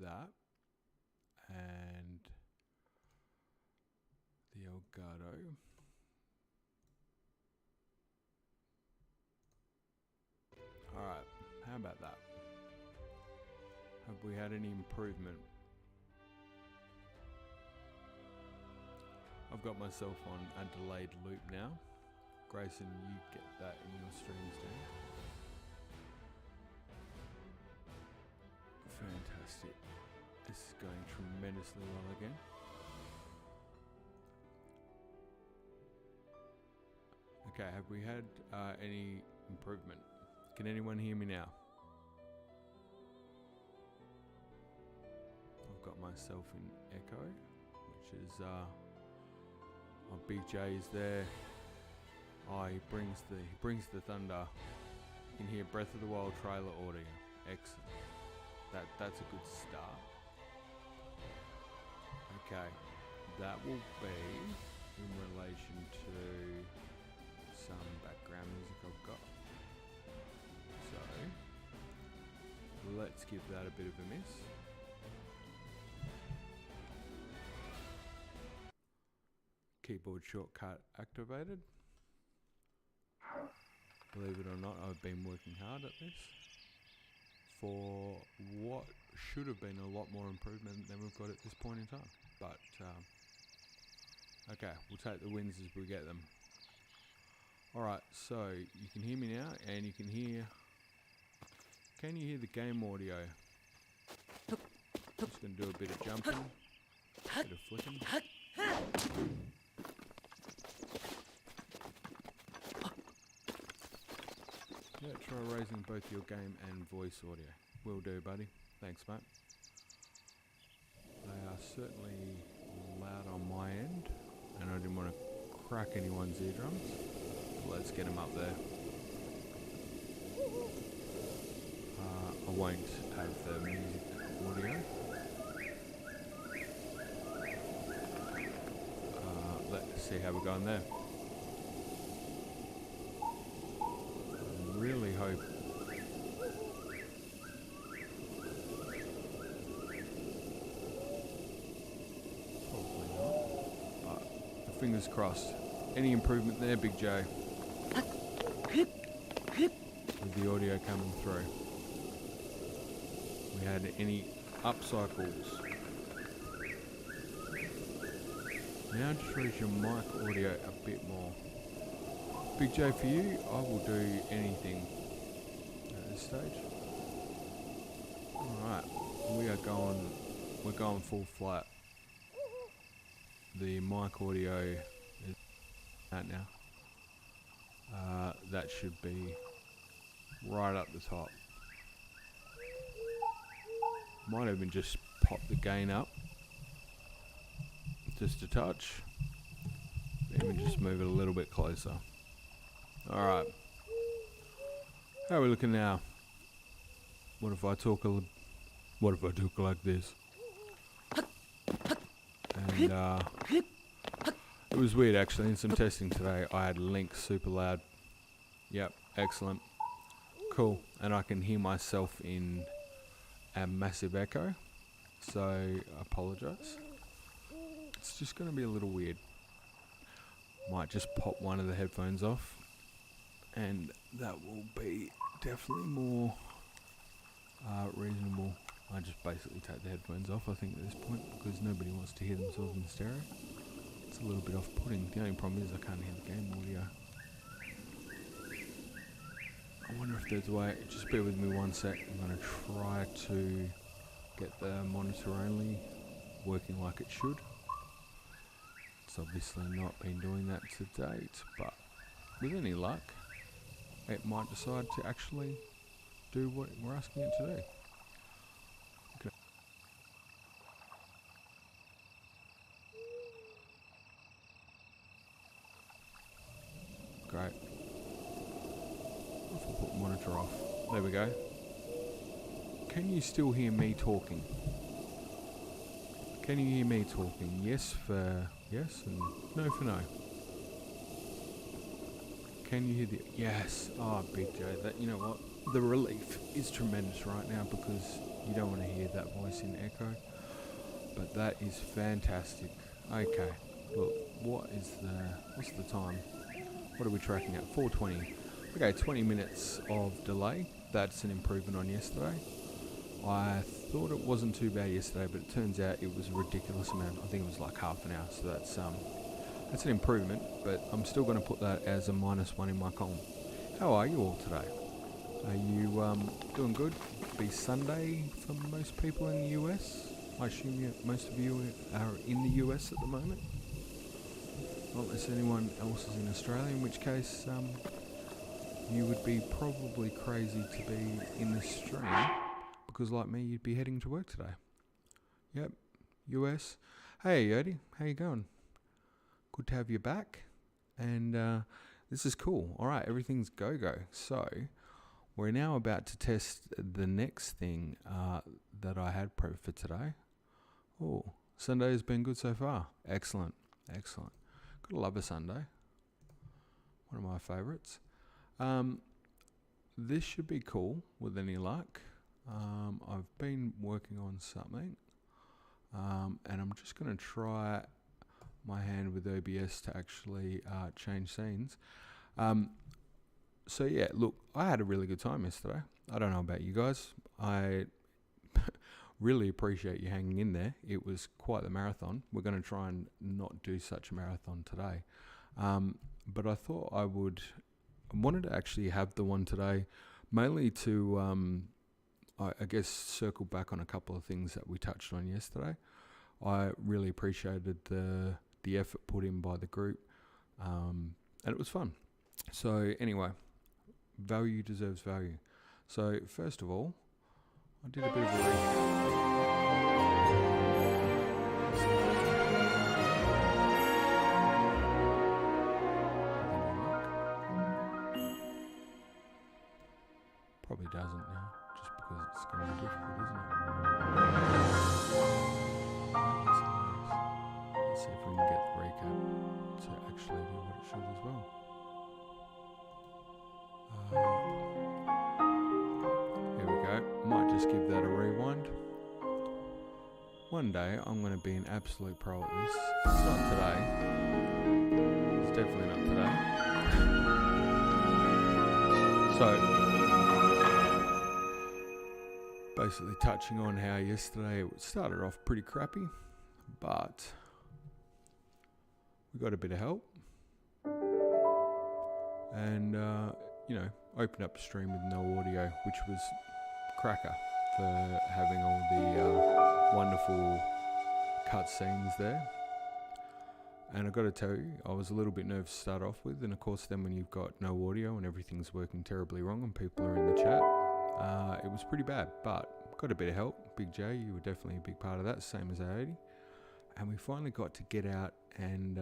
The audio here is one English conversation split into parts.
that. And the Elgato. Alright, how about that? Have we had any improvement? I've got myself on a delayed loop now. Grayson, you get that in your streams too. Fantastic. This is going tremendously well again. Okay, have we had any improvement? Can anyone hear me now? I've got myself in echo, which is my Big J is there. Oh, he brings the thunder. You can hear Breath of the Wild trailer audio. Excellent. That's a good start. Okay, that will be in relation to some background music I've got. So let's give that a bit of a miss. Keyboard shortcut activated. Believe it or not, I've been working hard at this for what should have been a lot more improvement than we've got at this point in time. But okay, we'll take the wins as we get them. Alright, so you can hear me now, and you can hear... Can you hear the game audio? Just going to do a bit of jumping, a bit of flicking. Yeah, try raising both your game and voice audio. Will do, buddy. Thanks, mate. They are certainly loud on my end, and I didn't want to crack anyone's eardrums. Let's get them up there. I won't have the music audio. Let's see how we're going there. I really hope. Probably not. But fingers crossed. Any improvement there, Big J? With the audio coming through. We had any upcycles? Now just raise your mic audio a bit more. Big J, for you, I will do anything at this stage. Alright, we're going full flat. The mic audio is out now. That should be right up the top. Might even just pop the gain up just a touch. Even just move it a little bit closer. Alright. How are we looking now? What if I talk like this? And it was weird actually, in some testing today I had Link super loud. Yep, excellent. Cool. And I can hear myself in a massive echo, so I apologise. It's just going to be a little weird. Might just pop one of the headphones off, and that will be definitely more reasonable. I just basically take the headphones off, I think, at this point, because nobody wants to hear themselves in stereo. It's a little bit off-putting. The only problem is I can't hear the game audio. I wonder if there's a way. Just bear with me one sec. I'm going to try to get the monitor only working like it should. It's obviously not been doing that to date, but with any luck, it might decide to actually do what we're asking it to do. Okay. Great. If I put monitor off. There we go. Can you still hear me talking? Can you hear me talking? Yes for yes and no for no. Can you hear the yes? Oh, Big J, that, you know what? The relief is tremendous right now because You don't want to hear that voice in echo. But that is fantastic. Okay, look, what's the time? What are we tracking at? 4:20. Okay, 20 minutes of delay. That's an improvement on yesterday. I thought it wasn't too bad yesterday, but it turns out it was a ridiculous amount. I think it was like half an hour, so that's an improvement, but I'm still going to put that as a -1 in my column. How are you all today? Are you doing good? Be Sunday for most people in the US. I assume most of you are in the US at the moment. Not unless anyone else is in Australia, in which case you would be probably crazy to be in this stream, because like me, you'd be heading to work today. Yep, US. Hey Yodi, how you going? Good to have you back, and this is cool. All right, everything's go. So we're now about to test the next thing that I had prepped for today. Oh, Sunday has been good so far. Excellent. Gotta love a Sunday. One of my favourites. This should be cool with any luck. I've been working on something, and I'm just going to try my hand with OBS to actually change scenes. So yeah, look, I had a really good time yesterday. I don't know about you guys. I really appreciate you hanging in there. It was quite the marathon. We're going to try and not do such a marathon today. But I thought I wanted to actually have the one today, mainly to, I guess, circle back on a couple of things that we touched on yesterday. I really appreciated the effort put in by the group, and it was fun. So anyway, value deserves value. So first of all, I did a bit of a probably doesn't now, just because it's going to be difficult, isn't it? Let's see if we can get the recap to actually do what it should as well. Here we go. Might just give that a rewind. One day I'm going to be an absolute pro at this. It's not today. It's definitely not today. So, basically touching on how yesterday it started off pretty crappy, but we got a bit of help. And, opened up a stream with no audio, which was cracker for having all the wonderful cutscenes there. And I've got to tell you, I was a little bit nervous to start off with, and of course then when you've got no audio and everything's working terribly wrong and people are in the chat, it was pretty bad, but got a bit of help. Big J, you were definitely a big part of that, same as Aody. And we finally got to get out and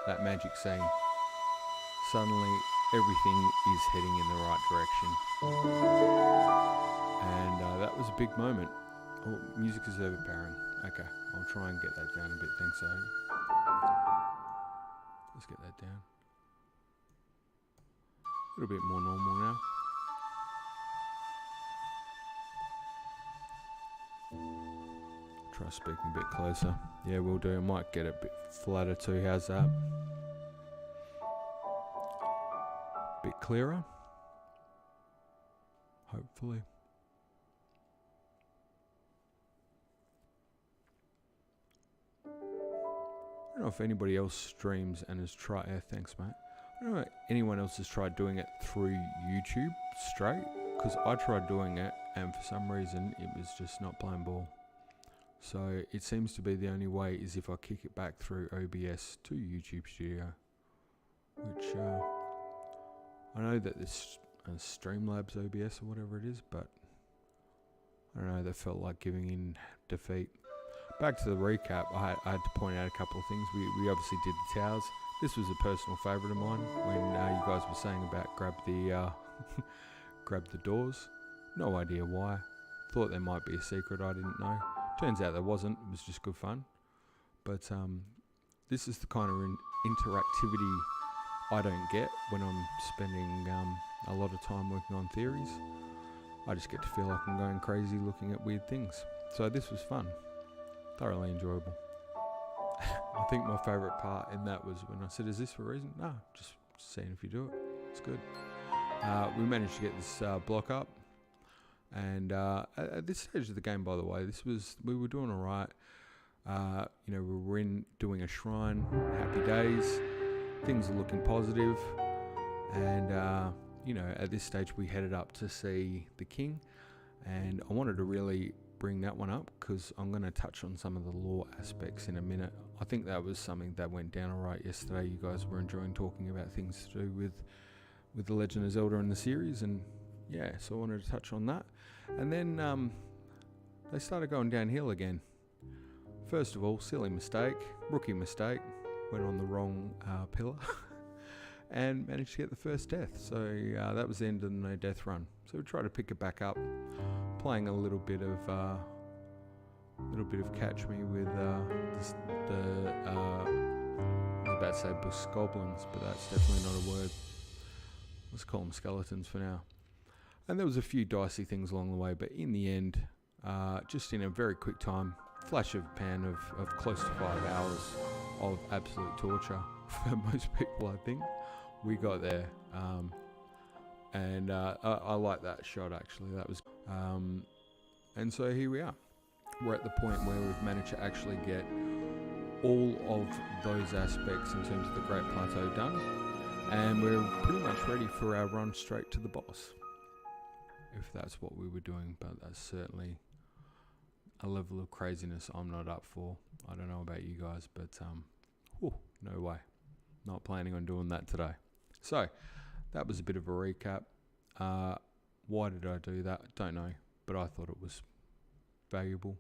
that magic scene. Suddenly everything is heading in the right direction. And that was a big moment. Oh, music is overpowering. Okay, I'll try and get that down a bit. Thanks, Aody. Let's get that down. A little bit more normal now. Try speaking a bit closer. Yeah, we'll do. I might get a bit flatter too. How's that? Bit clearer? Hopefully. I don't know if anybody else streams and has tried... thanks, mate. I don't know if anyone else has tried doing it through YouTube straight, because I tried doing it and for some reason it was just not playing ball. So it seems to be the only way is if I kick it back through OBS to YouTube Studio, which I know that this Streamlabs OBS or whatever it is, but I don't know, that felt like giving in defeat. Back to the recap, I had to point out a couple of things. We obviously did the towers. This was a personal favourite of mine when you guys were saying about grab the doors. No idea why. Thought there might be a secret I didn't know. Turns out there wasn't. It was just good fun. But this is the kind of interactivity I don't get when I'm spending a lot of time working on theories. I just get to feel like I'm going crazy looking at weird things. So this was fun, thoroughly enjoyable. I think my favourite part in that was when I said, is this for a reason? No, just seeing if you do it. It's good. We managed to get this block up. And at this stage of the game, by the way, we were doing all right. We were doing a shrine, happy days. Things are looking positive. And, at this stage we headed up to see the king. And I wanted to really bring that one up because I'm going to touch on some of the lore aspects in a minute. I think that was something that went down all right yesterday. You guys were enjoying talking about things to do with The Legend of Zelda in the series, and yeah, so I wanted to touch on that. And then they started going downhill again. First of all, silly mistake, rookie mistake, went on the wrong pillar and managed to get the first death. So that was the end of the no death run. So we tried to pick it back up, playing a little bit of catch me with I was about to say busk goblins, but that's definitely not a word. Let's call them skeletons for now. And there was a few dicey things along the way, but in the end, just in a very quick time, flash of pan of close to 5 hours of absolute torture for most people, I think. We got there, and I like that shot actually. That was, and so here we are. We're at the point where we've managed to actually get all of those aspects in terms of the Great Plateau done, and we're pretty much ready for our run straight to the boss, if that's what we were doing. But that's certainly a level of craziness I'm not up for. I don't know about you guys, but no way. Not planning on doing that today. So that was a bit of a recap. Why did I do that? Don't know, but I thought it was valuable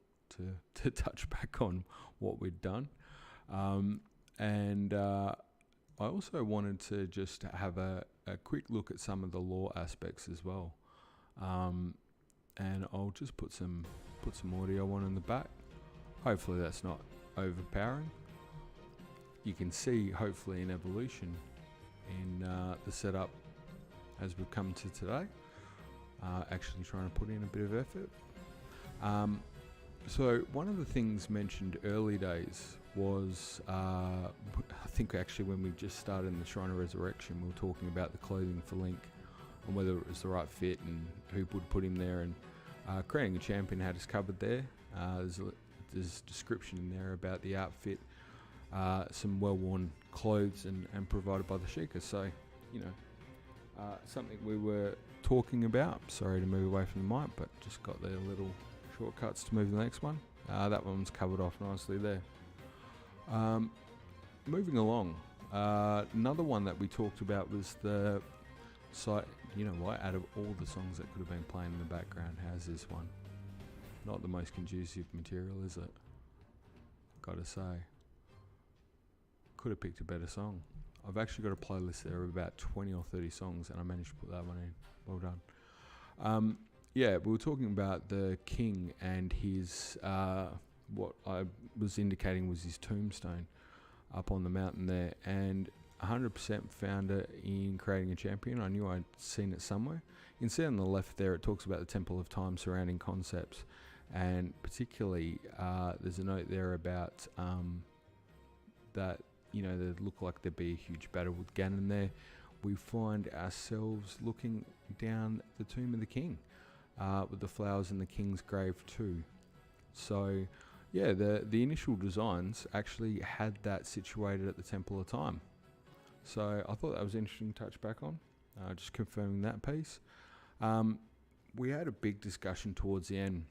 to touch back on what we'd done. And I also wanted to just have a quick look at some of the lore aspects as well. And I'll just put some audio on in the back. Hopefully that's not overpowering. You can see hopefully an evolution in the setup as we've come to today. Actually trying to put in a bit of effort. So one of the things mentioned early days was, I think actually when we just started in the Shrine of Resurrection, we were talking about the clothing for Link and whether it was the right fit and who would put him there. And Creating a Champion had us covered there. There's a description in there about the outfit, some well-worn clothes and provided by the Sheikah. So, something we were talking about. Sorry to move away from the mic, but just got the little shortcuts to move to the next one. That one's covered off nicely there. Moving along, another one that we talked about was the site. You know what, out of all the songs that could have been playing in the background, how's this one? Not the most conducive material, is it? Gotta say. Could have picked a better song. I've actually got a playlist there of about 20 or 30 songs, and I managed to put that one in. Well done. Yeah, we were talking about the king and his, what I was indicating was his tombstone up on the mountain there, and 100% found it in Creating a Champion. I knew I'd seen it somewhere. You can see on the left there, it talks about the Temple of Time surrounding concepts, and particularly there's a note there about that, they look like there'd be a huge battle with Ganon there. We find ourselves looking down the tomb of the king, with the flowers in the king's grave too. So yeah, the initial designs actually had that situated at the Temple of Time. So I thought that was interesting to touch back on, just confirming that piece. We had a big discussion towards the end,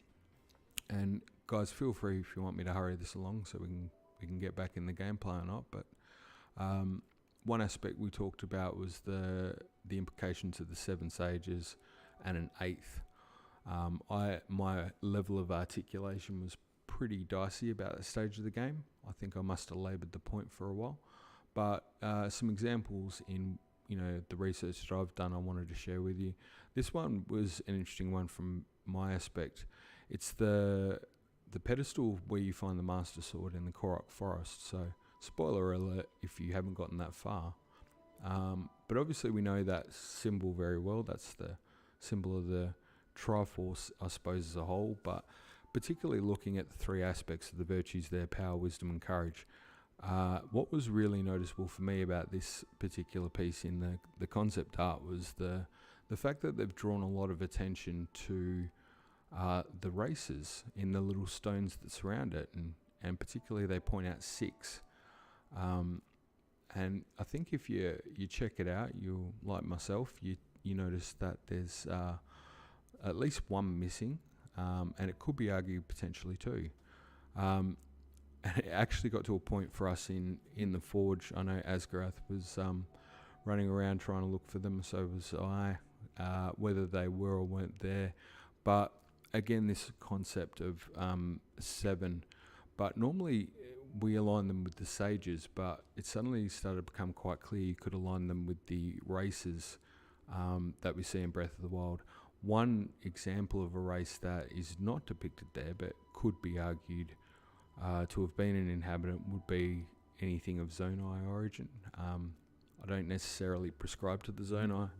and guys, feel free if you want me to hurry this along so we can get back in the gameplay or not. But one aspect we talked about was the implications of the 7 sages and an 8th. My level of articulation was pretty dicey about that stage of the game. I think I must have laboured the point for a while. But some examples in the research that I've done, I wanted to share with you. This one was an interesting one from my aspect. It's the pedestal where you find the Master Sword in the Korok Forest. So spoiler alert if you haven't gotten that far. But obviously we know that symbol very well. That's the symbol of the Triforce, I suppose, as a whole, but particularly looking at the three aspects of the virtues there: power, wisdom, and courage. What was really noticeable for me about this particular piece in the concept art was the fact that they've drawn a lot of attention to the races in the little stones that surround it, and particularly they point out 6. And I think if you check it out, you'll, like myself, you notice that there's at least one missing, and it could be argued potentially 2. And it actually got to a point for us in the forge. I know Asgarath was running around trying to look for them, so was I, whether they were or weren't there. But again, this concept of 7, but normally we align them with the sages, but it suddenly started to become quite clear you could align them with the races that we see in Breath of the Wild. One example of a race that is not depicted there but could be argued to have been an inhabitant would be anything of Zonai origin. I don't necessarily prescribe to the Zonai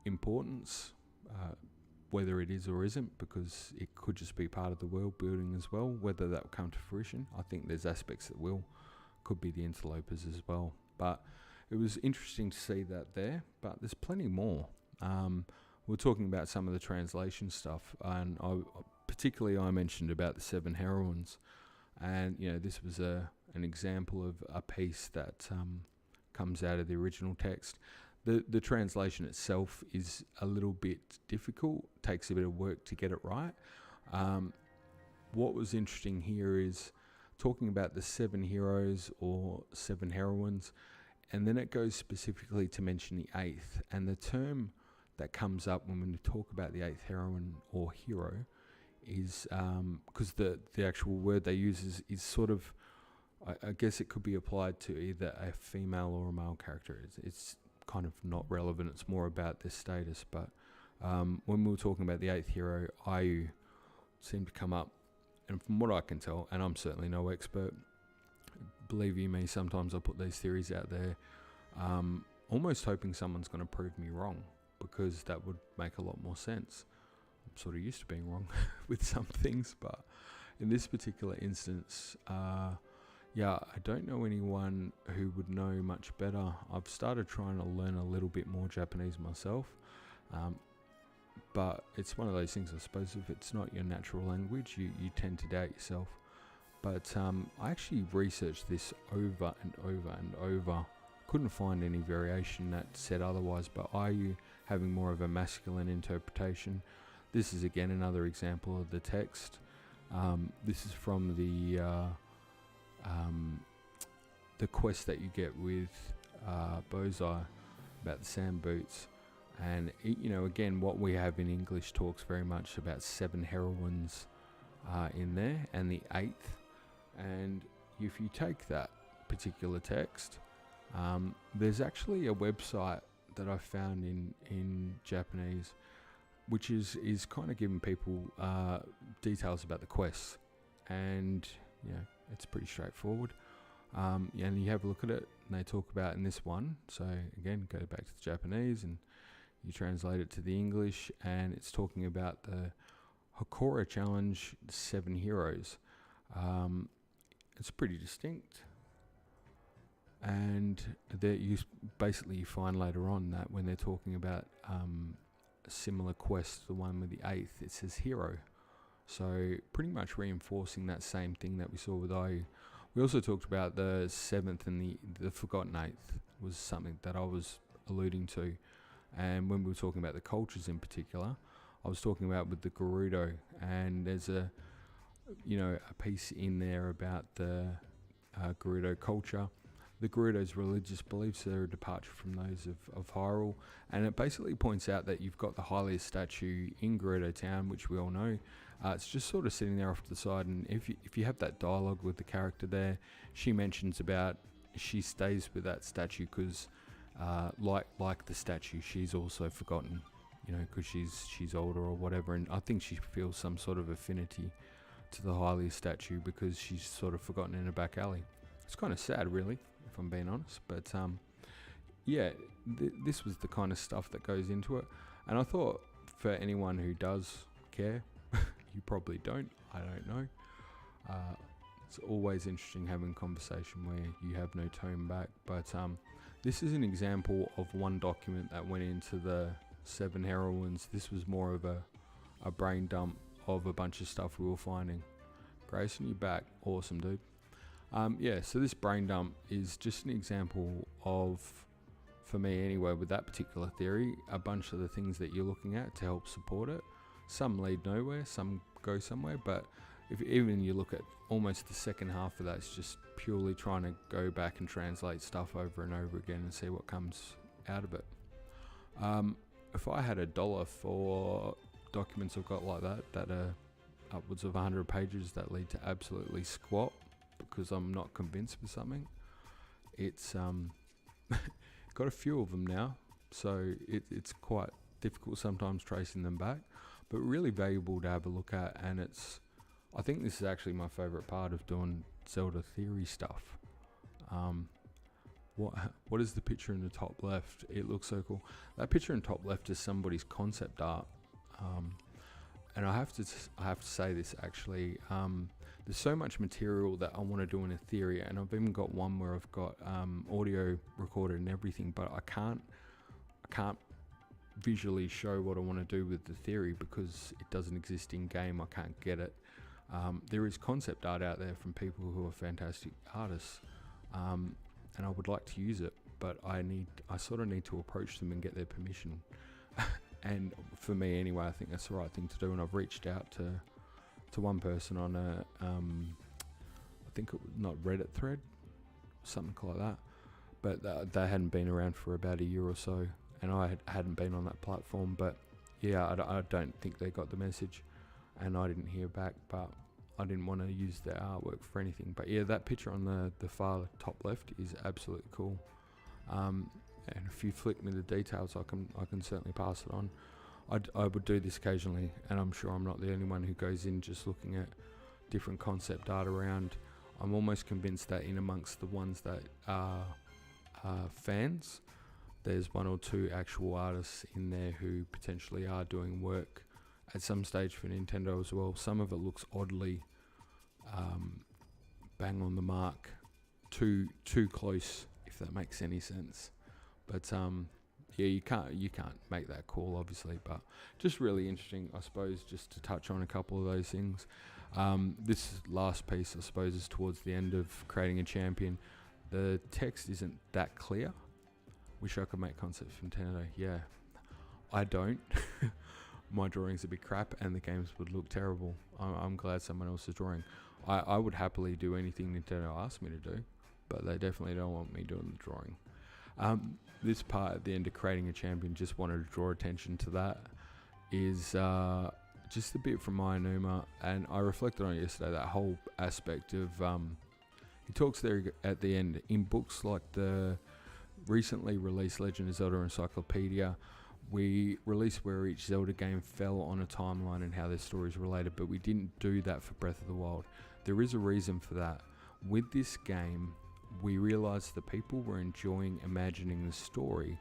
importance, whether it is or isn't, because it could just be part of the world building as well. Whether that will come to fruition, I think there's aspects that will. Could be the interlopers as well. But it was interesting to see that there, but there's plenty more. We're talking about some of the translation stuff, and particularly I mentioned about the 7 heroines, and this was an example of a piece that comes out of the original text. The translation itself is a little bit difficult, takes a bit of work to get it right. What was interesting here is talking about the 7 heroes or 7 heroines, and then it goes specifically to mention the 8th, and the term that comes up when we talk about the 8th heroine or hero is because the actual word they use is sort of, I guess it could be applied to either a female or a male character. It's kind of not relevant, it's more about their status. But when we were talking about the 8th hero, Ayu seemed to come up, and from what I can tell, and I'm certainly no expert, believe you me, sometimes I put these theories out there almost hoping someone's going to prove me wrong, because that would make a lot more sense. I'm sort of used to being wrong with some things, but in this particular instance, I don't know anyone who would know much better. I've started trying to learn a little bit more Japanese myself, but it's one of those things, I suppose, if it's not your natural language, you tend to doubt yourself. But I actually researched this over and over and over. Couldn't find any variation that said otherwise, but are you having more of a masculine interpretation? This is again another example of the text. This is from the quest that you get with Bozai about the sand boots, and again, what we have in English talks very much about 7 heroines in there, and the 8th. And if you take that particular text, there's actually a website that I found in Japanese, which is kind of giving people details about the quests, and it's pretty straightforward. And you have a look at it, and they talk about in this one. So again, go back to the Japanese and you translate it to the English, and it's talking about the Hokora Challenge 7 heroes. It's pretty distinct, and you find later on that when they're talking about a similar quest, the one with the 8th, it says hero. So pretty much reinforcing that same thing that we saw with Ayu. We also talked about the 7th and the forgotten 8th was something that I was alluding to. And when we were talking about the cultures in particular, I was talking about with the Gerudo, and there's a piece in there about the Gerudo culture. The Gerudo's religious beliefs are a departure from those of Hyrule, and it basically points out that you've got the Hylia statue in Gerudo Town, which we all know. It's just sort of sitting there off to the side, and if you have that dialogue with the character there, she mentions about she stays with that statue because like the statue, she's also forgotten, because she's older or whatever, and I think she feels some sort of affinity to the Hylia statue because she's sort of forgotten in a back alley. It's kind of sad, really, if I'm being honest, but this was the kind of stuff that goes into it, and I thought for anyone who does care, you probably don't, I don't know. It's always interesting having a conversation where you have no tone back, but this is an example of one document that went into the 7 heroines. This was more of a brain dump of a bunch of stuff we were finding. Grayson, you back? Awesome, dude. Yeah, so this brain dump is just an example of, for me anyway, with that particular theory, a bunch of the things that you're looking at to help support it. Some lead nowhere, some go somewhere, but if even you look at almost the second half of that, it's just purely trying to go back and translate stuff over and over again and see what comes out of it. If I had $1 for documents I've got like that are upwards of 100 pages that lead to absolutely squat because I'm not convinced with something, it's got a few of them now, so it's quite difficult sometimes tracing them back, but really valuable to have a look at. And I think this is actually my favorite part of doing Zelda theory stuff. What is the picture in the top left? It looks so cool. That picture in the top left is somebody's concept art, and I have to say this actually. There's so much material that I want to do in a theory, and I've even got one where I've got audio recorded and everything, but I can't visually show what I want to do with the theory because it doesn't exist in game. I can't get it. There is concept art out there from people who are fantastic artists, and I would like to use it, but I sort of need to approach them and get their permission. And for me anyway, I think that's the right thing to do, and I've reached out to one person on a I think it was not Reddit thread, something like that, but they hadn't been around for about a year or so, and I hadn't been on that platform. But yeah, I don't think they got the message, and I didn't hear back, but I didn't want to use their artwork for anything. But yeah, that picture on the far top left is absolutely cool, and if you flick me the details, I can certainly pass it on. I would do this occasionally, and I'm sure I'm not the only one who goes in just looking at different concept art around. I'm almost convinced that in amongst the ones that are fans, there's one or two actual artists in there who potentially are doing work at some stage for Nintendo as well. Some of it looks oddly bang on the mark, too close, if that makes any sense. But yeah, you can't make that call obviously, but just really interesting, I suppose, just to touch on a couple of those things. This last piece, I suppose, is towards the end of creating a champion. The text isn't that clear. Wish I could make concepts from Nintendo. Yeah, I don't. My drawing's a bit crap and the games would look terrible. I'm glad someone else is drawing. I would happily do anything Nintendo asks me to do, but they definitely don't want me doing the drawing. This part at the end of creating a champion, just wanted to draw attention to that, is just a bit from Aonuma, and I reflected on it yesterday, that whole aspect of, he talks there at the end, in books like the recently released Legend of Zelda Encyclopedia, we released where each Zelda game fell on a timeline and how their stories related, but we didn't do that for Breath of the Wild. There is a reason for that. With this game, we realised that people were enjoying imagining the story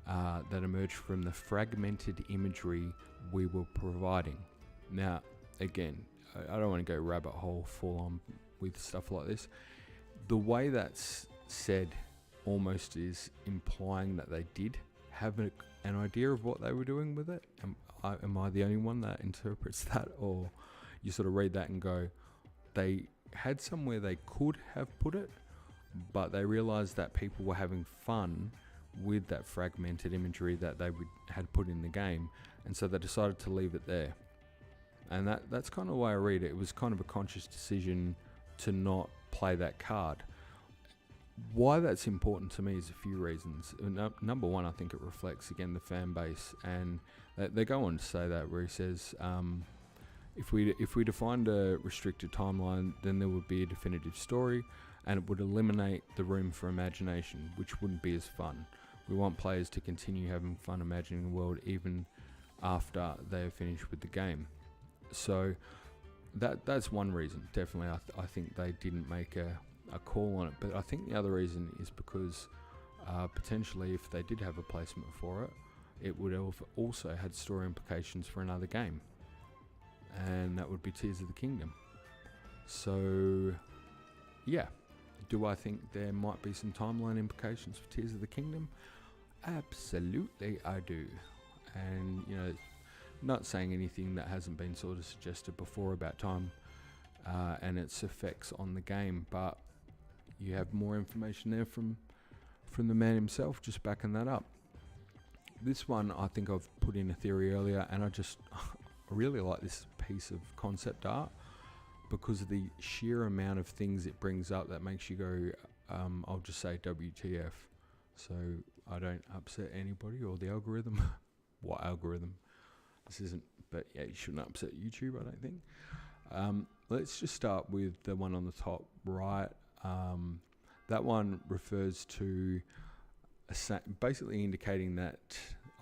that emerged from the fragmented imagery we were providing. Now, again, I don't want to go rabbit hole full on with stuff like this. The way that's said almost is implying that they did have an idea of what they were doing with it. Am I the only one that interprets that? Or you sort of read that and go, they had somewhere they could have put it, but they realized that people were having fun with that fragmented imagery that they had put in the game, and so they decided to leave it there. And that's kind of the way I read it. It was kind of a conscious decision to not play that card. Why that's important to me is a few reasons. Number one, I think it reflects, again, the fan base, and they go on to say that, where he says, if we defined a restricted timeline, then there would be a definitive story, and it would eliminate the room for imagination, which wouldn't be as fun. We want players to continue having fun imagining the world even after they are finished with the game. So that's one reason. Definitely, I think they didn't make a call on it. But I think the other reason is because potentially if they did have a placement for it, it would have also had story implications for another game, and that would be Tears of the Kingdom. So yeah, do I think there might be some timeline implications for Tears of the Kingdom? Absolutely I do. And you know, not saying anything that hasn't been sort of suggested before about time and its effects on the game, but you have more information there from the man himself, just backing that up. This one, I think I've put in a theory earlier, and I really like this piece of concept art because of the sheer amount of things it brings up that makes you go, I'll just say WTF, so I don't upset anybody or the algorithm. What algorithm? This isn't, but yeah, you shouldn't upset YouTube, I don't think. Let's just start with the one on the top right. That one refers to basically indicating that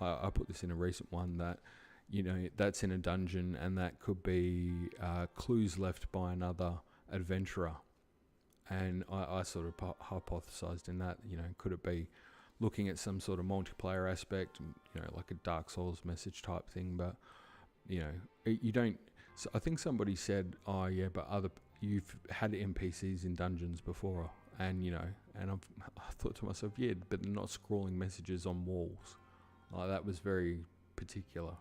I put this in a recent one, that you know, that's in a dungeon, and that could be clues left by another adventurer. And I sort of hypothesized in that, you know, could it be looking at some sort of multiplayer aspect, you know, like a Dark Souls message type thing. But you know, you don't. So I think somebody said, "Oh yeah, but you've had NPCs in dungeons before," and you know, and I thought to myself, yeah, but they're not scrawling messages on walls. Like, that was very particular.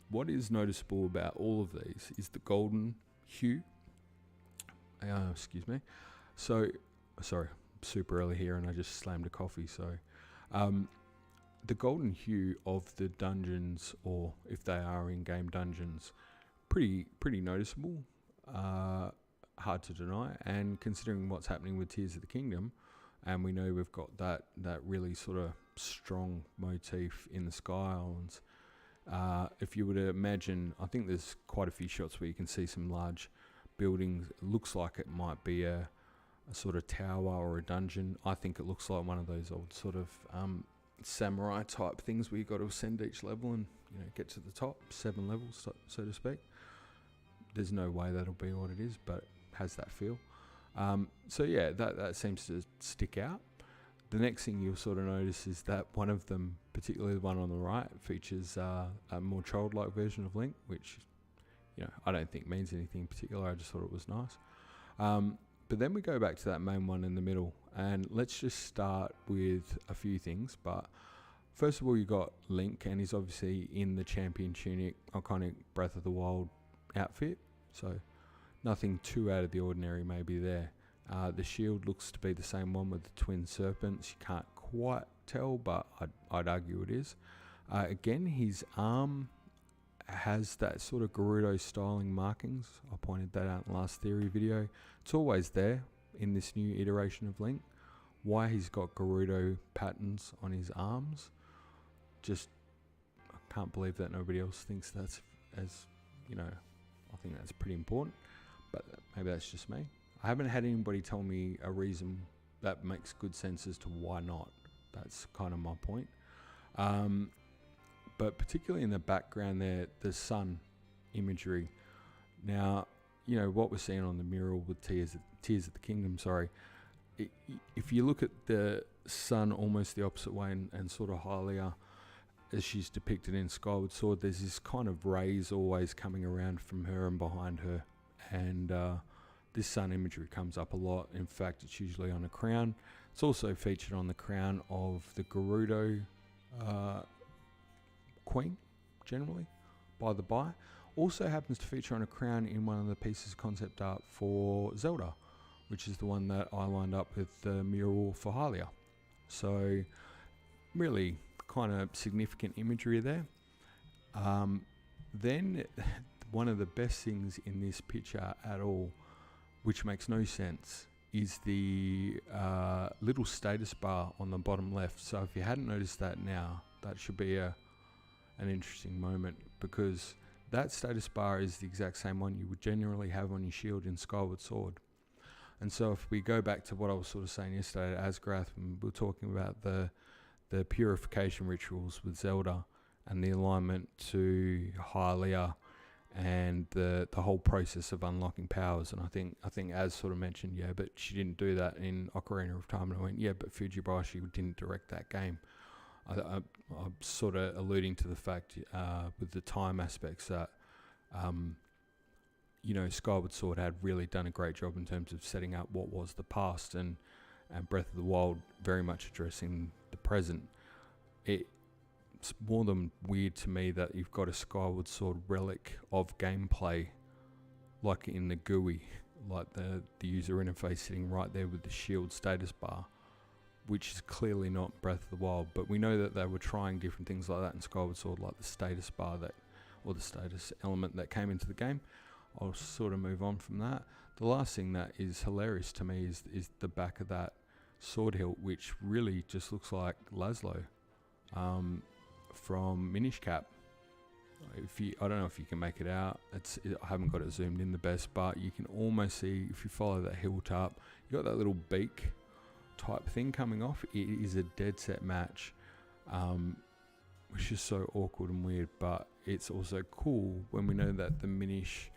What is noticeable about all of these is the golden hue. Excuse me. So, sorry, super early here, and I just slammed a coffee. So, the golden hue of the dungeons, or if they are in-game dungeons, pretty noticeable. Hard to deny. And considering what's happening with Tears of the Kingdom, and we know we've got that really sort of strong motif in the Sky Islands. If you were to imagine, I think there's quite a few shots where you can see some large buildings. It looks like it might be a sort of tower or a dungeon. I think it looks like one of those old sort of samurai type things where you've got to ascend each level and, you know, get to the top, 7 levels, so to speak. There's no way that'll be what it is, but it has that feel. So yeah, that seems to stick out. The next thing you'll sort of notice is that one of them, particularly the one on the right, features a more childlike version of Link, which, you know, I don't think means anything in particular. I just thought it was nice. But then we go back to that main one in the middle, and let's just start with a few things. But first of all, you got Link, and he's obviously in the champion tunic, iconic Breath of the Wild outfit, so nothing too out of the ordinary maybe there. The shield looks to be the same one with the twin serpents. You can't quite tell, but I'd argue it is. Again, his arm has that sort of Gerudo styling markings. I pointed that out in the last theory video. It's always there in this new iteration of Link. Why he's got Gerudo patterns on his arms, just, I can't believe that nobody else thinks that's, as, you know, I think that's pretty important, but maybe that's just me. I haven't had anybody tell me a reason that makes good sense as to why not. That's kind of my point. But particularly in the background there, the sun imagery. Now, you know, what we're seeing on the mural with Tears of the Kingdom, if you look at the sun almost the opposite way and sort of Hylia, as she's depicted in Skyward Sword, there's this kind of rays always coming around from her and behind her. And this sun imagery comes up a lot. In fact, it's usually on a crown. It's also featured on the crown of the Gerudo Queen, generally, by the by. Also happens to feature on a crown in one of the pieces of concept art for Zelda, which is the one that I lined up with the mural for Hylia. So, really kind of significant imagery there. Then, one of the best things in this picture at all, which makes no sense, is the little status bar on the bottom left. So if you hadn't noticed that now, that should be an interesting moment, because that status bar is the exact same one you would generally have on your shield in Skyward Sword. And so if we go back to what I was sort of saying yesterday at Asgrath, when we were talking about the purification rituals with Zelda and the alignment to Hylia and the whole process of unlocking powers, and I think Az sort of mentioned, yeah, but she didn't do that in Ocarina of Time, and I went, yeah, but Fujibashi didn't direct that game. I'm sort of alluding to the fact with the time aspects that, Skyward Sword had really done a great job in terms of setting up what was the past, and Breath of the Wild very much addressing the present. It's more than weird to me that you've got a Skyward Sword relic of gameplay, like in the GUI, like the user interface sitting right there with the shield status bar, which is clearly not Breath of the Wild. But we know that they were trying different things like that in Skyward Sword, like the status bar or the status element that came into the game. I'll sort of move on from that. The last thing that is hilarious to me is the back of that sword hilt, which really just looks like Laszlo from Minish Cap. I don't know if you can make it out. I haven't got it zoomed in the best, but you can almost see, if you follow that hilt up, you got that little beak type thing coming off. It is a dead set match, which is so awkward and weird, but it's also cool when we know that the Minish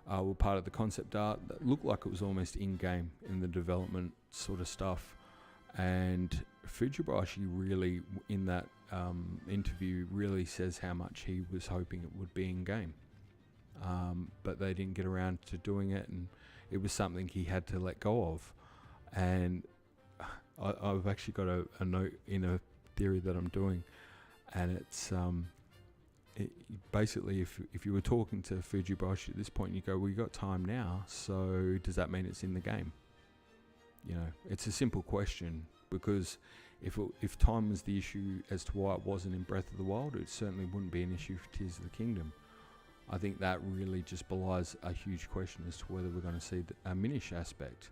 were part of the concept art that looked like it was almost in-game in the development sort of stuff. And Fujibashi really, in that interview, really says how much he was hoping it would be in-game. But they didn't get around to doing it, and it was something he had to let go of. And I've actually got a note in a theory that I'm doing, and it's basically, if you were talking to Fujibashi at this point, you go, well, you got time now, so does that mean it's in the game? It's a simple question, because if time was the issue as to why it wasn't in Breath of the Wild, it certainly wouldn't be an issue for Tears of the Kingdom. I think that really just belies a huge question as to whether we're going to see a Minish aspect.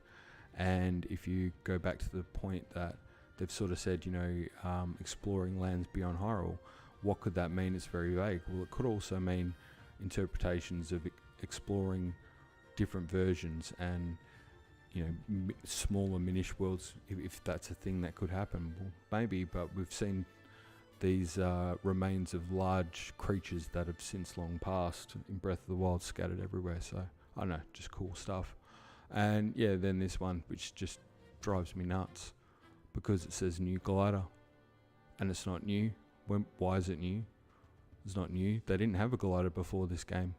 And if you go back to the point that they've sort of said, exploring lands beyond Hyrule, what could that mean? It's very vague. Well, it could also mean interpretations of exploring different versions and, smaller Minish worlds, if that's a thing that could happen. Well, maybe, but we've seen these remains of large creatures that have since long passed in Breath of the Wild scattered everywhere. So, I don't know, just cool stuff. And yeah, then this one, which just drives me nuts, because it says new glider, and it's not new. Why is it new? It's not new. They didn't have a glider before this game.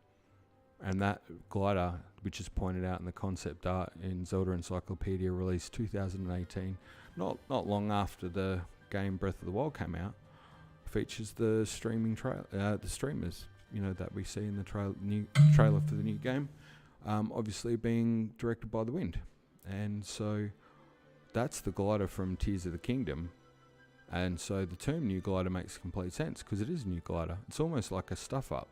And that glider, which is pointed out in the concept art in Zelda Encyclopedia, released 2018, not long after the game Breath of the Wild came out, features the the streamers, that we see in the new trailer for the new game, obviously being directed by the wind. And so that's the glider from Tears of the Kingdom. And so the term new glider makes complete sense, because it is a new glider. It's almost like a stuff up.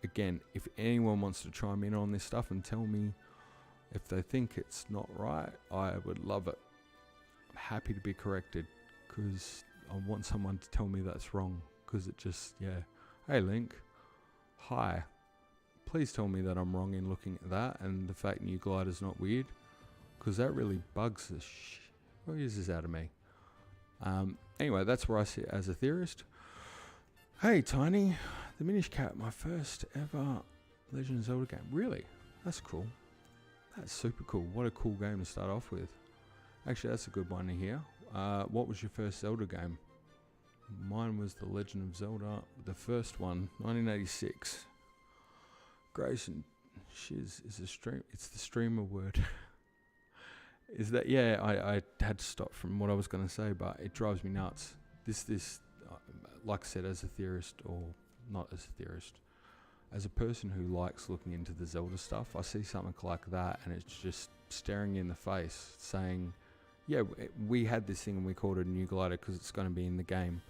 Again, if anyone wants to chime in on this stuff and tell me if they think it's not right, I would love it. I'm happy to be corrected, because I want someone to tell me that's wrong, because it just, hey Link, hi, please tell me that I'm wrong in looking at that, and the fact new glider's not weird, because that really bugs the this out of me. Anyway, that's where I sit as a theorist. Hey Tiny, the Minish Cap, my first ever Legend of Zelda game. Really? That's cool. That's super cool. What a cool game to start off with. Actually, that's a good one to hear. What was your first Zelda game? Mine was The Legend of Zelda, the first one, 1986. Grayson, shiz is a stream. It's the streamer word. Is that, I had to stop from what I was going to say, but it drives me nuts. This, like I said, as a theorist, or not as a theorist, as a person who likes looking into the Zelda stuff, I see something like that and it's just staring you in the face saying, yeah, we had this thing and we called it a new glider because it's going to be in the game.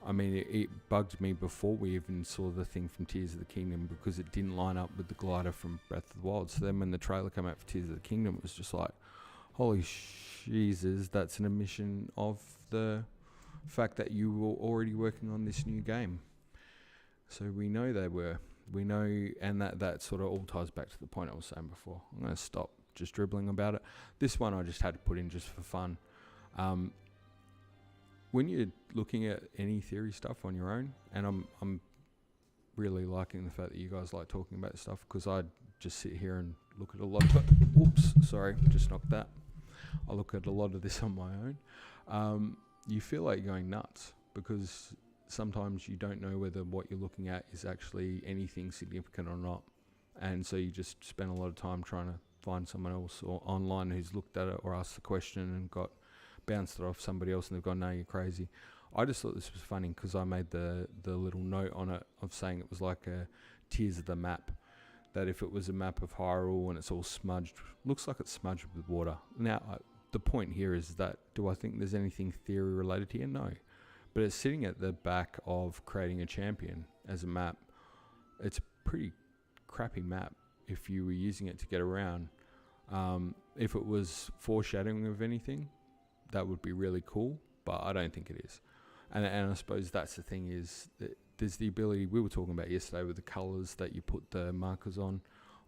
I mean, it bugged me before we even saw the thing from Tears of the Kingdom, because it didn't line up with the glider from Breath of the Wild. So then when the trailer came out for Tears of the Kingdom, it was just like, holy Jesus, that's an admission of the fact that you were already working on this new game. So we know they were. We know, and that sort of all ties back to the point I was saying before. I'm going to stop just dribbling about it. This one I just had to put in just for fun. When you're looking at any theory stuff on your own, and I'm really liking the fact that you guys like talking about stuff, because I just sit here and look at a lot of whoops, sorry, just knocked that. I look at a lot of this on my own. You feel like you're going nuts, because sometimes you don't know whether what you're looking at is actually anything significant or not. And so you just spend a lot of time trying to find someone else or online who's looked at it or asked the question and got bounced it off somebody else and they've gone, no, you're crazy. I just thought this was funny because I made the little note on it of saying it was like a tiers of the map. That if it was a map of Hyrule and it's all smudged, looks like it's smudged with water. Now, the point here is that, do I think there's anything theory related here? No. But it's sitting at the back of creating a champion as a map. It's a pretty crappy map if you were using it to get around. If it was foreshadowing of anything, that would be really cool, but I don't think it is. And I suppose that's the thing, is that there's the ability, we were talking about yesterday with the colours that you put the markers on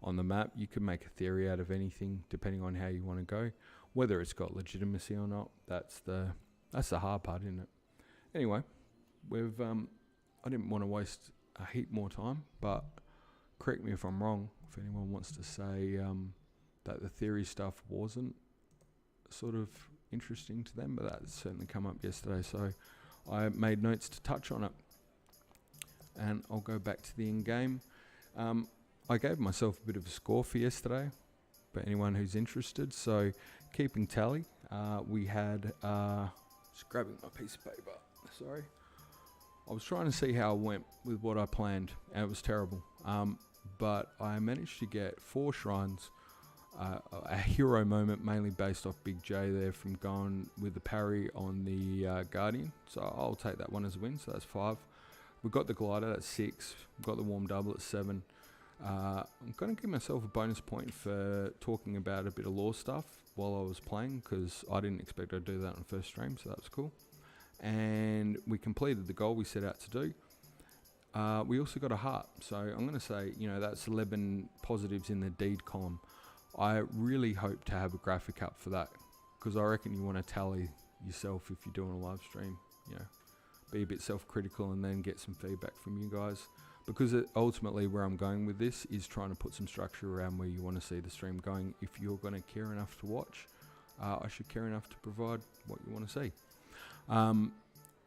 the map. You can make a theory out of anything depending on how you want to go. Whether it's got legitimacy or not, that's the hard part, isn't it? Anyway, I didn't want to waste a heap more time, but correct me if I'm wrong, if anyone wants to say that the theory stuff wasn't sort of interesting to them, but that's certainly come up yesterday, so I made notes to touch on it. And I'll go back to the in-game. I gave myself a bit of a score for yesterday, for anyone who's interested. So, keeping tally, we had, just grabbing my piece of paper, sorry. I was trying to see how I went with what I planned, and it was terrible. But I managed to get 4 shrines, a hero moment mainly based off Big J there from going with the parry on the Guardian. So I'll take that one as a win, so that's 5. We've got the glider, that's 6. We've got the warm double at 7. I'm going to give myself a bonus point for talking about a bit of lore stuff while I was playing, because I didn't expect I'd do that on the first stream, so that was cool. And we completed the goal we set out to do. We also got a heart, so I'm going to say, that's 11 positives in the deed column. I really hope to have a graphic up for that, because I reckon you want to tally yourself if you're doing a live stream, be a bit self-critical and then get some feedback from you guys, because ultimately where I'm going with this is trying to put some structure around where you want to see the stream going. If you're going to care enough to watch, I should care enough to provide what you want to see.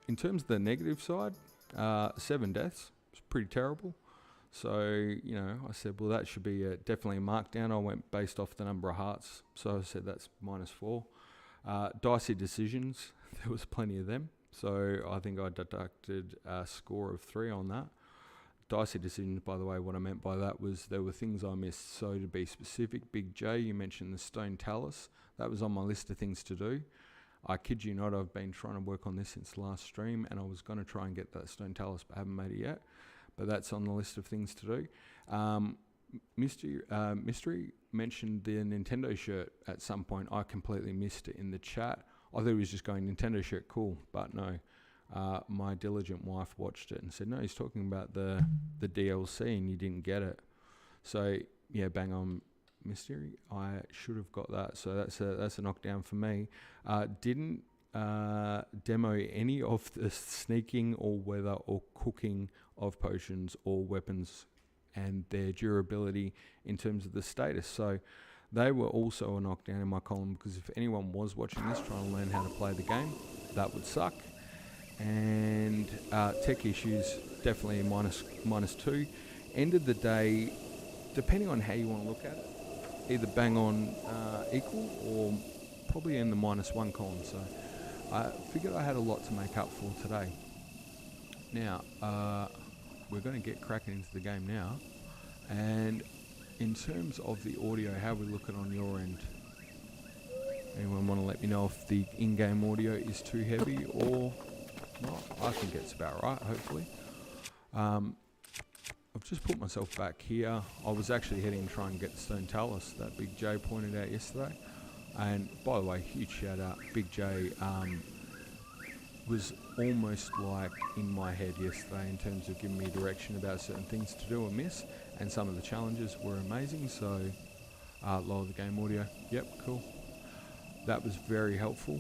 In terms of the negative side, 7 deaths, it's pretty terrible. So, I said, well, that should be definitely a markdown. I went based off the number of hearts, so I said that's -4. Dicey decisions, there was plenty of them. So I think I deducted a score of 3 on that. Dicey decisions, by the way, what I meant by that was there were things I missed. So to be specific, Big J, you mentioned the Stone Talus. That was on my list of things to do. I kid you not, I've been trying to work on this since the last stream, and I was going to try and get that Stone Talus, but haven't made it yet. But that's on the list of things to do. Mystery mentioned the Nintendo shirt at some point. I completely missed it in the chat. I thought he was just going, Nintendo shirt, cool. But no, my diligent wife watched it and said, no, he's talking about the DLC and you didn't get it. So, yeah, bang on, Mystery. I should have got that. So that's a knockdown for me. Didn't demo any of the sneaking or weather or cooking of potions or weapons and their durability in terms of the status. So they were also a knockdown in my column, because if anyone was watching this trying to learn how to play the game, that would suck. And tech issues, definitely a -2. End of the day, depending on how you want to look at it, either bang on equal or probably in the -1 column. So I figured I had a lot to make up for today. Now, we're going to get cracking into the game now. And in terms of the audio, how we look at on your end? Anyone want to let me know if the in-game audio is too heavy or not? I think it's about right, hopefully. I've just put myself back here. I was actually heading to try and get the Stone Talus that Big J pointed out yesterday. And by the way, huge shout out, Big J was almost like in my head yesterday in terms of giving me direction about certain things to do or miss, and some of the challenges were amazing. So lower the game audio, yep, cool. That was very helpful.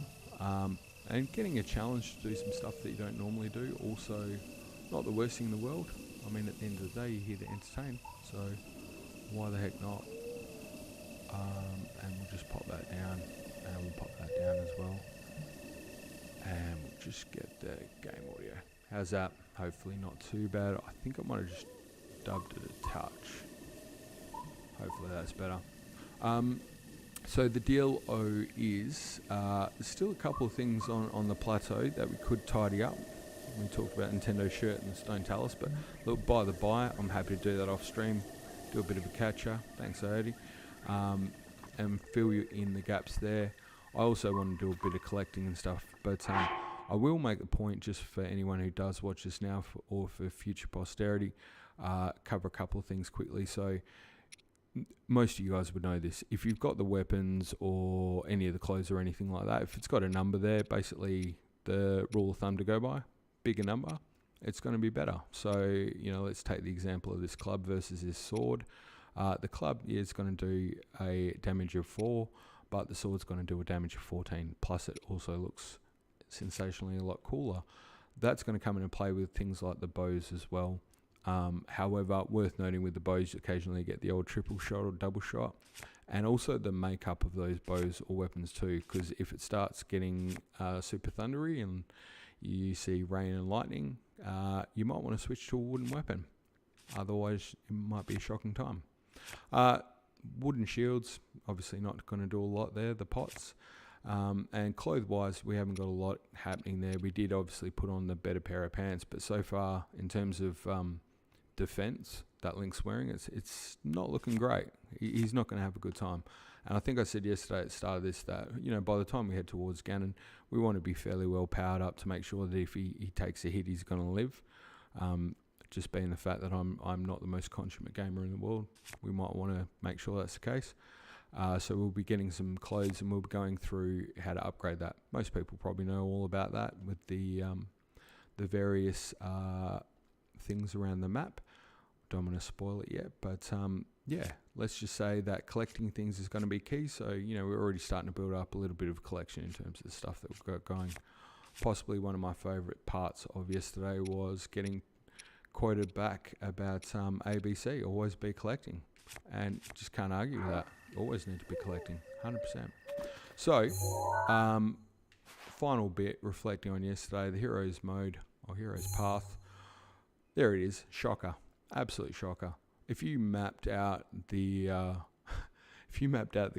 And getting a challenge to do some stuff that you don't normally do, also not the worst thing in the world. I mean, at the end of the day, you're here to entertain, so why the heck not? And we'll just pop that down, and we'll pop that down as well. And we'll just just get the game audio. How's that? Hopefully not too bad. I think I might have just dubbed it a touch. Hopefully that's better. So the deal is there's still a couple of things on the plateau that we could tidy up. We talked about Nintendo shirt and the Stone Talus, but look, by the by, I'm happy to do that off stream. Do a bit of a catcher. Thanks, Odie. And fill you in the gaps there. I also want to do a bit of collecting and stuff, but I will make the point, just for anyone who does watch this now or for future posterity, cover a couple of things quickly. So most of you guys would know this. If you've got the weapons or any of the clothes or anything like that, if it's got a number there, basically the rule of thumb to go by, bigger number, it's going to be better. So, let's take the example of this club versus this sword. The club is going to do a damage of 4, but the sword's going to do a damage of 14. Plus, it also looks sensationally a lot cooler. That's going to come into play with things like the bows as well. However, worth noting with the bows, you occasionally get the old triple shot or double shot, and also the makeup of those bows or weapons too, because if it starts getting super thundery and you see rain and lightning, you might want to switch to a wooden weapon. Otherwise, it might be a shocking time. Wooden shields, obviously not going to do a lot there, the pots. And clothes-wise, we haven't got a lot happening there. We did obviously put on the better pair of pants, but so far, in terms of defense that Link's wearing, it's not looking great. He's not going to have a good time. And I think I said yesterday at the start of this that, by the time we head towards Ganon, we want to be fairly well powered up to make sure that if he takes a hit, he's going to live. Just being the fact that I'm not the most consummate gamer in the world, we might want to make sure that's the case. So we'll be getting some clothes and we'll be going through how to upgrade that. Most people probably know all about that with the various things around the map. Don't want to spoil it yet, but yeah, let's just say that collecting things is going to be key. So, we're already starting to build up a little bit of a collection in terms of the stuff that we've got going. Possibly one of my favourite parts of yesterday was getting quoted back about ABC, always be collecting. And just can't argue with that. Always need to be collecting, 100%. So, final bit, reflecting on yesterday, the hero's mode, or hero's path. There it is, shocker. Absolute shocker. If you mapped out the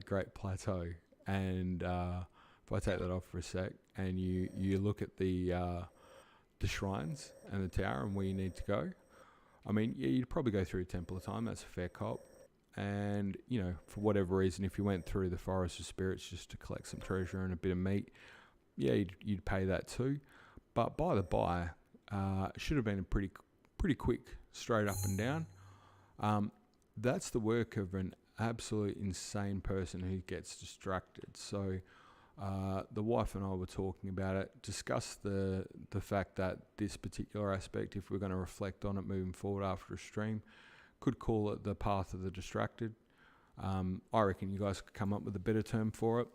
Great Plateau, and if I take that off for a sec, and you look at the shrines and the tower and where you need to go, I mean, yeah, you'd probably go through a temple at a time. That's a fair cop. And, for whatever reason, if you went through the Forest of Spirits just to collect some treasure and a bit of meat, yeah, you'd pay that too. But by the by, it should have been a pretty quick, straight up and down. That's the work of an absolute insane person who gets distracted. So the wife and I were talking about it, discussed the fact that this particular aspect, if we're going to reflect on it moving forward after a stream, could call it the path of the distracted. I reckon you guys could come up with a better term for it.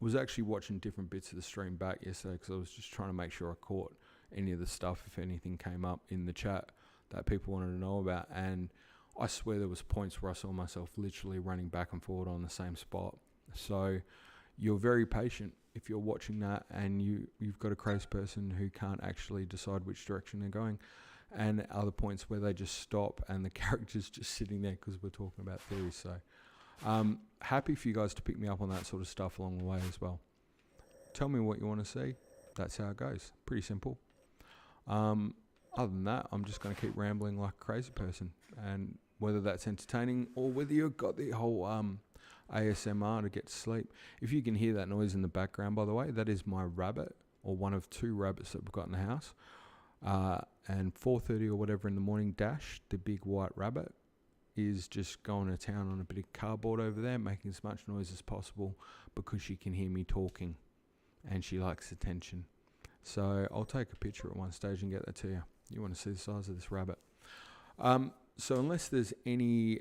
Was actually watching different bits of the stream back yesterday because I was just trying to make sure I caught any of the stuff, if anything came up in the chat that people wanted to know about. And I swear there was points where I saw myself literally running back and forward on the same spot. So you're very patient if you're watching that and you've got a crazed person who can't actually decide which direction they're going. And other points where they just stop and the character's just sitting there because we're talking about theories. So happy for you guys to pick me up on that sort of stuff along the way as well. Tell me what you want to see. That's how it goes. Pretty simple. Other than that, I'm just going to keep rambling like a crazy person. And whether that's entertaining or whether you've got the whole ASMR to get to sleep. If you can hear that noise in the background, by the way, that is my rabbit, or one of 2 rabbits that we've got in the house. And 4:30 or whatever in the morning, Dash, the big white rabbit, is just going to town on a bit of cardboard over there, making as much noise as possible because she can hear me talking and she likes attention. So I'll take a picture at one stage and get that to you. You want to see the size of this rabbit. So unless there's any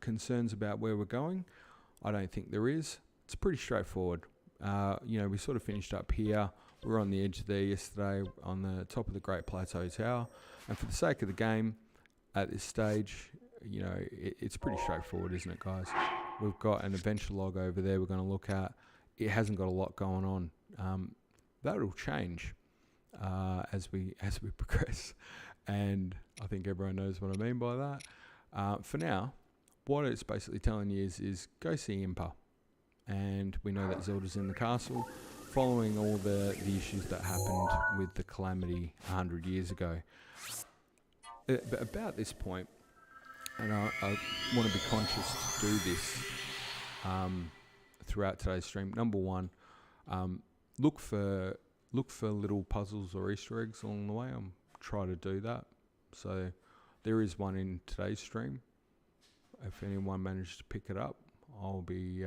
concerns about where we're going, I don't think there is. It's pretty straightforward. We sort of finished up here. We were on the edge there yesterday on the top of the Great Plateau Tower. And for the sake of the game, at this stage, it's pretty straightforward, isn't it, guys? We've got an adventure log over there we're going to look at. It hasn't got a lot going on. that'll change as we progress, and I think everyone knows what I mean by that. For now, what it's basically telling you is go see Impa, and we know that Zelda's in the castle, following all the issues that happened with the calamity 100 years ago. But about this point, and I want to be conscious to do this throughout today's stream. Number one, look for little puzzles or Easter eggs along the way. I'm trying to do that. So there is one in today's stream. If anyone managed to pick it up, I'll be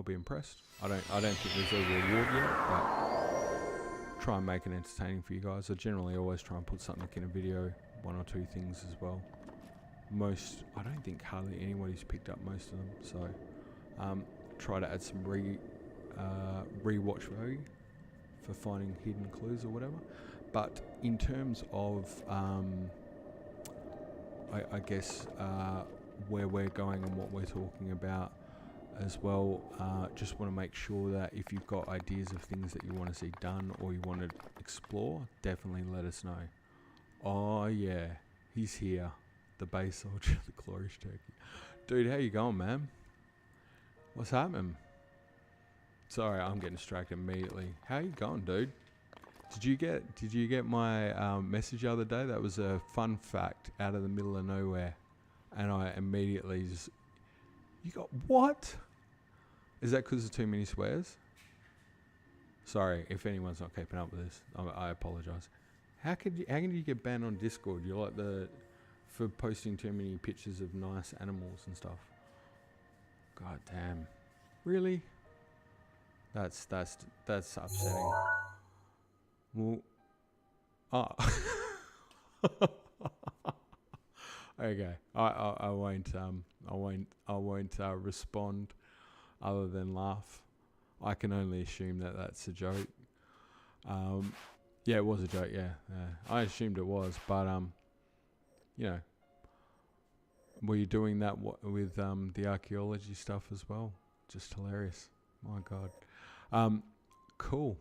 impressed. I don't think there's a reward yet, but try and make it entertaining for you guys. I generally always try and put something in a video, 1 or 2 things as well. I don't think hardly anybody's picked up most of them, so try to add some rewatch value for finding hidden clues or whatever. But in terms of I guess where we're going and what we're talking about as well, just want to make sure that if you've got ideas of things that you want to see done or you want to explore, definitely let us know. Oh yeah, he's here, the base soldier, the glorious turkey. Dude, how you going, man? What's happening? Sorry, I'm getting distracted immediately. How you going, dude? Did you get my message the other day? That was a fun fact out of the middle of nowhere, and I immediately just, you got what? Is that because of too many swears? Sorry if anyone's not keeping up with this. I apologise. How can you get banned on Discord? You're like for posting too many pictures of nice animals and stuff. God damn. Really? That's upsetting. Well, okay. I won't respond other than laugh. I can only assume that that's a joke. Yeah, it was a joke. Yeah. I assumed it was, but you know, were you doing that with the archaeology stuff as well? Just hilarious. My God. Cool.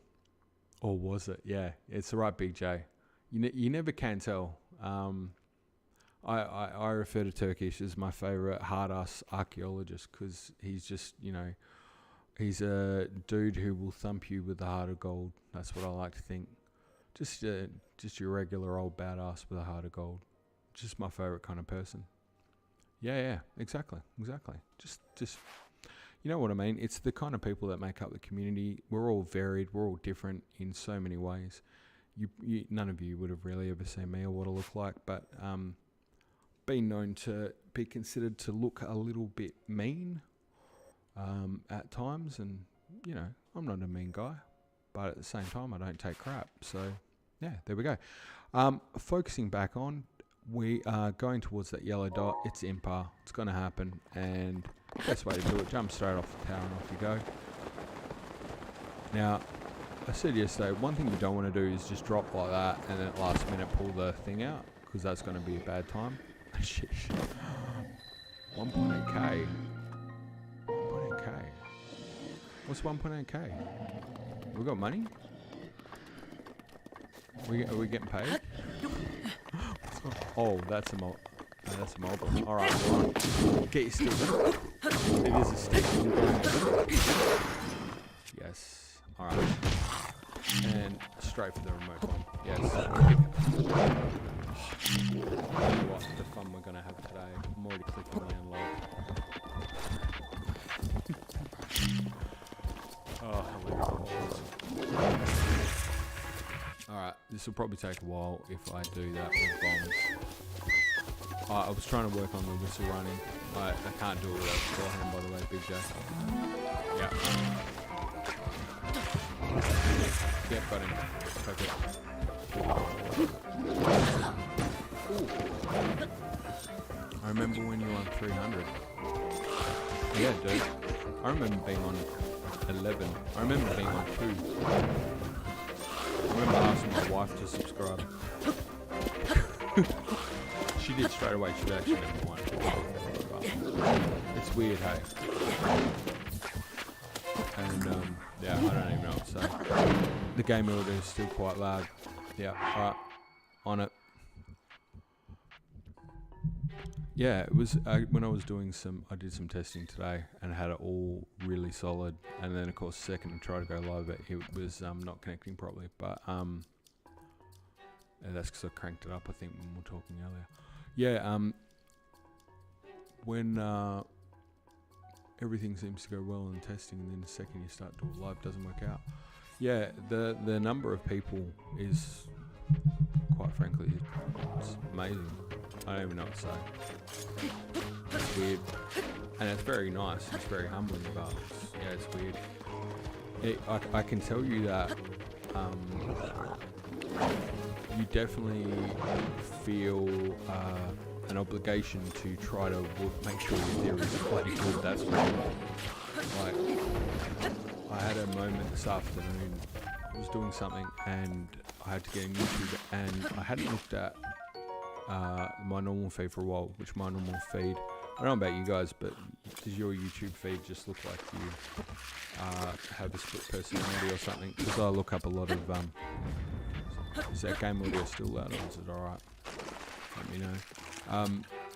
Or was it? Yeah, it's the right Big J. You never can tell. I refer to Turkish as my favourite hard-ass archaeologist because he's just, he's a dude who will thump you with a heart of gold. That's what I like to think. Just your regular old badass with a heart of gold. Just my favourite kind of person. Yeah, exactly. Just you know what I mean? It's the kind of people that make up the community. We're all varied. We're all different in so many ways. None of you would have really ever seen me or what I look like, but been known to be considered to look a little bit mean at times, and I'm not a mean guy, but at the same time I don't take crap. So yeah, there we go. Focusing back on, we are going towards that yellow dot. It's Impa. It's going to happen, and best way to do it, jump straight off the tower and off you go. Now, I said yesterday, one thing you don't want to do is just drop like that and then at last minute pull the thing out, because that's going to be a bad time. Shit. 1.8k. 1.8k. What's 1.8k? We got money? Are we getting paid? Oh, that's a mobile. Alright, get your stick. It is a stick. Yes. Alright. And straight for the remote one. Yes. What the fun we're gonna have today. I'm already clicking the unlock. Oh, hilarious. Alright, this will probably take a while if I do that with bombs. I was trying to work on the whistle running. I can't do it without beforehand, by the way, Big J. Yeah. Yep, got him. Perfect. I remember when you were on 300. Yeah, dude. I remember being on 11. I remember being on 2. I remember asking my wife to subscribe. She did straight away. She actually never won. It's weird, hey? And, yeah, I don't even know what to say. The game audio is still quite loud. Yeah, alright. On it. Yeah, it was when I was doing I did some testing today and had it all really solid. And then of course, second I tried to go live, it was not connecting properly. But yeah, that's because I cranked it up, I think, when we were talking earlier. Yeah, when everything seems to go well in testing, and then the second you start doing live, doesn't work out. Yeah, the number of people is, quite frankly, it's amazing. I don't even know what to say. It's weird, and it's very nice. It's very humbling, but yeah, it's weird. I can tell you that you definitely feel an obligation to try to make sure your theory is bloody good. That's like, I had a moment this afternoon. I was doing something and I had to get in YouTube, and I hadn't looked at my normal feed for a while, which my normal feed, I don't know about you guys, but does your YouTube feed just look like you have a split personality or something? Because I look up a lot of, is that game audio still loud, or is it alright? Let me know.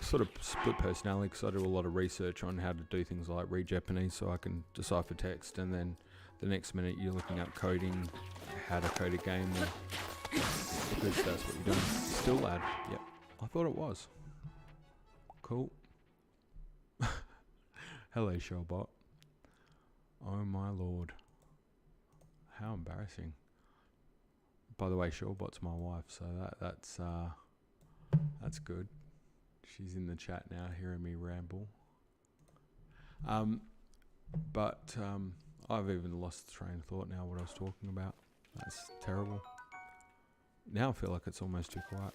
Sort of split personality, because I do a lot of research on how to do things like read Japanese so I can decipher text, and then the next minute you're looking up coding, how to code a game, because that's what you're doing. Still loud. Yep. I thought it was. Cool. Hello, Showbot. Oh my lord. How embarrassing. By the way, Showbot's my wife, so that's good. She's in the chat now, hearing me ramble. But I've even lost the train of thought now, what I was talking about. That's terrible. Now I feel like it's almost too quiet.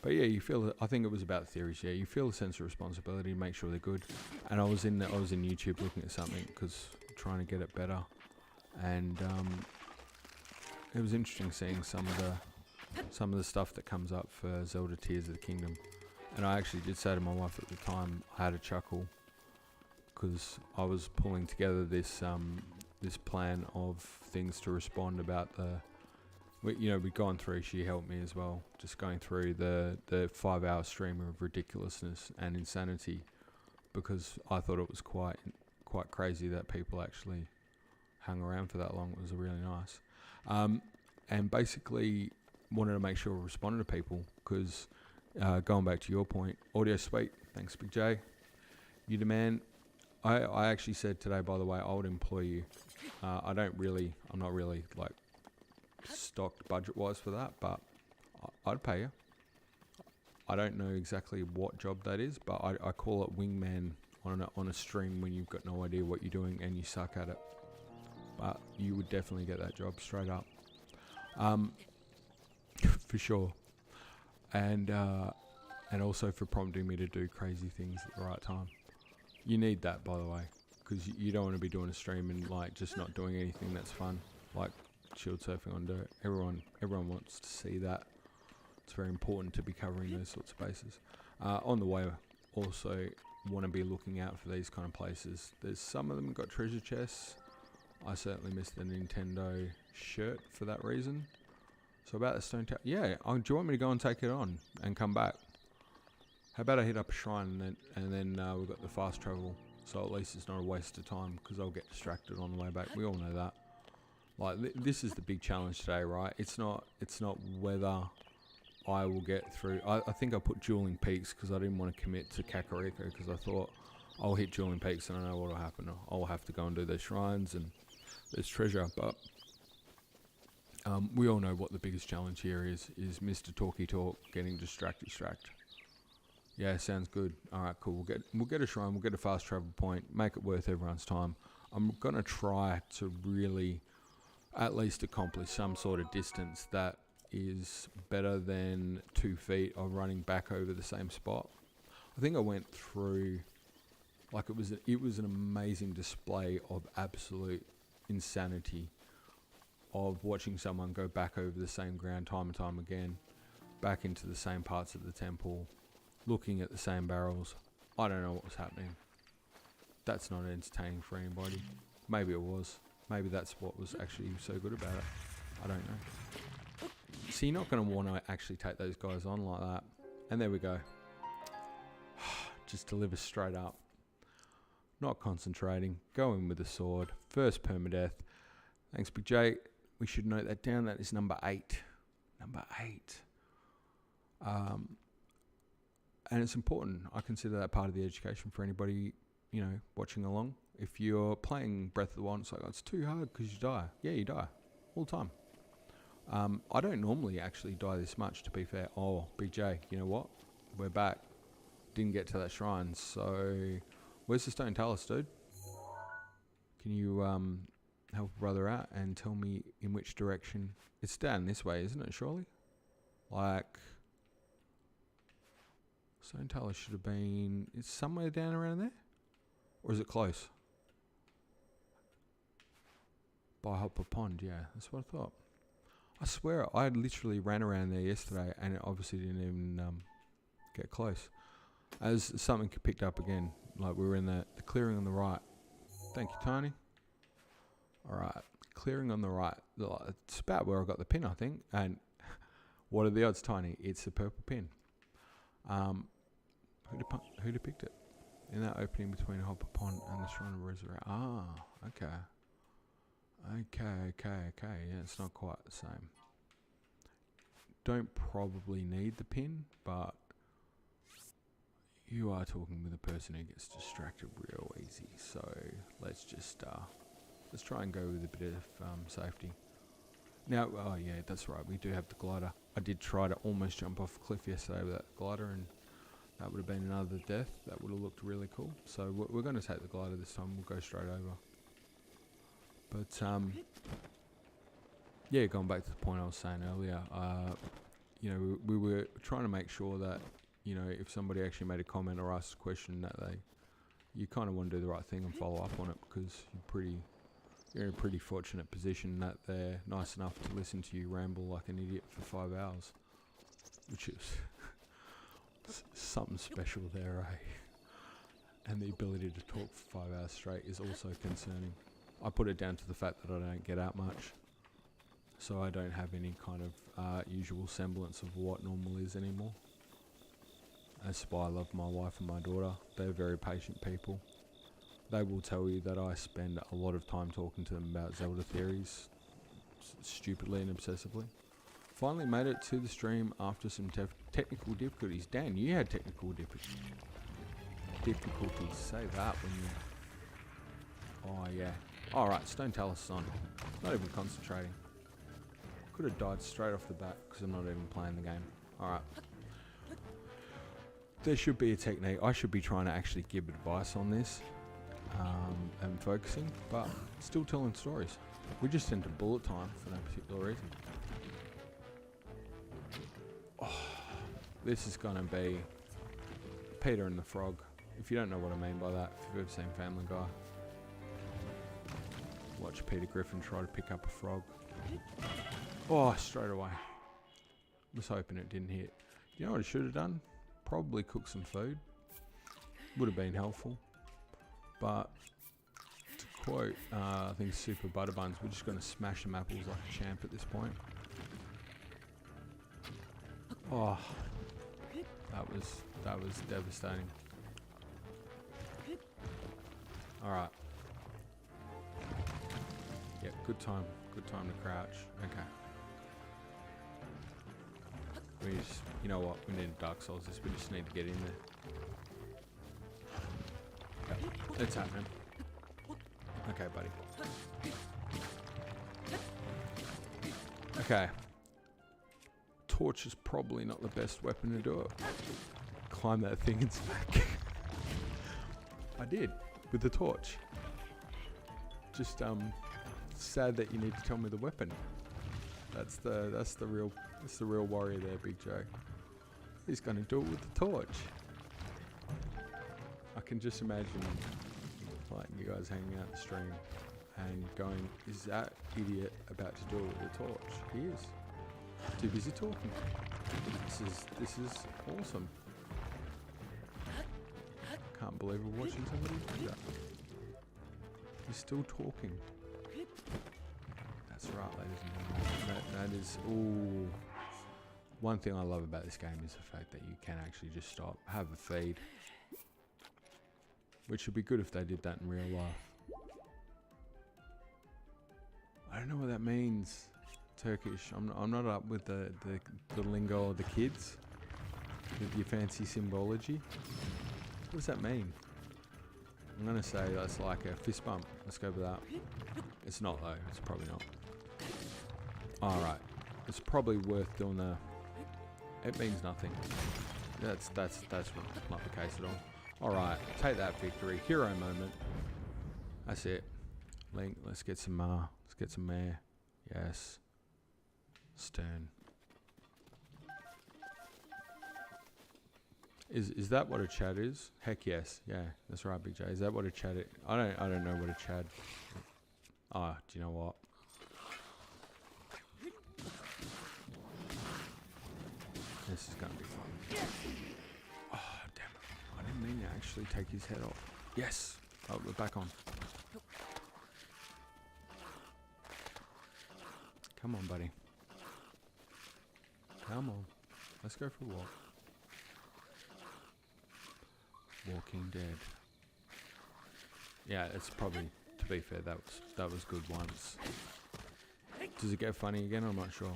But yeah, you feel it. I think it was about theories. Yeah, you feel a sense of responsibility to make sure they're good. And I was in YouTube looking at something, because trying to get it better. And it was interesting seeing some of the stuff that comes up for Zelda Tears of the Kingdom. And I actually did say to my wife at the time, I had a chuckle, because I was pulling together this this plan of things to respond about we'd gone through, she helped me as well, just going through the 5-hour stream of ridiculousness and insanity, because I thought it was quite crazy that people actually hung around for that long. It was really nice. And basically wanted to make sure we responded to people, because going back to your point, audio sweet, thanks Big J, you the man. I actually said today, by the way, I would employ you. I'm not really like stocked budget wise for that, but I'd pay you. I don't know exactly what job that is, but I call it wingman on a stream when you've got no idea what you're doing and you suck at it. But you would definitely get that job straight up, for sure. And also for prompting me to do crazy things at the right time. You need that, by the way, because you don't want to be doing a stream and like just not doing anything that's fun, like shield surfing on dirt. Everyone wants to see that. It's very important to be covering those sorts of bases. On the way, also want to be looking out for these kind of places. There's some of them got treasure chests. I certainly missed the Nintendo shirt for that reason. So about the stone tower, yeah. Do you want me to go and take it on and come back? How about I hit up a shrine and then we've got the fast travel, so at least it's not a waste of time, because I'll get distracted on the way back. We all know that. Like this is the big challenge today, right? It's not whether I will get through. I think I put Dueling Peaks because I didn't want to commit to Kakariko, because I thought I'll hit Dueling Peaks and I know what will happen. I'll have to go and do those shrines and there's treasure, but we all know what the biggest challenge here is Mr. Talky Talk getting distract. Yeah, sounds good. Alright, cool. We'll get a shrine, we'll get a fast travel point, make it worth everyone's time. I'm gonna try to really at least accomplish some sort of distance that is better than 2 feet of running back over the same spot. I think I went through, like it was an amazing display of absolute insanity of watching someone go back over the same ground time and time again, back into the same parts of the temple, looking at the same barrels. I don't know what was happening. That's not entertaining for anybody. Maybe it was. Maybe that's what was actually so good about it. I don't know. So you're not going to want to actually take those guys on like that. And there we go. Just deliver straight up. Not concentrating. Go in with the sword. First permadeath. Thanks, Big J. We should note that down. That is number 8. Number 8. And it's important. I consider that part of the education for anybody, you know, watching along. If you're playing Breath of the Wild, it's like, oh, it's too hard because you die. Yeah, you die. All the time. I don't normally actually die this much, to be fair. Oh, BJ, you know what? We're back. Didn't get to that shrine, so... Where's the stone talus, dude? Can you help a brother out and tell me in which direction? It's down this way, isn't it, surely? Like... Stone talus should have been... It's somewhere down around there? Or is it close? By Hopper Pond, yeah. That's what I thought. I swear, I literally ran around there yesterday and it obviously didn't even get close. As something picked up again, like we were in the clearing on the right. Thank you, Tony. Alright, clearing on the right. It's about where I got the pin, I think. And what are the odds, Tiny? It's a purple pin. Who'd have picked it? In that opening between Hopper Pond and the Shrine of Resurrection. Ah, okay. Okay. Yeah, it's not quite the same. Don't probably need the pin, but you are talking with a person who gets distracted real easy. So let's just let's try and go with a bit of safety. Now, oh yeah, that's right. We do have the glider. I did try to almost jump off a cliff yesterday with that glider, and that would have been another death. That would have looked really cool. So we're going to take the glider this time. We'll go straight over. But yeah, going back to the point I was saying earlier, you know, we were trying to make sure that, you know, if somebody actually made a comment or asked a question, that you kind of want to do the right thing and follow up on it, because you're in a pretty fortunate position that they're nice enough to listen to you ramble like an idiot for 5 hours, which is something special there, eh? And the ability to talk for 5 hours straight is also concerning. I put it down to the fact that I don't get out much, so I don't have any kind of usual semblance of what normal is anymore. That's why I love my wife and my daughter. They're very patient people. They will tell you that I spend a lot of time talking to them about Zelda theories, stupidly and obsessively. Finally made it to the stream after some technical difficulties. Dan, you had technical difficulties. Say that when you... Oh, yeah. Alright, Stone Talus on. Not even concentrating. Could have died straight off the bat because I'm not even playing the game. Alright. There should be a technique. I should be trying to actually give advice on this. And focusing, but still telling stories. We just into bullet time for no particular reason. Oh, this is going to be Peter and the Frog. If you don't know what I mean by that, if you've ever seen Family Guy, watch Peter Griffin try to pick up a frog. Oh, straight away. Was hoping it didn't hit. You know what I should have done? Probably cook some food. Would have been helpful. But to quote, I think Super Butterbuns, we're just going to smash some apples like a champ at this point. Oh, that was devastating. All right. Yeah, good time to crouch. Okay. We just, you know what? We need a Dark Souls this. We just need to get in there. Okay, it's happening. Okay, buddy. Okay. Torch is probably not the best weapon to do it. Climb that thing and smack. I did with the torch. Just sad that you need to tell me the weapon. That's the real warrior there, Big Joe. He's gonna do it with the torch. I can just imagine like you guys hanging out the stream and going, is that idiot about to do it with a torch? He is. Too busy talking. This is awesome. Can't believe we're watching somebody do that. He's still talking. is, ooh, one thing I love about this game is the fact that you can actually just stop, have a feed, which would be good if they did that in real life. I don't know what that means. Turkish. I'm not up with the lingo of the kids. With your fancy symbology. What does that mean? I'm gonna say that's like a fist bump. Let's go with that. It's not though. It's probably not. All right. It's probably worth doing the. It means nothing. That's not the case at all. All right. Take that victory. Hero moment. That's it. Link. Let's get some mare. Yes. Stern. Is that what a Chad is? Heck yes. Yeah, that's right, Big J. Is that what a Chad is? I don't know what a Chad. Ah, do you know what? This is gonna be fun. Oh damn it! I didn't mean to actually take his head off. Yes. Oh, we're back on. Come on, buddy. Come on. Let's go for a walk. Walking Dead. Yeah, it's probably, to be fair, that was good once. Does it get funny again? I'm not sure.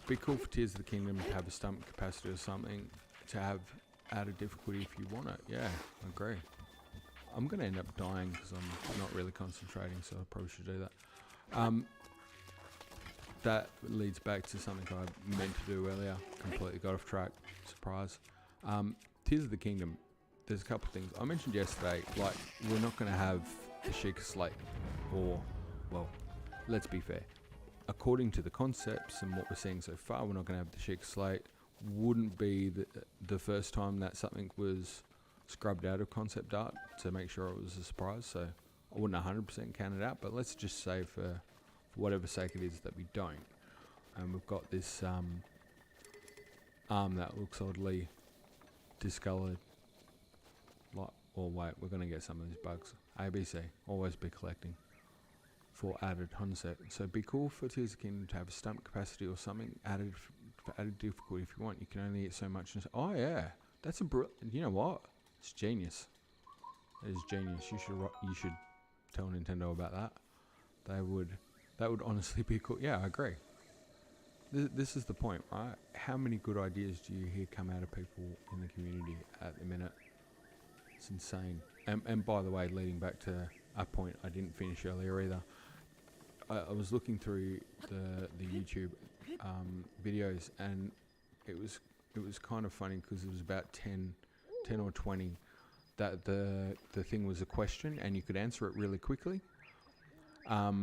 Be cool for Tears of the Kingdom to have a stomach capacity or something, to have added difficulty if you want it. Yeah, I agree. I'm going to end up dying because I'm not really concentrating, so I probably should do that. That leads back to something I meant to do earlier. Completely got off track. Surprise. Tears of the Kingdom. There's a couple of things. I mentioned yesterday, like, we're not going to have the Sheikah Slate. Or, well, let's be fair. According to the concepts and what we're seeing so far, we're not going to have the Sheikah Slate. Wouldn't be the first time that something was scrubbed out of concept art to make sure it was a surprise. So I wouldn't 100% count it out, but let's just say for whatever sake it is that we don't. And we've got this arm that looks oddly discolored. Like, or wait, we're going to get some of these bugs. ABC, always be collecting for added concept. So be cool for Tears of the Kingdom to have a stomach capacity or something added for added difficulty if you want. You can only eat so much. And oh yeah, that's a you know what? It's genius. It is genius. You should tell Nintendo about that. That would honestly be cool. Yeah, I agree. This is the point, right? How many good ideas do you hear come out of people in the community at the minute? It's insane. And by the way, leading back to a point I didn't finish earlier either. I was looking through the YouTube videos, and it was kind of funny because it was about 10 or 20 that the thing was a question and you could answer it really quickly. But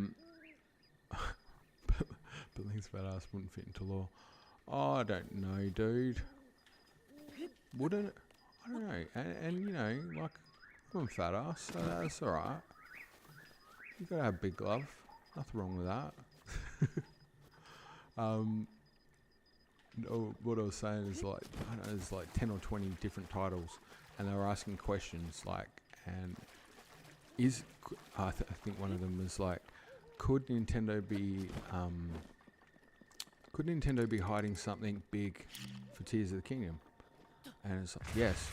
things about us wouldn't fit into law. Oh, I don't know, dude. Wouldn't it? I don't know. And you know, like, I'm a fat ass, so that's alright. You gotta have big glove. Nothing wrong with that. No, what I was saying is, like, I don't know, there's like 10 or 20 different titles, and they were asking questions like, and I think one of them was like, could Nintendo be hiding something big for Tears of the Kingdom? And it's like, yes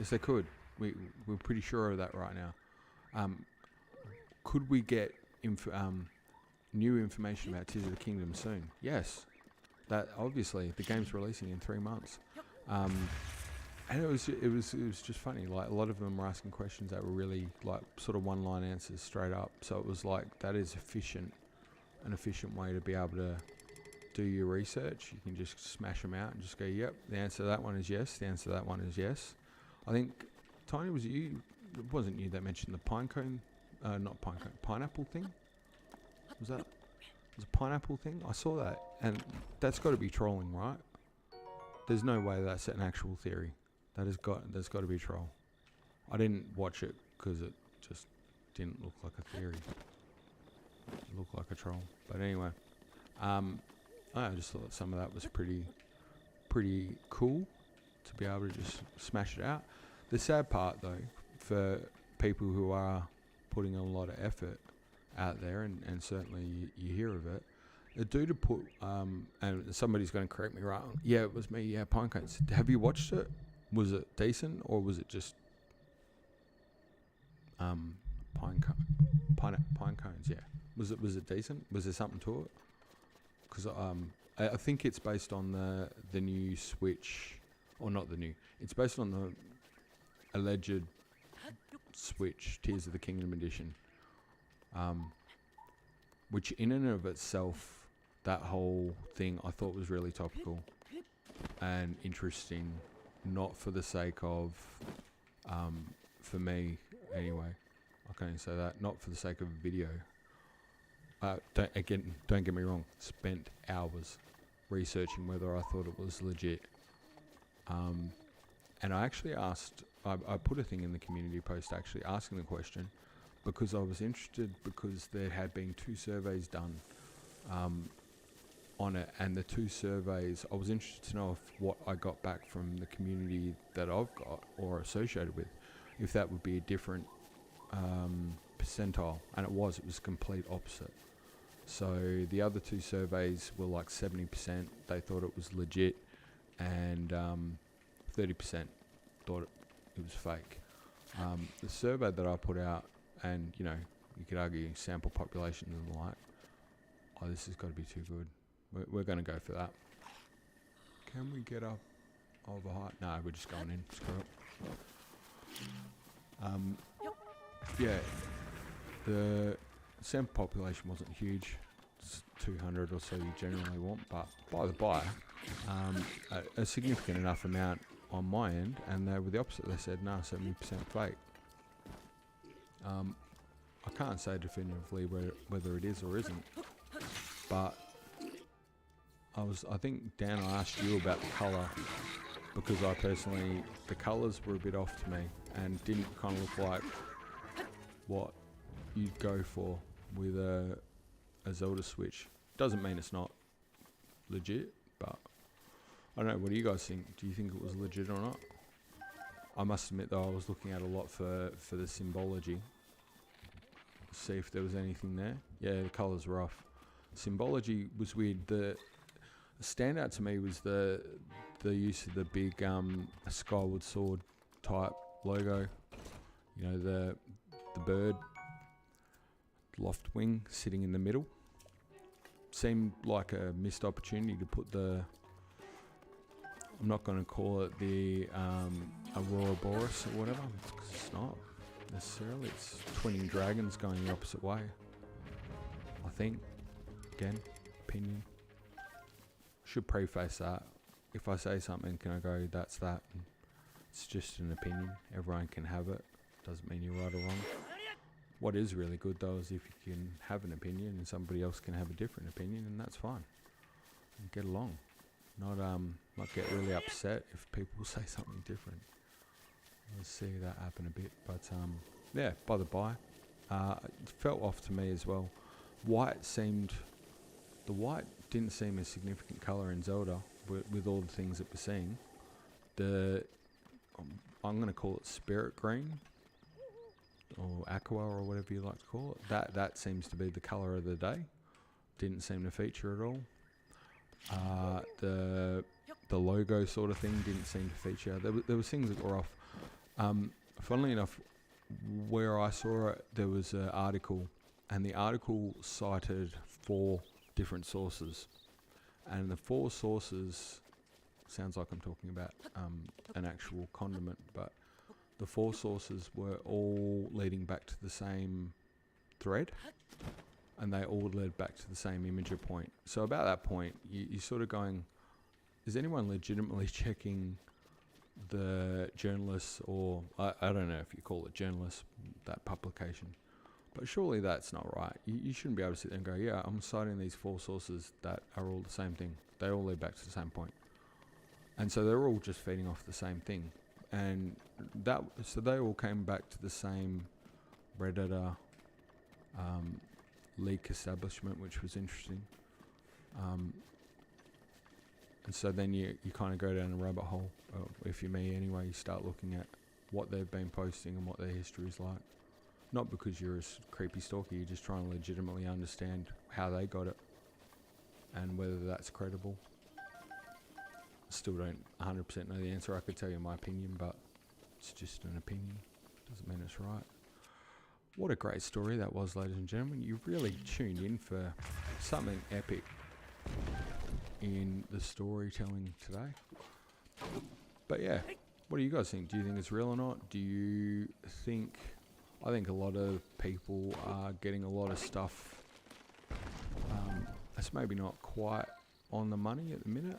they could. We're pretty sure of that right now. Could we get new information about Tears of the Kingdom soon? Yes. That obviously the game's releasing in 3 months. And it was just funny. Like, a lot of them were asking questions that were really like sort of one-line answers straight up. So it was like, that is an efficient way to be able to do your research. You can just smash them out and just go, yep, the answer to that one is yes. The answer to that one is yes. I think, Tiny, was it you? It wasn't you that mentioned the pineapple thing? Was that? Was a pineapple thing? I saw that, and that's got to be trolling, right? There's no way that's an actual theory. There's got to be troll. I didn't watch it because it just didn't look like a theory. It looked like a troll. But anyway, I just thought some of that was pretty cool to be able to just smash it out. The sad part, though, for people who are putting a lot of effort out there, and certainly you hear of it, a dude to put, and somebody's going to correct me wrong. Yeah, it was me. Yeah, Pine Cones. Have you watched it? Was it decent, or was it just pine cones? Yeah. Was it decent? Was there something to it? Because I think it's based on the new Switch, or not the new. It's based on the alleged Switch Tears of the Kingdom edition, which in and of itself, that whole thing I thought was really topical and interesting, not for the sake of, for me anyway, I can only say that, not for the sake of a video. Don't get me wrong, spent hours researching whether I thought it was legit. And I actually asked, I put a thing in the community post actually asking the question, because I was interested, because there had been 2 surveys done on it, and the 2 surveys, I was interested to know if what I got back from the community that I've got or associated with, if that would be a different percentile, and it was complete opposite. So the other 2 surveys were like 70%, they thought it was legit, and 30% thought it was fake. The survey that I put out, and you know, you could argue sample population and the like, oh, this has got to be too good. We're going to go for that. Can we get up over height? No, we're just going in. Screw it. Yeah, the sample population wasn't huge. It's 200 or so you generally want, but by the by, a significant enough amount on my end, and they were the opposite. They said, no, 70% fake. I can't say definitively whether it is or isn't, but I think, Dan, I asked you about the colour, because I personally, the colours were a bit off to me and didn't kind of look like what you'd go for with a Zelda Switch. Doesn't mean it's not legit, but I don't know, what do you guys think? Do you think it was legit or not? I must admit though, I was looking at a lot for the symbology, see if there was anything there. Yeah, the colours were off. Symbology was weird. The standout to me was the use of the big Skyward Sword type logo. You know, the bird loft wing sitting in the middle. Seemed like a missed opportunity to put the, I'm not going to call it the Aurora Boreas or whatever, because it's not necessarily. It's twinning dragons going the opposite way, I think. Again, opinion. Should preface that. If I say something, can I go, that's that? And it's just an opinion. Everyone can have it. Doesn't mean you're right or wrong. What is really good though is if you can have an opinion and somebody else can have a different opinion, and that's fine. And get along. Not get really upset if people say something different. I see that happen a bit, but yeah, by the by, it felt off to me as well. The white didn't seem a significant colour in Zelda with all the things that we're seeing. I'm going to call it spirit green or aqua or whatever you like to call it. That seems to be the colour of the day. Didn't seem to feature at all. The logo sort of thing didn't seem to feature. There was things that were off. Funnily enough, where I saw it, there was an article, and the article cited 4 different sources, and the 4 sources, sounds like I'm talking about an actual condiment, but the 4 sources were all leading back to the same thread, and they all led back to the same imager point. So about that point, you're sort of going, is anyone legitimately checking the journalists, or I don't know if you call it journalists, that publication, but surely that's not right. You shouldn't be able to sit there and go, yeah, I'm citing these 4 sources that are all the same thing. They all lead back to the same point. And so they're all just feeding off the same thing. And so they all came back to the same Redditor leak establishment, which was interesting. And so then you kind of go down a rabbit hole. If you're me anyway, you start looking at what they've been posting and what their history is like. Not because you're a creepy stalker, you're just trying to legitimately understand how they got it. and whether that's credible. Still don't 100% know the answer. I could tell you my opinion, but it's just an opinion. Doesn't mean it's right. What a great story that was, ladies and gentlemen. You really tuned in for something epic in the storytelling today. But yeah, what do you guys think? Do you think it's real or not? Do you think... I think a lot of people are getting a lot of stuff that's maybe not quite on the money at the minute,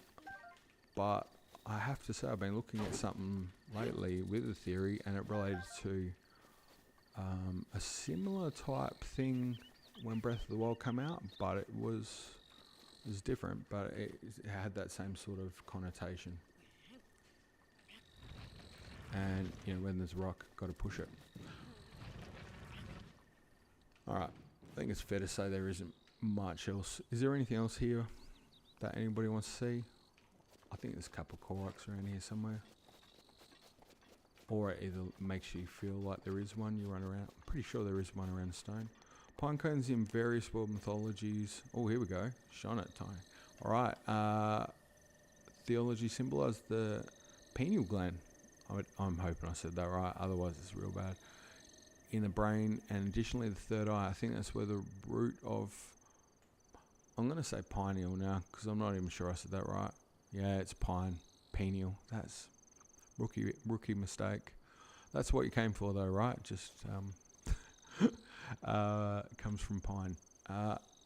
but I have to say I've been looking at something lately with a theory, and it related to a similar type thing when Breath of the Wild came out, but it was different, but it had that same sort of connotation. And you know, when there's a rock, got to push it. Alright, I think it's fair to say there isn't much else. Is there anything else here that anybody wants to see? I think there's a couple of Koroks around here somewhere. Or it either makes you feel like there is one, you run around. I'm pretty sure there is one around the stone. Pine cones in various world mythologies. Oh, here we go. Shine it, Tiny. Alright, theology symbolise the pineal gland. I'm hoping I said that right, otherwise it's real bad. In the brain, and additionally the third eye. I think that's where the root of... I'm going to say pineal now, because I'm not even sure I said that right. Yeah, it's pineal. That's rookie mistake. That's what you came for though, right? Just comes from pine.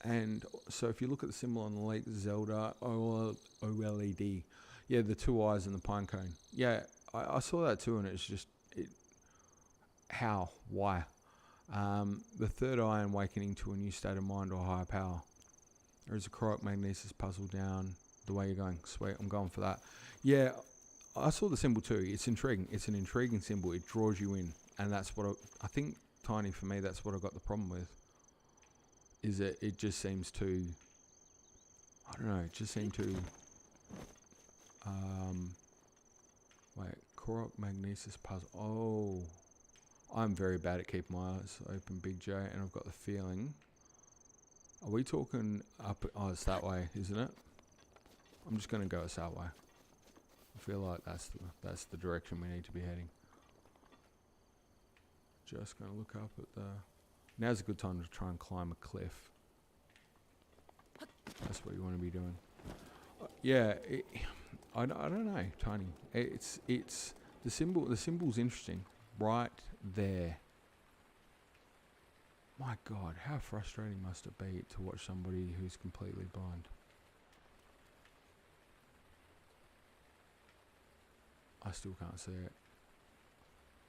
And so if you look at the symbol on the lake, Zelda, OLED. Yeah, the two eyes and the pine cone. Yeah, I saw that too, and it's just... How? Why? The third eye and awakening to a new state of mind or higher power. There is a Korok magnesis puzzle down the way you're going. Sweet, I'm going for that. Yeah, I saw the symbol too. It's intriguing. It's an intriguing symbol. It draws you in. And that's what I think, Tiny, for me, that's what I got the problem with. Is that it just seems to... I don't know, it just seemed to... wait, Korok magnesis puzzle. Oh... I'm very bad at keeping my eyes open, Big J, and I've got the feeling... Are we talking up... Oh, it's that way, isn't it? I'm just going to go it's that way. I feel like that's the direction we need to be heading. Just going to look up at the... Now's a good time to try and climb a cliff. That's what you want to be doing. Yeah, I don't know, Tiny. It's the symbol. The symbol's interesting. Right there. My God, how frustrating must it be to watch somebody who's completely blind? I still can't see it.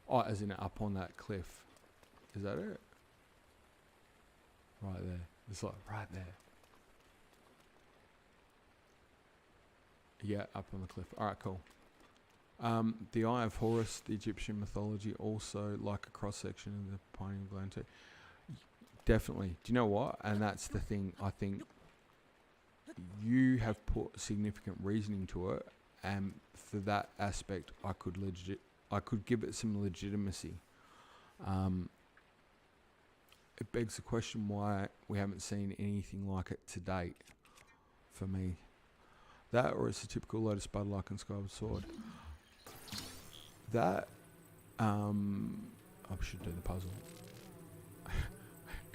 Oh, as in up on that cliff. Is that it? Right there. It's like right there. Yeah, up on the cliff. Alright, cool. The Eye of Horus, the Egyptian mythology, also like a cross-section of the pineal gland too. Definitely. Do you know what? And that's the thing. I think you have put significant reasoning to it, and for that aspect, I could give it some legitimacy. It begs the question why we haven't seen anything like it to date. For me, that or it's a typical lotus bud-like and skyward sword. That I should do the puzzle.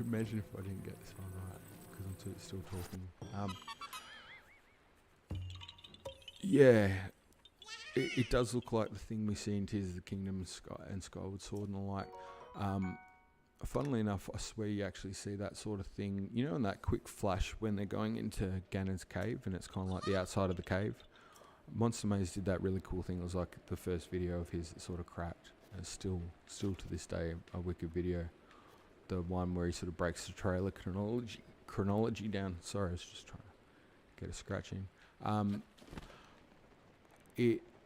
Imagine if I didn't get this one right because I'm still talking. Yeah, it does look like the thing we see in Tears of the Kingdom and Skyward Sword and the like. Funnily enough, I swear you actually see that sort of thing. You know, in that quick flash when they're going into Ganon's cave and it's kind of like the outside of the cave. Monster Maze did that really cool thing. It was like the first video of his that sort of cracked. And it's still to this day a wicked video. The one where he sort of breaks the trailer chronology down. Sorry, I was just trying to get a scratch in.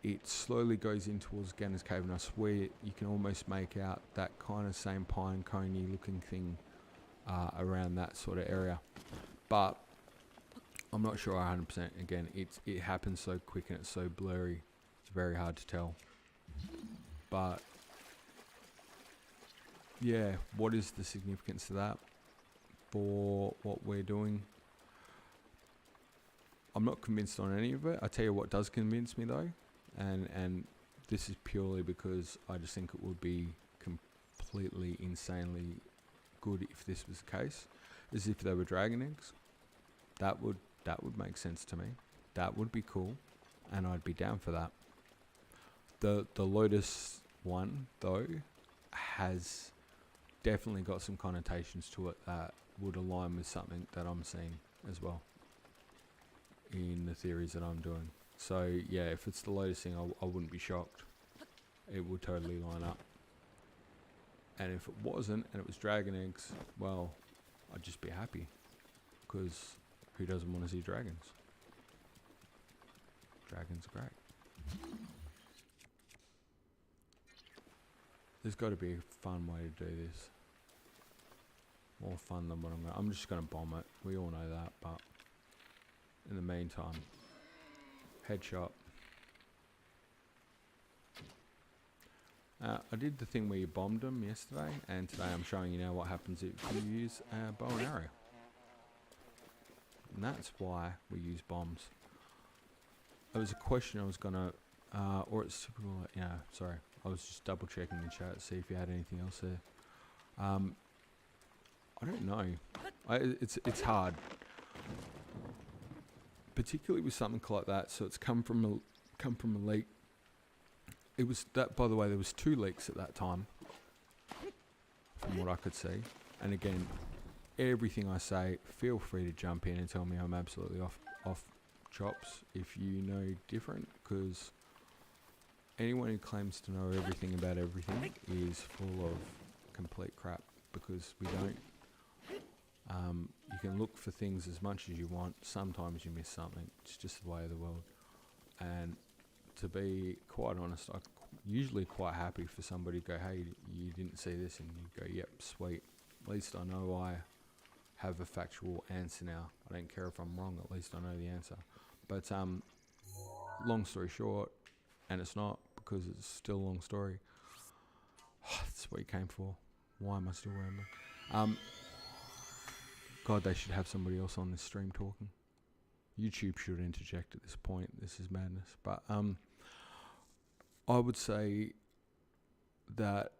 It slowly goes in towards Ganon's cave, and I swear you can almost make out that kind of same pine coney looking thing around that sort of area. But I'm not sure 100%. Again, it happens so quick and it's so blurry. It's very hard to tell. But yeah, what is the significance of that for what we're doing? I'm not convinced on any of it. I tell you what does convince me though, and this is purely because I just think it would be completely insanely good if this was the case, is if they were dragon eggs. That would make sense to me. That would be cool, and I'd be down for that. The Lotus one though has definitely got some connotations to it that would align with something that I'm seeing as well in the theories that I'm doing. So yeah, if it's the Lotus thing, I wouldn't be shocked. It would totally line up. And if it wasn't, and it was dragon eggs, well, I'd just be happy, because who doesn't want to see dragons? Dragons are great. There's got to be a fun way to do this. More fun than what I'm just going to bomb it. We all know that, but in the meantime, headshot. I did the thing where you bombed them yesterday, and today I'm showing you now what happens if you use a bow and arrow. And that's why we use bombs. There was a question I was gonna, or it's typical, yeah, sorry. I was just double checking the chat to see if you had anything else there. I don't know. It's hard, particularly with something like that. So it's come from a leak. It was that, by the way, there was 2 leaks at that time, from what I could see. And again, everything I say, feel free to jump in and tell me I'm absolutely off chops if you know different, because anyone who claims to know everything about everything is full of complete crap, because we don't. You can look for things as much as you want. Sometimes you miss something. It's just the way of the world. And to be quite honest, I'm usually quite happy for somebody to go, hey, you didn't see this, and you go, yep, sweet. At least I know I have a factual answer now. I don't care if I'm wrong, at least I know the answer. But long story short, and it's not, because it's still a long story. That's what you came for. Why am I still rambling? God, they should have somebody else on this stream talking. YouTube should interject at this point. This is madness. But I would say that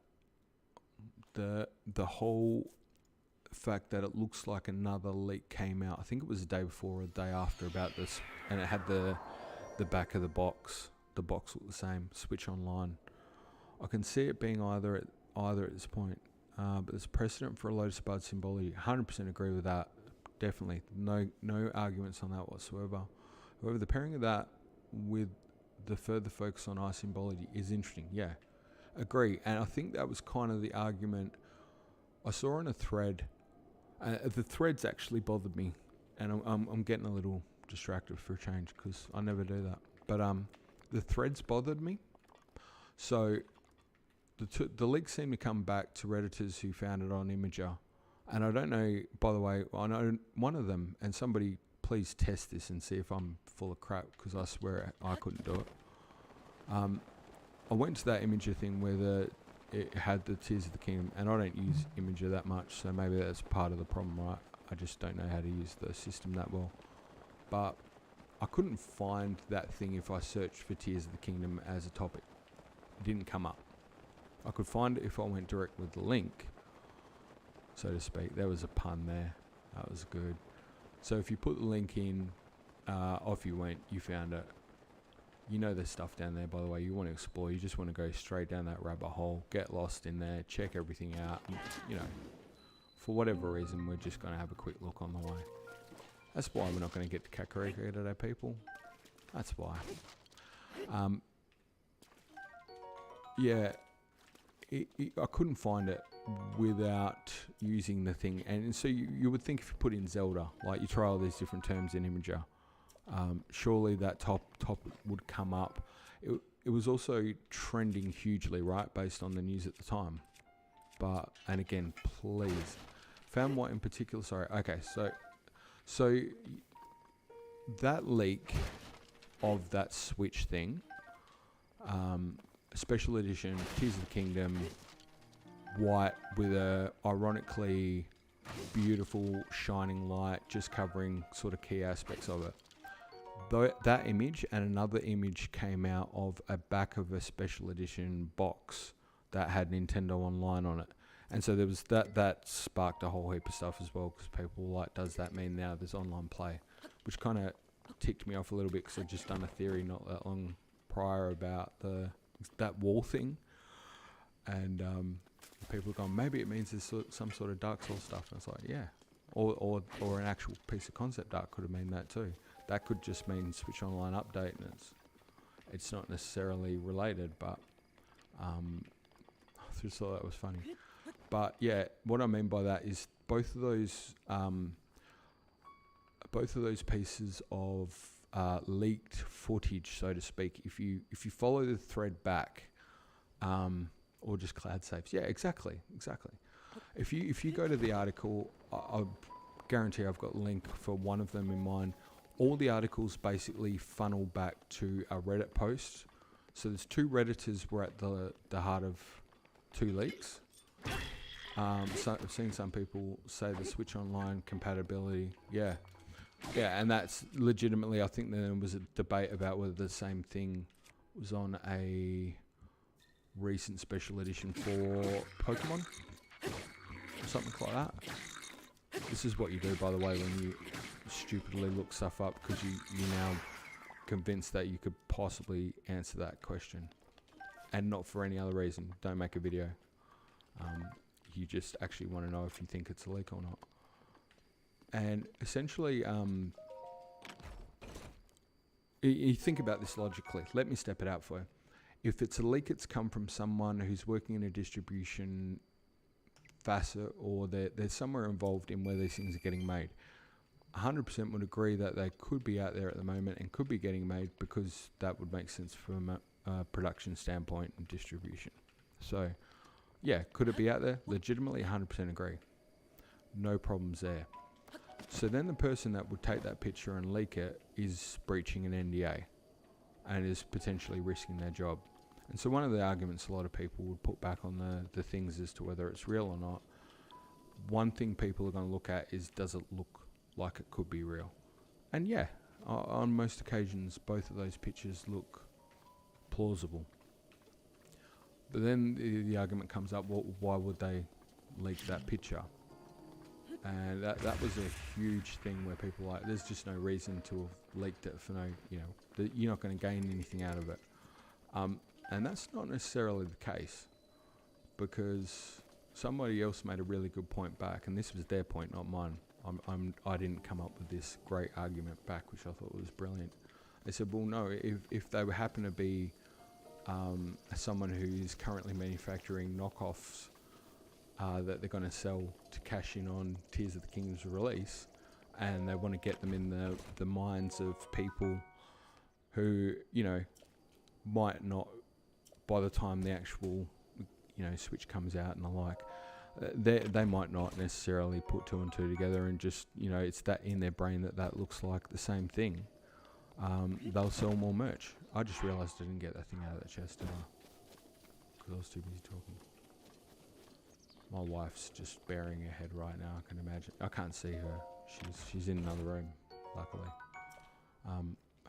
the whole fact that it looks like another leak came out, I think it was the day before or the day after, about this, and it had the back of the box. The box looked the same. Switch online. I can see it being either at this point. But there's precedent for a Lotus Bud symbology. 100% agree with that. Definitely. No arguments on that whatsoever. However, the pairing of that with the further focus on eye symbology is interesting. Yeah, agree. And I think that was kind of the argument I saw in a thread. The threads actually bothered me, and I'm getting a little distracted for a change, because I never do that. But the threads bothered me. So the leaks seem to come back to Redditors who found it on Imager. And I don't know, by the way, I know one of them, and somebody please test this and see if I'm full of crap, because I swear I couldn't do it. I went to that Imager thing where it had the Tears of the Kingdom, and I don't use Imager that much, so maybe that's part of the problem, right? I just don't know how to use the system that well. But I couldn't find that thing if I searched for Tears of the Kingdom as a topic. It didn't come up. I could find it if I went direct with the link, so to speak. There was a pun there. That was good. So if you put the link in, off you went, you found it. You know there's stuff down there, by the way. You want to explore. You just want to go straight down that rabbit hole, get lost in there, check everything out. You know, for whatever reason, we're just going to have a quick look on the way. That's why we're not going to get to Kakariko today, people. That's why. Yeah. I couldn't find it without using the thing, and so you would think if you put in Zelda, like you try all these different terms in Imager, surely that topic would come up. It was also trending hugely, right, based on the news at the time. But, and again, please, found what in particular? Sorry. Okay, so that leak of that Switch thing. Special edition, Tears of the Kingdom, white with a ironically beautiful shining light just covering sort of key aspects of it. that image and another image came out of a back of a special edition box that had Nintendo Online on it. And so there was that sparked a whole heap of stuff as well, because people were like, does that mean now there's online play? Which kind of ticked me off a little bit, because I'd just done a theory not that long prior about that wall thing. And people were going, maybe it means there's some sort of Dark Souls stuff. And I was like, yeah. Or an actual piece of concept art could have mean that too. That could just mean Switch Online update, and it's not necessarily related, but I just thought that was funny. But yeah, what I mean by that is both of those pieces of leaked footage, so to speak, if you follow the thread back, or just cloud saves, yeah, exactly. If you go to the article, I guarantee I've got a link for one of them in mind. All the articles basically funnel back to a Reddit post. So there's two Redditors were at the heart of two leaks. So I've seen some people say the Switch Online compatibility, yeah, and that's legitimately, I think there was a debate about whether the same thing was on a recent special edition for Pokemon, or something like that. This is what you do, by the way, when you stupidly look stuff up, because you're now convinced that you could possibly answer that question, and not for any other reason. Don't make a video. You just actually want to know if you think it's a leak or not. And essentially, you think about this logically. Let me step it out for you. If it's a leak, it's come from someone who's working in a distribution facet, or they're somewhere involved in where these things are getting made. 100% would agree that they could be out there at the moment and could be getting made, because that would make sense from a production standpoint and distribution. So, yeah, could it be out there? Legitimately, 100% agree. No problems there. So then the person that would take that picture and leak it is breaching an NDA and is potentially risking their job. And so one of the arguments a lot of people would put back on the things as to whether it's real or not, one thing people are going to look at is, does it look like it could be real? And yeah, on most occasions, both of those pictures look plausible. But then the argument comes up, well, why would they leak that picture? And that was a huge thing where people were like, there's just no reason to have leaked it for no, you're not going to gain anything out of it. And that's not necessarily the case, because somebody else made a really good point back, and this was their point, not mine. I didn't come up with this great argument back, which I thought was brilliant. They said, well, no, if they happen to be someone who is currently manufacturing knockoffs that they're going to sell to cash in on Tears of the Kingdom's release, and they want to get them in the minds of people who, might not, by the time the actual, Switch comes out and the like, they might not necessarily put two and two together and just, it's that in their brain that looks like the same thing. They'll sell more merch. I just realised I didn't get that thing out of the chest, because I was too busy talking. My wife's just burying her head right now, I can imagine. I can't see her. She's in another room, luckily.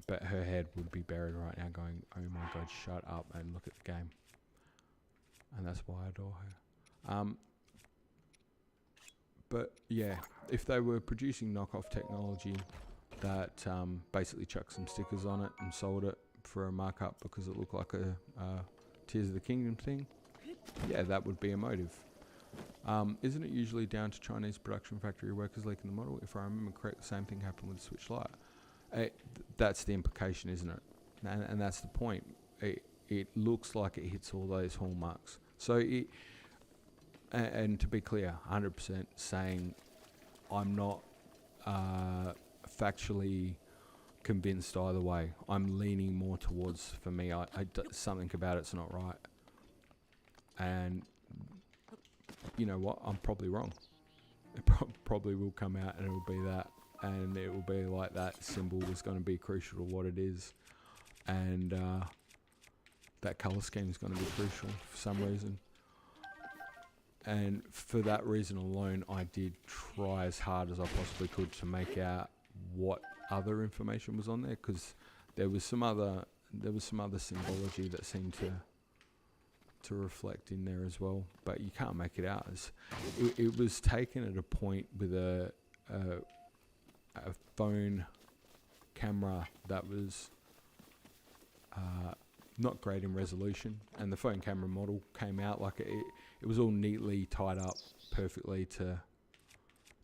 But her head would be buried right now going, oh my god, shut up and look at the game. And that's why I adore her. But yeah, if they were producing knockoff technology that basically chucked some stickers on it and sold it for a markup because it looked like a Tears of the Kingdom thing, yeah, that would be a motive. Isn't it usually down to Chinese production factory workers leaking the model? If I remember correct, the same thing happened with the Switch Lite. That's the implication, isn't it? And that's the point. It looks like it hits all those hallmarks. So and to be clear, 100% saying I'm not factually convinced either way. I'm leaning more towards, for me, something about it's not right. And you know what? I'm probably wrong. It probably will come out and it'll be that. And it will be like that symbol is going to be crucial to what it is. And that colour scheme is going to be crucial for some reason. And for that reason alone, I did try as hard as I possibly could to make out what other information was on there, because there was some other symbology that seemed to reflect in there as well, but you can't make it out. It was taken at a point with a phone camera that was not great in resolution, and the phone camera model came out like it was all neatly tied up perfectly to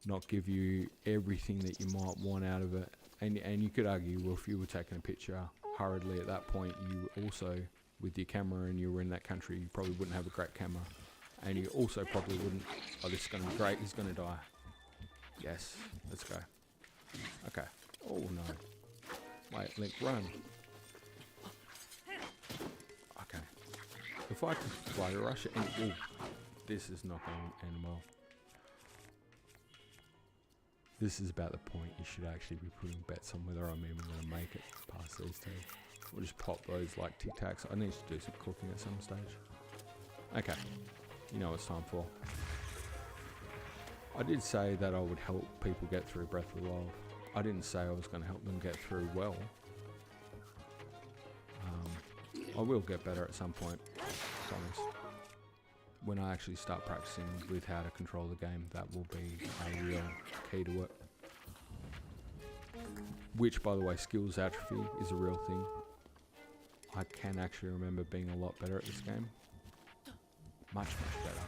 not give you everything that you might want out of it. And you could argue, well, if you were taking a picture hurriedly at that point, you also, with your camera, and you were in that country, you probably wouldn't have a great camera, and you also probably wouldn't, oh, this is going to be great, he's going to die. Yes, let's go. Okay. Oh no. Wait, Link, run. Okay. If I could fly rush it, and this is not going to end well. This is about the point you should actually be putting bets on whether I'm even going to make it past these two. We'll just pop those like Tic Tacs. I need to do some cooking at some stage. Okay, you know what it's time for. I did say that I would help people get through Breath of the Wild. I didn't say I was going to help them get through well. I will get better at some point, I promise. When I actually start practicing with how to control the game, that will be a real key to it. Which, by the way, skills atrophy is a real thing. I can actually remember being a lot better at this game. Much better.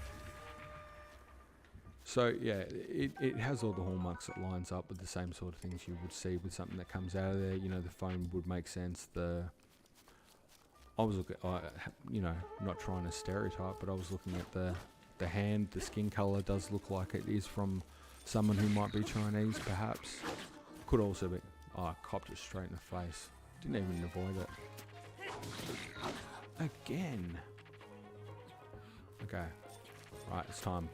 So yeah, it has all the hallmarks that lines up with the same sort of things you would see with something that comes out of there. You know, the phone would make sense. I was looking, you know, not trying to stereotype, but I was looking at the hand. The skin color does look like it is from someone who might be Chinese, perhaps. Could also be. Oh, I copped it straight in the face. Didn't even avoid it. Again. Okay. Right, it's time.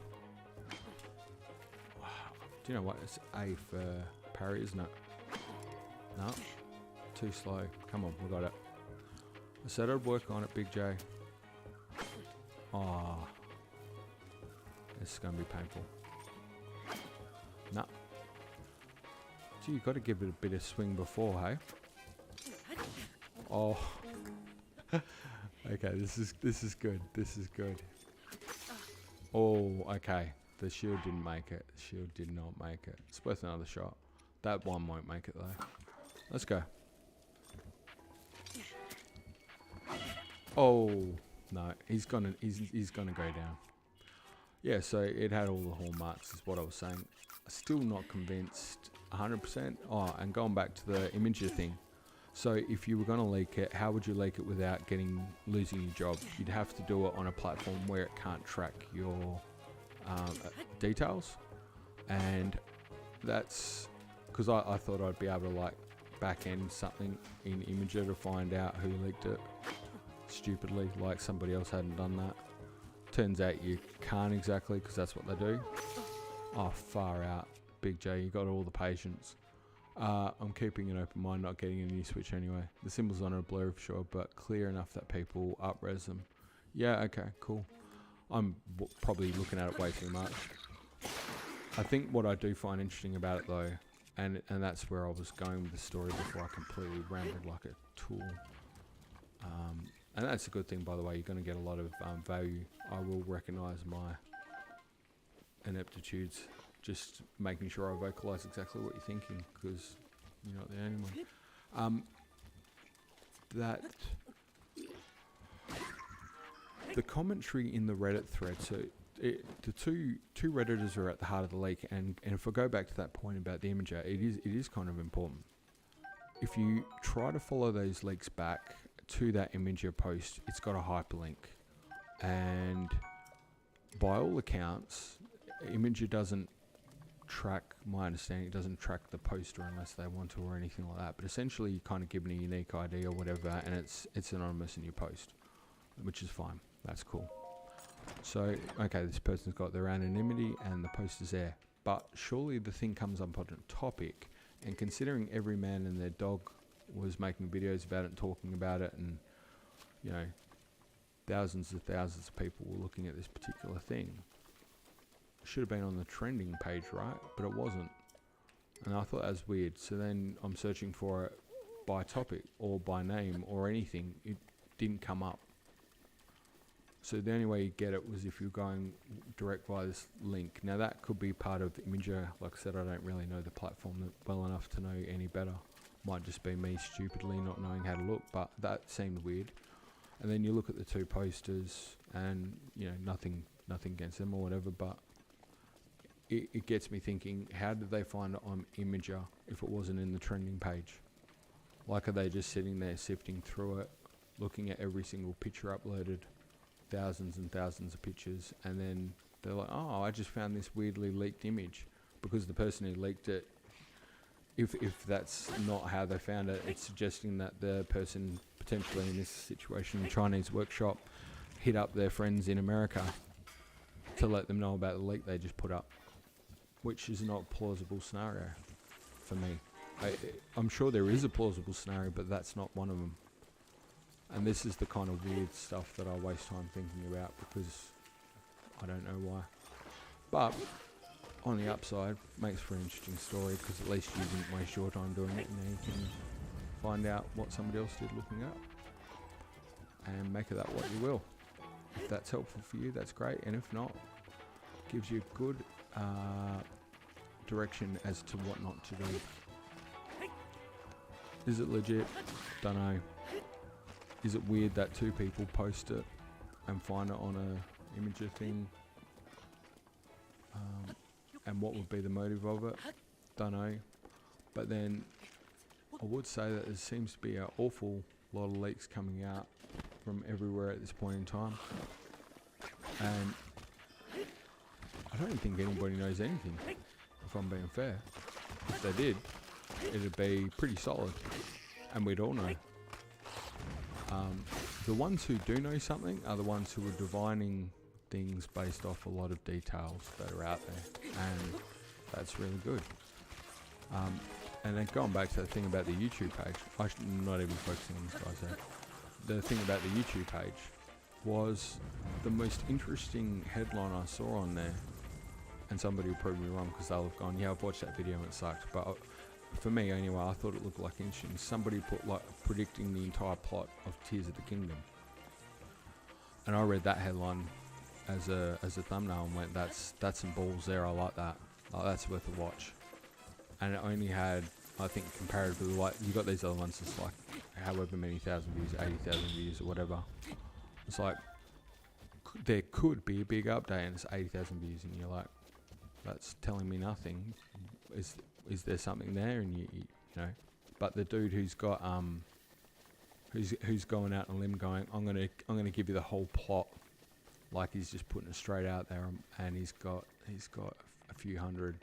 Do you know what? It's A for parry, isn't it? No. Too slow. Come on, we got it. I said I'd work on it, Big J. Oh. This is going to be painful. No. Gee, you got to give it a bit of swing before, hey? Oh. Okay, this is good. This is good. Oh, okay. The shield didn't make it. The shield did not make it. It's worth another shot. That one won't make it though. Let's go. Oh no, he's gonna go down. Yeah, so it had all the hallmarks, is what I was saying. Still not convinced 100%. Oh, and going back to the imager thing. So if you were going to leak it, how would you leak it without losing your job? You'd have to do it on a platform where it can't track your details. And that's because I thought I'd be able to like back end something in Imager to find out who leaked it. Stupidly, like somebody else hadn't done that. Turns out you can't exactly, because that's what they do. Oh, far out. Big J, you got all the patience. I'm keeping an open mind, not getting a new Switch anyway. The symbols on it are blurry for sure, but clear enough that people up-res them. Yeah, okay, cool. I'm probably looking at it way too much. I think what I do find interesting about it though, and that's where I was going with the story before I completely rambled like a tool. And that's a good thing, by the way. You're going to get a lot of value. I will recognise my ineptitudes. Just making sure I vocalise exactly what you're thinking, because you're not the only one. The commentary in the Reddit thread, so the two Redditors are at the heart of the leak, and if I go back to that point about the Imager, it is kind of important. If you try to follow those leaks back to that Imager post, it's got a hyperlink, and by all accounts, Imager doesn't track, my understanding, it doesn't track the poster unless they want to or anything like that, but essentially you're kind of given a unique ID or whatever, and it's anonymous in your post, which is fine. That's cool. So okay, this person's got their anonymity and the post is there, but surely the thing comes up on a topic, and considering every man and their dog was making videos about it and talking about it, and you know, thousands of people were looking at this particular thing, should have been on the trending page, right? But it wasn't. And I thought that was weird. So then I'm searching for it by topic or by name or anything. It didn't come up. So the only way you get it was if you're going direct via this link. Now that could be part of Imager. Like I said, I don't really know the platform well enough to know any better. Might just be me stupidly not knowing how to look, but that seemed weird. And then you look at the two posters, and you know, nothing against them or whatever, but it gets me thinking, how did they find it on Imager if it wasn't in the trending page? Like, are they just sitting there sifting through it, looking at every single picture uploaded, thousands and thousands of pictures, and then they're like, oh, I just found this weirdly leaked image, because the person who leaked it, if that's not how they found it, it's suggesting that the person potentially in this situation, Chinese workshop, hit up their friends in America to let them know about the leak they just put up, which is not a plausible scenario for me. I'm sure there is a plausible scenario, but that's not one of them. And this is the kind of weird stuff that I waste time thinking about, because I don't know why. But on the upside, makes for an interesting story, because at least you didn't waste your time doing it, and then you can find out what somebody else did looking up and make of that what you will. If that's helpful for you, that's great, and if not, gives you good direction as to what not to do. Is it legit? Don't know. Is it weird that two people post it and find it on a Imager thing? And what would be the motive of it? Don't know. But then I would say that there seems to be an awful lot of leaks coming out from everywhere at this point in time. And I don't think anybody knows anything, if I'm being fair. If they did, it'd be pretty solid, and we'd all know. The ones who do know something are the ones who are divining things based off a lot of details that are out there, and that's really good. And then going back to the thing about the YouTube page, I'm not even focusing on this guy, so the thing about the YouTube page was the most interesting headline I saw on there, and somebody will prove me wrong because they'll have gone, yeah, I've watched that video and it sucked, but for me anyway, I thought it looked like interesting. Somebody put like predicting the entire plot of Tears of the Kingdom, and I read that headline as a thumbnail and went, that's some balls there. I like that. Like, that's worth a watch. And it only had, I think, comparatively, like, you got these other ones that's like however many thousand views, 80,000 views or whatever. It's like there could be a big update and it's 80,000 views, and you're like, that's telling me nothing. Is there something there? And you know, but the dude who's got who's going out on a limb going, I'm gonna give you the whole plot, like he's just putting it straight out there, and he's got a few hundred.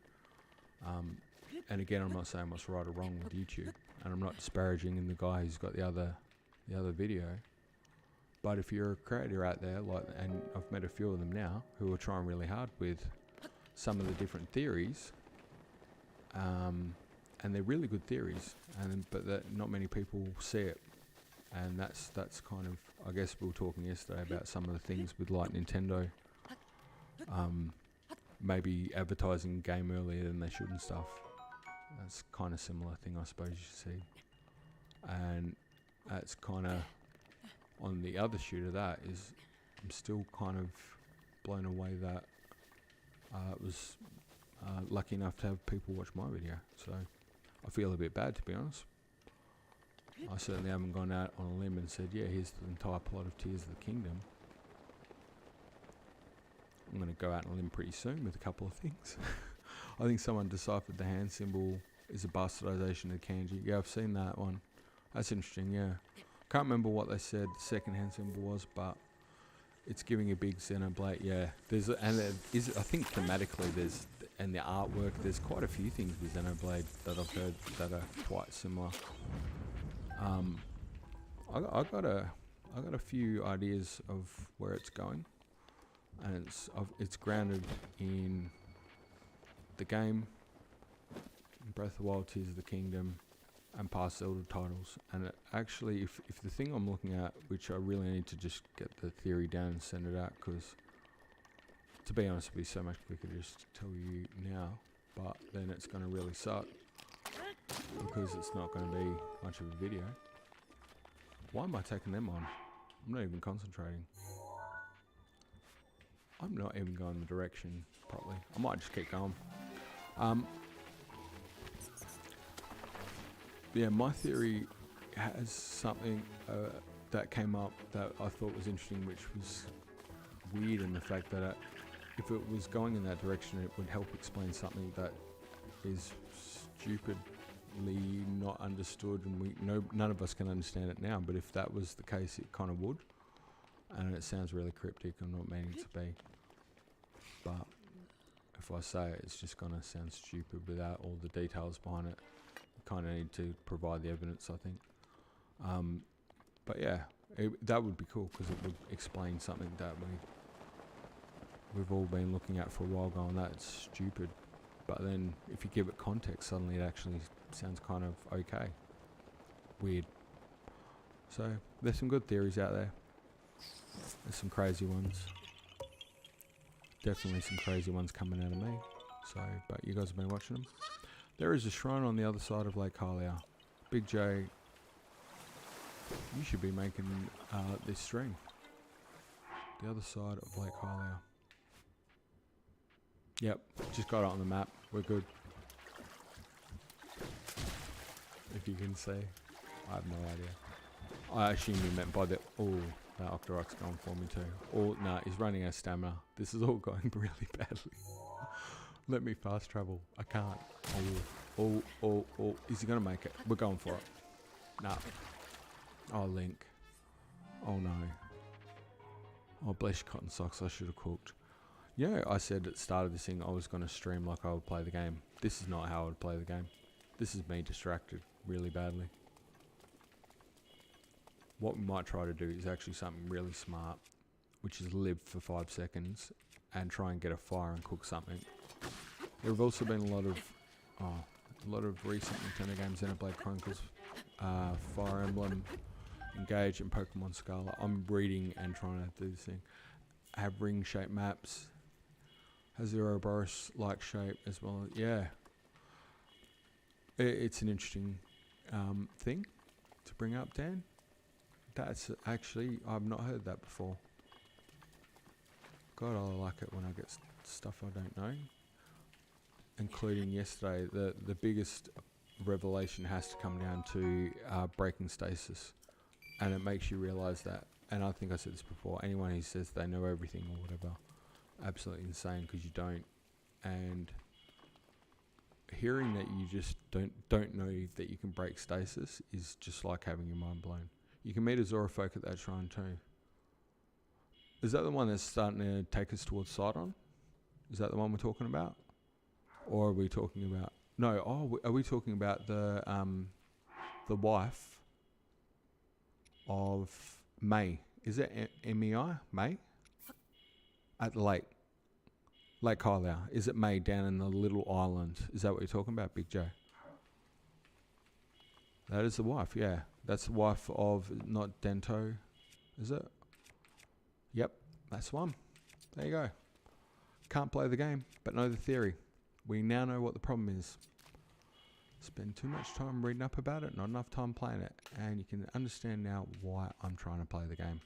And again, I'm not saying what's right or wrong with YouTube, and I'm not disparaging in the guy who's got the other video. But if you're a creator out there, like, and I've met a few of them now who are trying really hard with some of the different theories, and they're really good theories, but that not many people see it, and that's kind of, I guess we were talking yesterday about some of the things with like Nintendo, maybe advertising game earlier than they should and stuff. That's kind of similar thing, I suppose you see, and that's kind of on the other shoot of that is I'm still kind of blown away that I was lucky enough to have people watch my video, so I feel a bit bad, to be honest. I certainly haven't gone out on a limb and said, yeah, here's the entire plot of Tears of the Kingdom. I'm going to go out on a limb pretty soon with a couple of things. I think someone deciphered the hand symbol is a bastardization of kanji. Yeah, I've seen that one. That's interesting, yeah. Can't remember what they said the second hand symbol was, but it's giving a big Xenoblade, yeah. I think thematically and the artwork, there's quite a few things with Xenoblade that I've heard that are quite similar. I got a few ideas of where it's going, and it's grounded in the game, Breath of the Wild, Tears of the Kingdom, and past Zelda titles. And it actually, if the thing I'm looking at, which I really need to just get the theory down and send it out, because to be honest, it'd be so much quicker to just tell you now, but then it's going to really suck. because it's not going to be much of a video. Why am I taking them on? I'm not even concentrating. I'm not even going the direction properly. I might just keep going. Yeah, my theory has something that came up that I thought was interesting, which was weird in the fact that if it was going in that direction, it would help explain something that is stupidly not understood, and none of us can understand it now. But if that was the case, it kind of would. And it sounds really cryptic. I'm not meaning to be, but if I say it, it's just gonna sound stupid without all the details behind it. You kind of need to provide the evidence, I think. But yeah, that would be cool because it would explain something that we've all been looking at for a while, going, that's stupid. But then if you give it context, suddenly it actually sounds kind of okay. Weird. So there's some good theories out there. There's some crazy ones. Definitely some crazy ones coming out of me. So, but you guys have been watching them. There is a shrine on the other side of Lake Hylia. Big J, you should be making this stream. The other side of Lake Hylia. Yep, just got it on the map. We're good. If you can see. I have no idea. I assume you meant by the... Oh, that Octorok's going for me too. Oh, nah, he's running out of stamina. This is all going really badly. Let me fast travel. I can't. Oh. Is he going to make it? We're going for it. Nah. Oh, Link. Oh, no. Oh, bless your cotton socks. I should have cooked. Yeah, I said at the start of this thing I was going to stream like I would play the game. This is not how I would play the game. This is me distracted really badly. What we might try to do is actually something really smart, which is live for 5 seconds and try and get a fire and cook something. There have also been a lot of recent Nintendo games, Xenoblade Chronicles, Fire Emblem, Engage, and Pokemon Scarlet. I'm reading and trying to do this thing. Have ring-shaped maps. Has Ouroboros-like shape as well. Yeah. It's an interesting thing to bring up, Dan. That's actually, I've not heard that before. God, I like it when I get stuff I don't know. Including yesterday, the biggest revelation has to come down to breaking stasis. And it makes you realise that, and I think I said this before, anyone who says they know everything or whatever, absolutely insane, because you don't. And hearing that you just don't know that you can break stasis is just like having your mind blown. You can meet a Zorofolk at that shrine too. Is that the one that's starting to take us towards Sidon? Is that the one we're talking about? Or are we talking about... No, are we talking about the wife of May? Is it MEI? May? At the lake. Lake Hylia. Is it May down in the little island? Is that what you're talking about, Big J? That is the wife, yeah. That's the wife of, not Dento, is it? Yep, that's the one. There you go. Can't play the game, but know the theory. We now know what the problem is. Spend too much time reading up about it, not enough time playing it. And you can understand now why I'm trying to play the game.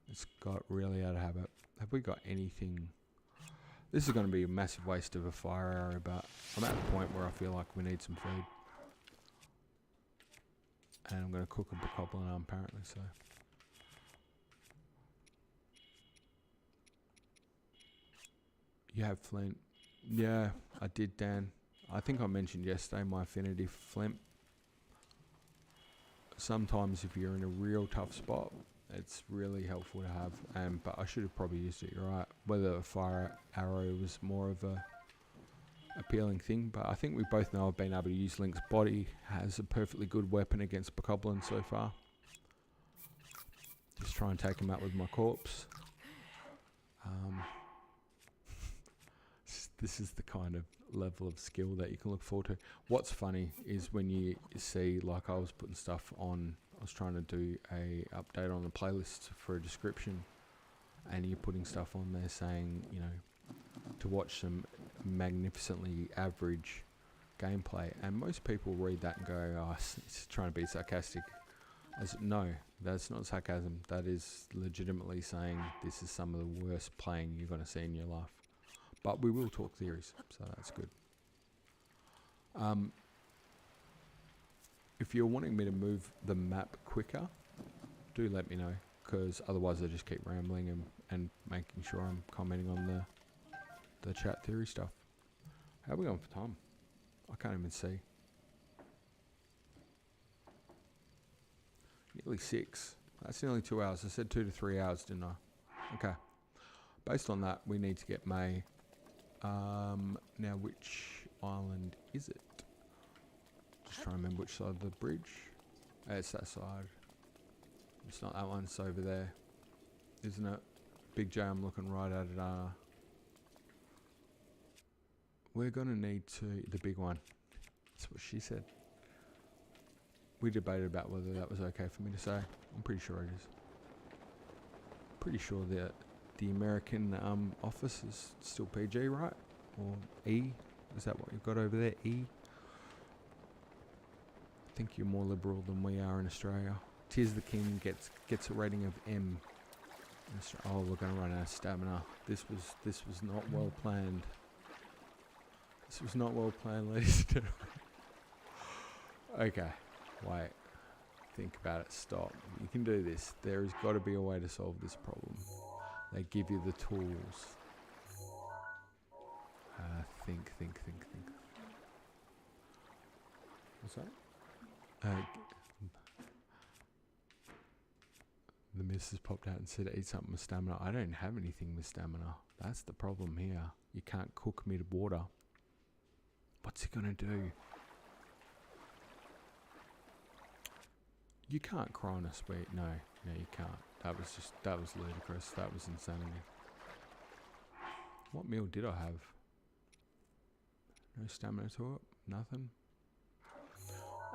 It's got really out of habit. Have we got anything? This is going to be a massive waste of a fire arrow, but I'm at the point where I feel like we need some food. And I'm going to cook a bokoblin arm apparently, so. You have flint. Yeah, I did, Dan. I think I mentioned yesterday my affinity for flint. Sometimes if you're in a real tough spot, it's really helpful to have. But I should have probably used it, you're right. Whether a fire arrow was more of a appealing thing, but I think we both know I've been able to use Link's body as a perfectly good weapon against bokoblin so far. Just try and take him out with my corpse. This is the kind of level of skill that you can look forward to. What's funny is when you see, like I was putting stuff on, I was trying to do a update on the playlist for a description, and you're putting stuff on there saying, you know, to watch some magnificently average gameplay, and most people read that and go, oh, it's trying to be sarcastic. No, that's not sarcasm. That is legitimately saying this is some of the worst playing you're going to see in your life. But we will talk theories, so that's good. If you're wanting me to move the map quicker, do let me know, because otherwise I just keep rambling and making sure I'm commenting on the chat theory stuff. How are we going for time? I can't even see. Nearly 6. That's nearly 2 hours. I said 2 to 3 hours, didn't I? Okay. Based on that, we need to get May. Now, which island is it? Just trying to remember which side of the bridge. It's that side. It's not that one. It's over there, isn't it? Big J, I'm looking right at it. We're gonna need the big one. That's what she said. We debated about whether that was okay for me to say. I'm pretty sure it is. Pretty sure that the American office is still PG, right? Or E? Is that what you've got over there? E? I think you're more liberal than we are in Australia. Tears the King gets a rating of M. Oh, we're gonna run out of stamina. This was not well planned. This was not well planned, ladies and gentlemen. Okay, wait. Think about it. Stop. You can do this. There has got to be a way to solve this problem. They give you the tools. Think. What's that? The missus popped out and said, eat something with stamina. I don't have anything with stamina. That's the problem here. You can't cook me to water. What's he gonna do? You can't cry on a sweet. No, you can't. That was ludicrous. That was insanity. What meal did I have? No stamina to it? Nothing?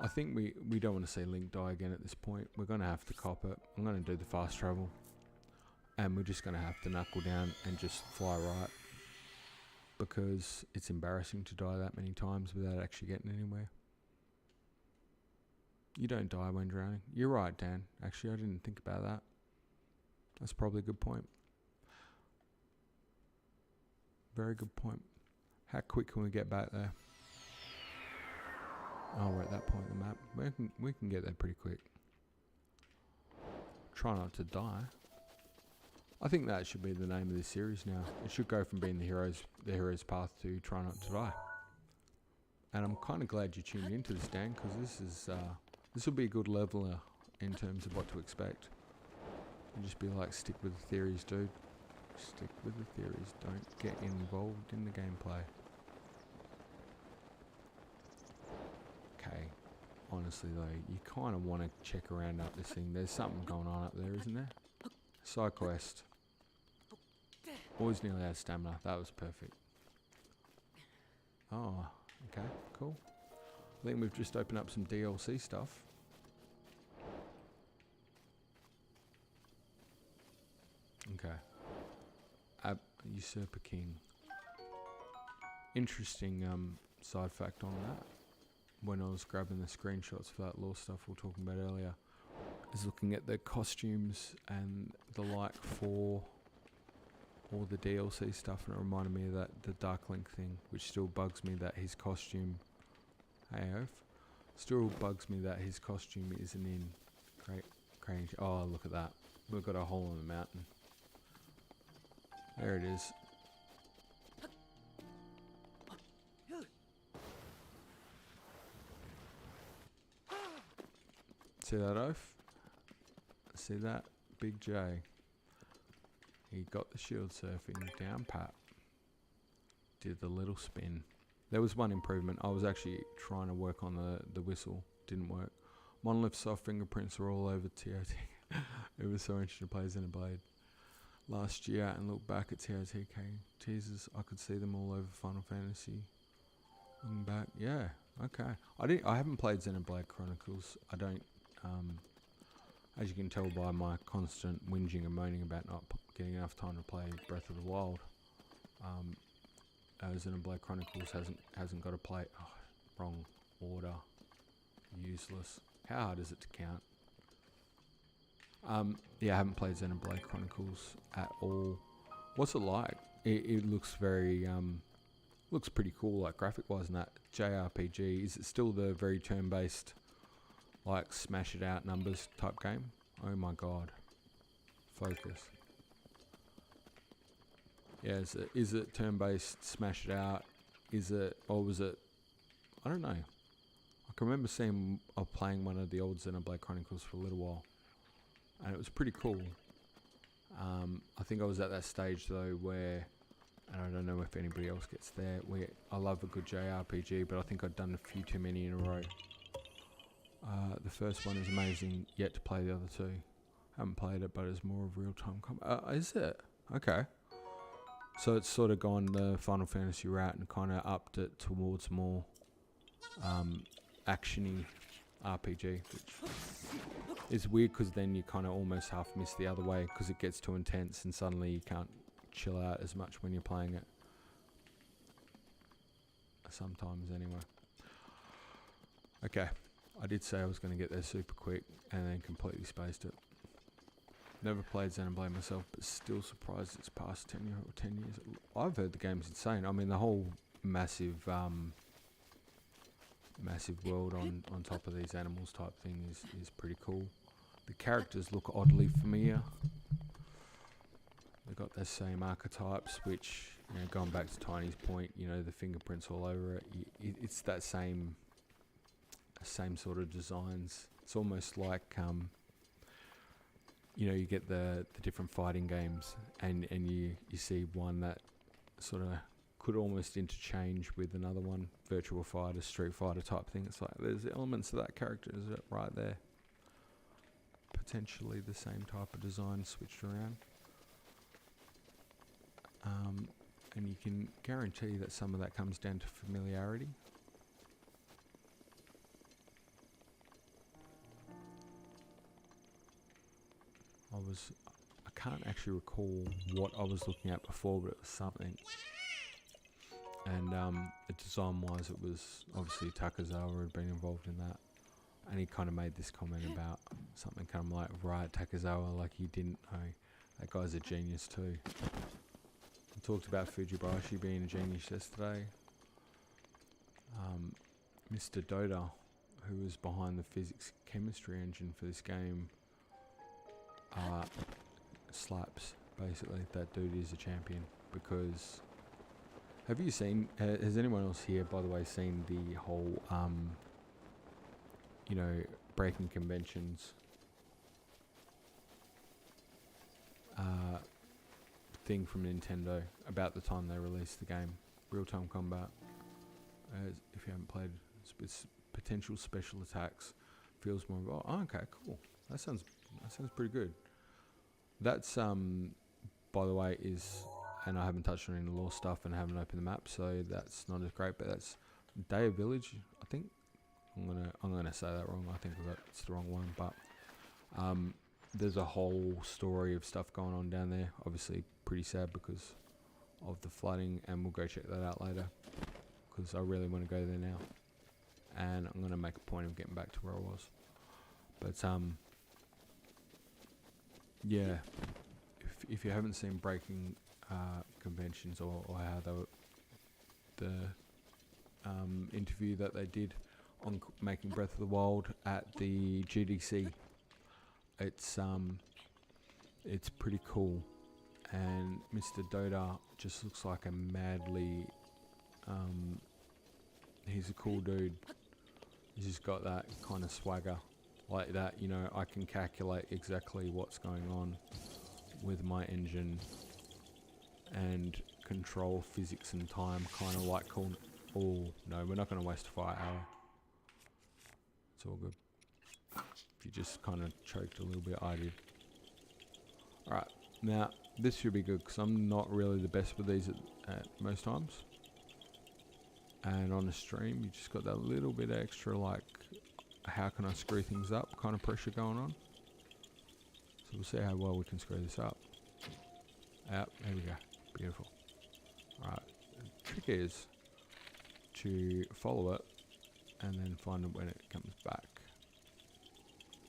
I think we don't want to see Link die again at this point. We're going to have to cop it. I'm going to do the fast travel. And we're just going to have to knuckle down and just fly right. Because it's embarrassing to die that many times without actually getting anywhere. You don't die when drowning. You're right, Dan. Actually, I didn't think about that. That's probably a good point. Very good point. How quick can we get back there? Oh, we're at that point in the map. We can get there pretty quick. Try not to die. I think that should be the name of this series now. It should go from being the hero's path to try not to die. And I'm kind of glad you tuned into this, Dan, because this will be a good leveler in terms of what to expect. You just be like, stick with the theories, dude. Stick with the theories. Don't get involved in the gameplay. Okay. Honestly, though, you kind of want to check around up this thing. There's something going on up there, isn't there? Side quest. Always nearly out of stamina. That was perfect. Oh, okay, cool. I think we've just opened up some DLC stuff. Okay. Usurper King. Interesting side fact on that. When I was grabbing the screenshots for that lore stuff we were talking about earlier, I was looking at the costumes and the like for all the DLC stuff, and it reminded me of that the Dark Link thing, which still bugs me that his costume. Hey, Oaf. Still bugs me that his costume isn't in Crane. Oh, look at that. We've got a hole in the mountain. There it is. See that, Oaf? See that? Big J. He got the shield surfing down pat. Did the little spin. There was one improvement. I was actually trying to work on the whistle. Didn't work. Monolith soft fingerprints are all over TOT. It was so interesting to play Xenoblade last year and look back at TOTK. Jesus, I could see them all over Final Fantasy. Looking back, yeah, okay. I haven't played Xenoblade Chronicles. I don't. As you can tell by my constant whinging and moaning about not getting enough time to play Breath of the Wild, Xenoblade Chronicles hasn't got a play. Oh, Wrong order. Useless. How hard is it to count? Yeah, I haven't played Xenoblade Chronicles at all. What's it like? It looks very, looks pretty cool, like graphic-wise and that. JRPG, is it still the very turn-based, like smash it out numbers type game? Oh my god. Focus. Yeah, is it turn-based, smash it out? Is it, or was it, I don't know. I can remember seeing, or playing one of the old Xenoblade Chronicles for a little while. And it was pretty cool. I think I was at that stage though where, and I don't know if anybody else gets there, where I love a good JRPG, but I think I'd done a few too many in a row. The first one is amazing, yet to play the other two. Haven't played it, but it's more of real-time combat. Is it? Okay. So it's sort of gone the Final Fantasy route and kind of upped it towards more action-y RPG, which is weird because then you kind of almost half miss the other way because it gets too intense and suddenly you can't chill out as much when you're playing it. Sometimes anyway. Okay, I did say I was going to get there super quick and then completely spaced it. Never played Xenoblade myself, but still surprised it's past 10 years. I've heard the game's insane. I mean, the whole massive world on top of these animals type thing is pretty cool. The characters look oddly familiar. They've got the same archetypes, which, you know, going back to Tiny's point, you know, the fingerprints all over it. It's that same sort of designs. It's almost like, you know, you get the different fighting games, and you see one that sort of could almost interchange with another one, Virtua Fighter, Street Fighter type thing. It's like there's elements of that character right there. Potentially the same type of design switched around. And you can guarantee that some of that comes down to familiarity. I can't actually recall what I was looking at before, but it was something. And the design-wise, it was obviously Takazawa had been involved in that. And he kind of made this comment about something kind of like, right, Takazawa, like you didn't know. That guy's a genius too. I talked about Fujibashi being a genius yesterday. Mr. Dota, who was behind the physics chemistry engine for this game, slaps, basically. That dude is a champion because... Have you seen, has anyone else here, by the way, seen the whole, you know, breaking conventions thing from Nintendo about the time they released the game, real-time combat? If you haven't played, it's potential special attacks, feels more. Oh, okay, cool. That sounds pretty good. That's by the way, is, and I haven't touched on any lore stuff and haven't opened the map, so that's not as great. But that's Day Village, I think. I'm gonna say that wrong. I think it's the wrong one, but there's a whole story of stuff going on down there. Obviously, pretty sad because of the flooding, and we'll go check that out later because I really want to go there now, and I'm gonna make a point of getting back to where I was. But yeah, if you haven't seen breaking conventions or how the interview that they did on making Breath of the Wild at the GDC, it's pretty cool, and Mr. Dota just looks like a madly he's a cool dude. He's just got that kind of swagger like that, you know. I can calculate exactly what's going on with my engine and control physics and time, kind of like cool. Oh no, we're not going to waste a fire arrow. It's all good. If you just kind of choked a little bit, I did. Alright, now this should be good because I'm not really the best with these at most times. And on a stream, you just got that little bit extra, like, how can I screw things up kind of pressure going on. So we'll see how well we can screw this up. Yep, there we go. Beautiful. Alright, the trick is to follow it and then find it when it comes back.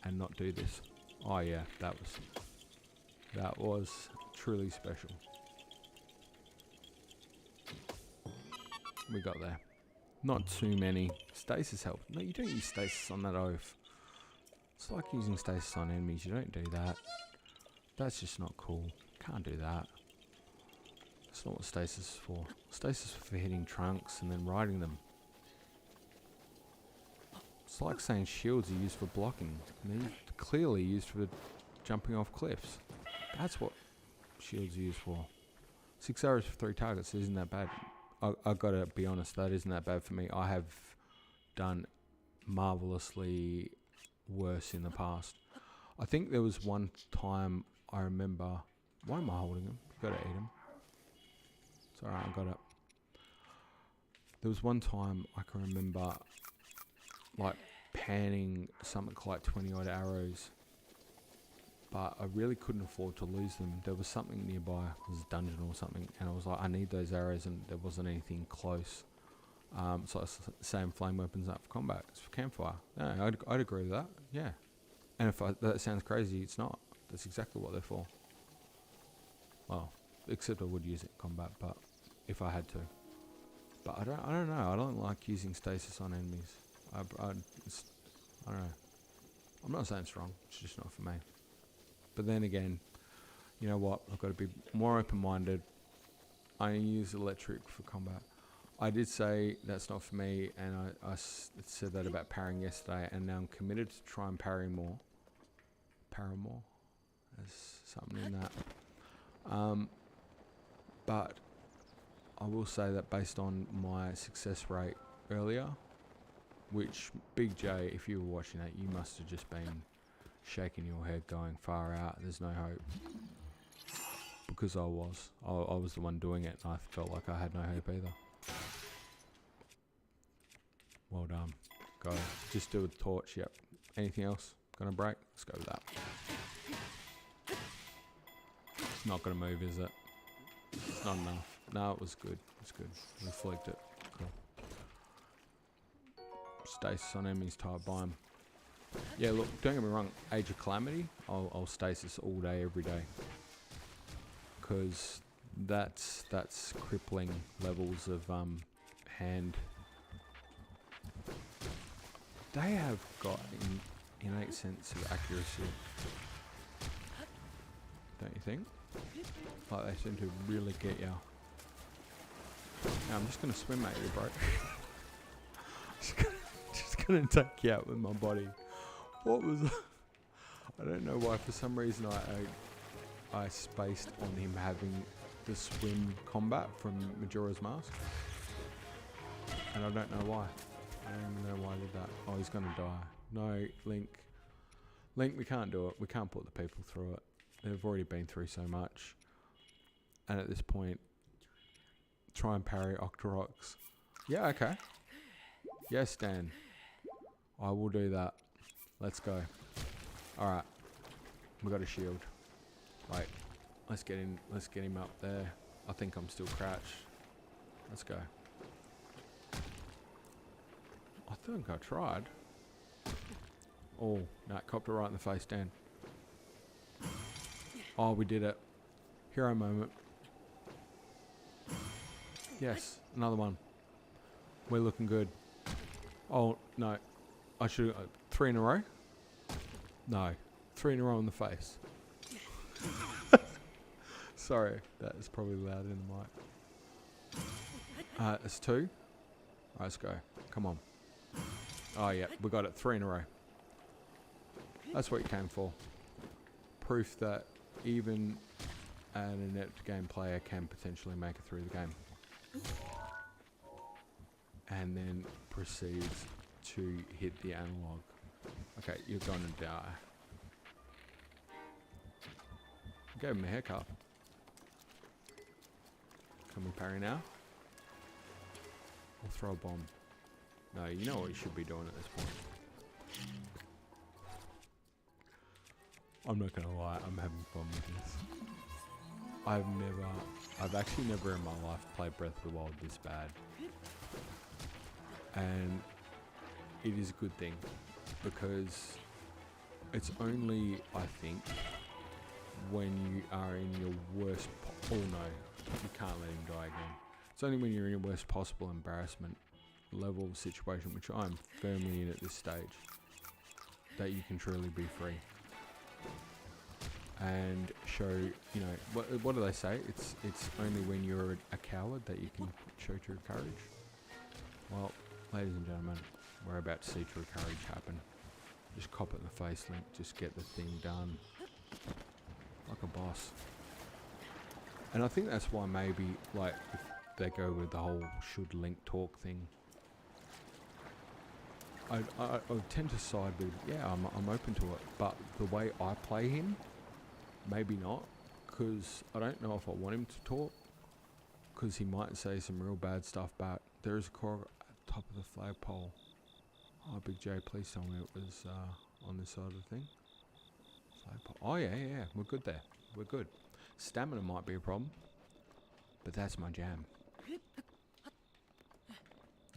And not do this. Oh yeah, that was truly special. We got there. Not too many. Stasis help. No, you don't use stasis on that oath. It's like using stasis on enemies. You don't do that. That's just not cool. Can't do that. That's not what stasis is for. Stasis is for hitting trunks and then riding them. It's like saying shields are used for blocking. And they're clearly used for jumping off cliffs. That's what shields are used for. 6 arrows for 3 targets isn't that bad. I gotta be honest, that isn't that bad for me. I have done marvelously worse in the past. I think there was one time I remember. Why am I holding him? You gotta eat him. It's alright, I got it. There was one time I can remember, like, panning something like 20 odd arrows, but I really couldn't afford to lose them. There was something nearby, it was a dungeon or something, and I was like, I need those arrows, and there wasn't anything close. So I was saying flame weapons up for combat. It's for campfire. Yeah, I'd agree with that. Yeah. And if that sounds crazy, it's not. That's exactly what they're for. Well, except I would use it in combat, but if I had to. But I don't know. I don't like using stasis on enemies. I don't know. I'm not saying it's wrong. It's just not for me. But then again, you know what? I've got to be more open-minded. I use electric for combat. I did say that's not for me, and I said that about parrying yesterday, and now I'm committed to try and parry more. Parry more? There's something in that. But I will say that based on my success rate earlier, which, Big J, if you were watching that, you must have just been shaking your head going far out, there's no hope. Because I was the one doing it, and I felt like I had no hope either. Well done. Go. Just do a torch, yep. Anything else? Gonna break? Let's go with that. It's not gonna move, is it? It's not enough. No, it was good. It's good. We flicked it. Cool. Stasis on enemies tied by him. Yeah, look, don't get me wrong. Age of Calamity, I'll stasis all day, every day. Because that's crippling levels of hand. They have got an innate sense of accuracy. Don't you think? Like they seem to really get you. Now I'm just gonna swim at you, bro. just gonna take you out with my body. What was that? I don't know why. For some reason I spaced on him having the swim combat from Majora's Mask, and I don't know why. I don't even know why I did that. Oh, he's gonna die. No, Link, we can't do it. We can't put the people through it. They've already been through so much. And at this point, try and parry Octoroks. Yeah, okay. Yes, Dan. I will do that. Let's go. Alright. We got a shield. Wait. Let's get him up there. I think I'm still crouched. Let's go. I think I tried. Oh, no, copped it right in the face, Dan. Oh, we did it. Hero moment. Yes, another one. We're looking good. Oh, no. I should... 3 in a row? No. 3 in a row in the face. Sorry, that is probably loud in the mic. It's 2. Alright, let's go. Come on. Oh, yeah, we got it. 3 in a row. That's what you came for. Proof that even an inept game player can potentially make it through the game. And then proceeds to hit the analog. Okay, you're gonna die. Gave him a haircut. Can we parry now? Or throw a bomb? No, you know what you should be doing at this point. I'm not gonna lie, I'm having fun with this. I've actually never in my life played Breath of the Wild this bad. And it is a good thing, because it's only, I think, when you are in your worst oh no, you can't let him die again. It's only when you're in your worst possible embarrassment level of situation, which I'm firmly in at this stage, that you can truly be free and show, you know, what do they say? It's only when you're a coward that you can show true courage. Well, ladies and gentlemen, we're about to see true courage happen. Just cop it in the face, Link. Just get the thing done like a boss. And I think that's why maybe, like, if they go with the whole should Link talk thing, I tend to side with, yeah, I'm open to it, but the way I play him, maybe not, because I don't know if I want him to talk, because he might say some real bad stuff back. There is a core at the top of the flagpole. Oh, Big J, please tell me it was on this side of the thing. Flagpole. Oh yeah, we're good there. We're good. Stamina might be a problem, but that's my jam.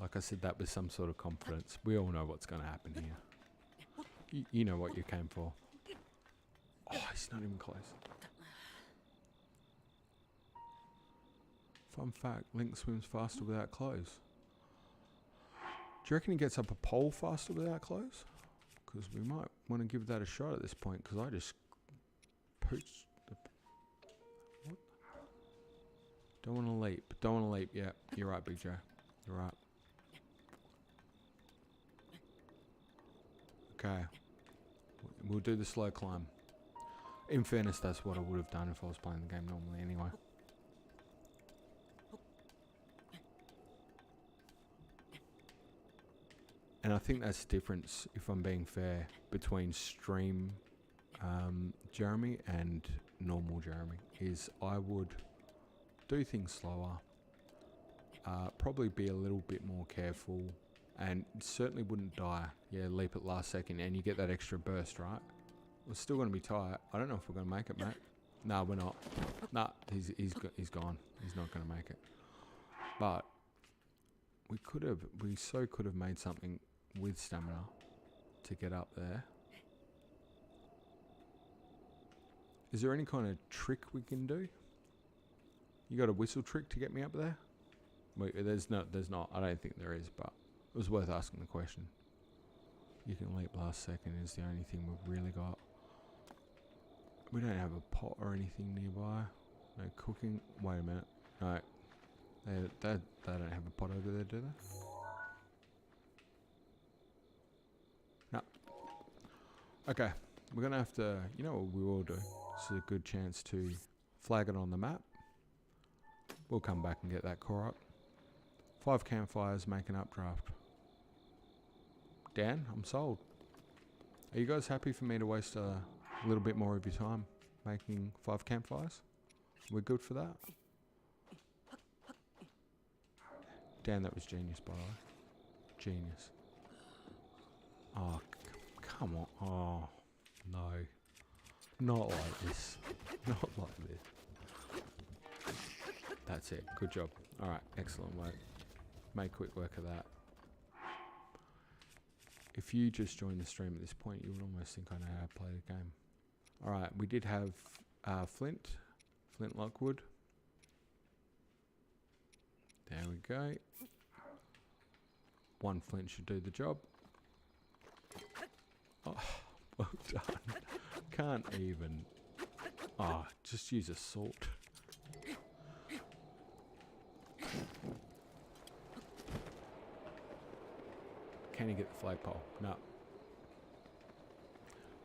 Like I said, that with some sort of confidence. We all know what's going to happen here. You know what you came for. Oh, he's not even close. Fun fact, Link swims faster without clothes. Do you reckon he gets up a pole faster without clothes? Because we might want to give that a shot at this point, because I just pooched the... What? Don't want to leap. Don't want to leap. Yeah, you're right, Big Joe. You're right. Okay. We'll do the slow climb. In fairness, that's what I would have done if I was playing the game normally anyway. And I think that's the difference, if I'm being fair, between stream Jeremy and normal Jeremy, is I would do things slower, probably be a little bit more careful, and certainly wouldn't die. Yeah, leap at last second, and you get that extra burst, right? We're still going to be tight. I don't know if we're going to make it, mate. No, we're not. Nah, he's gone. He's not going to make it. But we could have made something with stamina to get up there. Is there any kind of trick we can do? You got a whistle trick to get me up there? Wait, there's not. I don't think there is, but it was worth asking the question. You can leap last second is the only thing we've really got. We don't have a pot or anything nearby. No cooking. Wait a minute. No. They don't have a pot over there, do they? No. Okay. We're going to have to... You know what we will do? This is a good chance to flag it on the map. We'll come back and get that core up. 5 campfires make an updraft. Dan, I'm sold. Are you guys happy for me to waste a little bit more of your time making 5 campfires? We're good for that? Dan, that was genius, by the way. Genius. Oh, come on. Oh, no. Not like this. Not like this. That's it. Good job. Alright, excellent work. Make quick work of that. If you just joined the stream at this point, you would almost think I know how to play the game. Alright, we did have Flint Lockwood. There we go. 1 flint should do the job. Oh, well done. Can't even. Oh, just use a salt. Can you get the flagpole? No.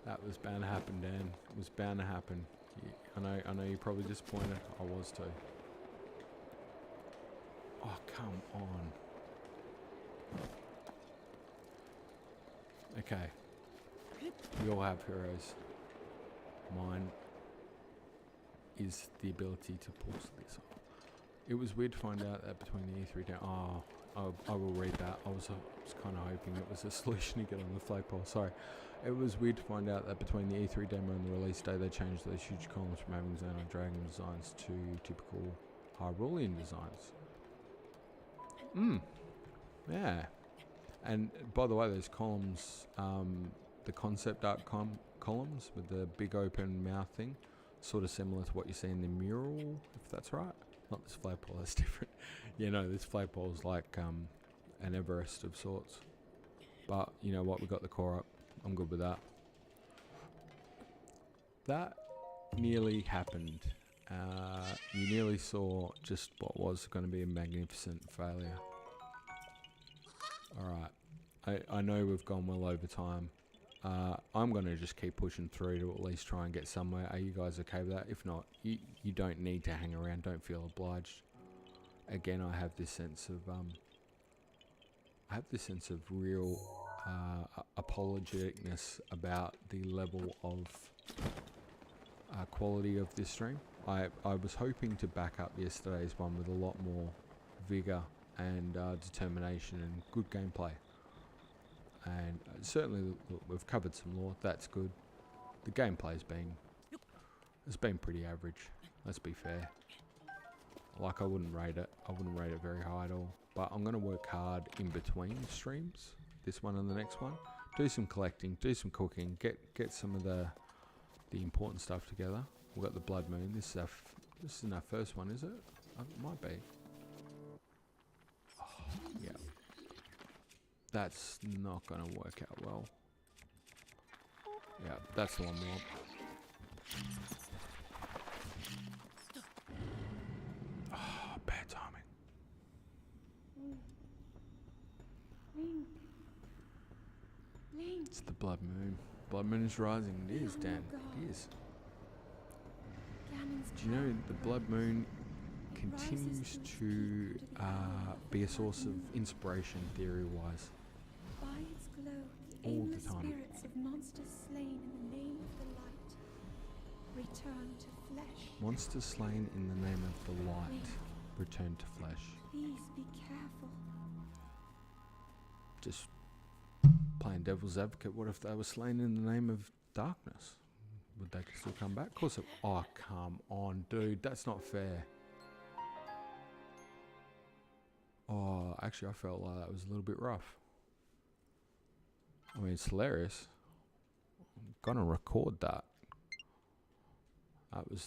That was bound to happen, Dan. It was bound to happen. Yeah, I know you're probably disappointed. I was too. Oh, come on. Okay. We all have heroes. Mine is the ability to pull this off. It was weird to find out that between the E3 down... Oh, I will read that. I was kind of hoping it was a solution to get on the flagpole. Sorry. It was weird to find out that between the E3 demo and the release day, they changed those huge columns from having Xeno Dragon designs to typical Hyrulean designs. Yeah. And by the way, those columns, the concept art columns with the big open mouth thing, sort of similar to what you see in the mural, if that's right. Not this flagpole, that's different. Yeah, no, this flagpole is like an Everest of sorts. But you know what, we got the core up. I'm good with that. That nearly happened. You nearly saw just what was going to be a magnificent failure. Alright, I know we've gone well over time. I'm going to just keep pushing through to at least try and get somewhere. Are you guys okay with that? If not, you don't need to hang around. Don't feel obliged. Again, I have this sense of real apologeticness about the level of quality of this stream. I was hoping to back up yesterday's one with a lot more vigor and determination and good gameplay. And certainly we've covered some lore, that's good. The gameplay's been pretty average, let's be fair. Like I wouldn't rate it very high at all. But I'm gonna work hard in between streams, this one and the next one. Do some collecting, do some cooking, get some of the important stuff together. We've got the Blood Moon, this is our first one, is it? It might be. Oh, yeah. That's not going to work out well. Yeah, that's the one we want. Oh, bad timing. It's the Blood Moon. Blood Moon is rising. It is, Dan. It is. Do you know the Blood Moon continues to be a source of inspiration theory-wise? All the time. Spirits of monsters slain in the name of the light return to flesh. Monsters slain in the name of the light return to flesh. Please be careful. Just playing devil's advocate. What if they were slain in the name of darkness? Would they still come back? Of course. Oh, come on, dude. That's not fair. Oh, actually, I felt like that was a little bit rough. I mean, it's hilarious. I'm gonna record that.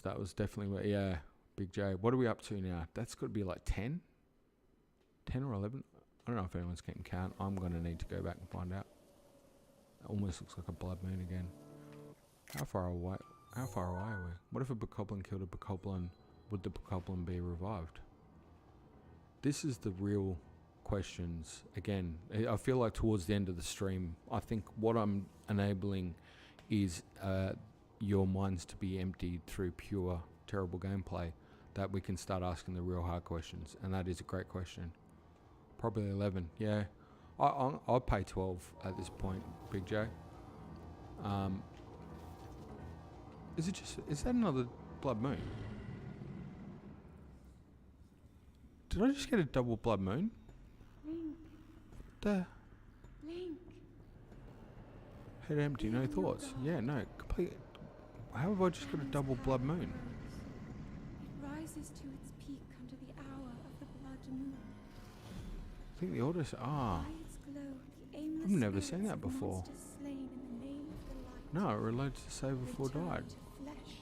That was definitely, yeah, Big J. What are we up to now? That's got to be like 10? 10 or 11? I don't know if anyone's keeping count. I'm gonna need to go back and find out. It almost looks like a Blood Moon again. How far away are we? What if a Bokoblin killed a Bokoblin? Would the Bokoblin be revived? This is the real questions. Again, I feel like towards the end of the stream, I think what I'm enabling is your minds to be emptied through pure terrible gameplay, that we can start asking the real hard questions, and that is a great question. Probably 11. Yeah, I'll pay 12 at this point, Big J. Is that another Blood Moon? Did I just get a double Blood Moon? Link. Head empty, no thoughts. Yeah, no, complete. How have I just got a double Blood Moon? It rises to its peak under the hour of the blood moon. I think the order. By its glow, the aimless I've never spirits seen that of before. monsters slain in the name of the light No, it relates to save before return died. to flesh.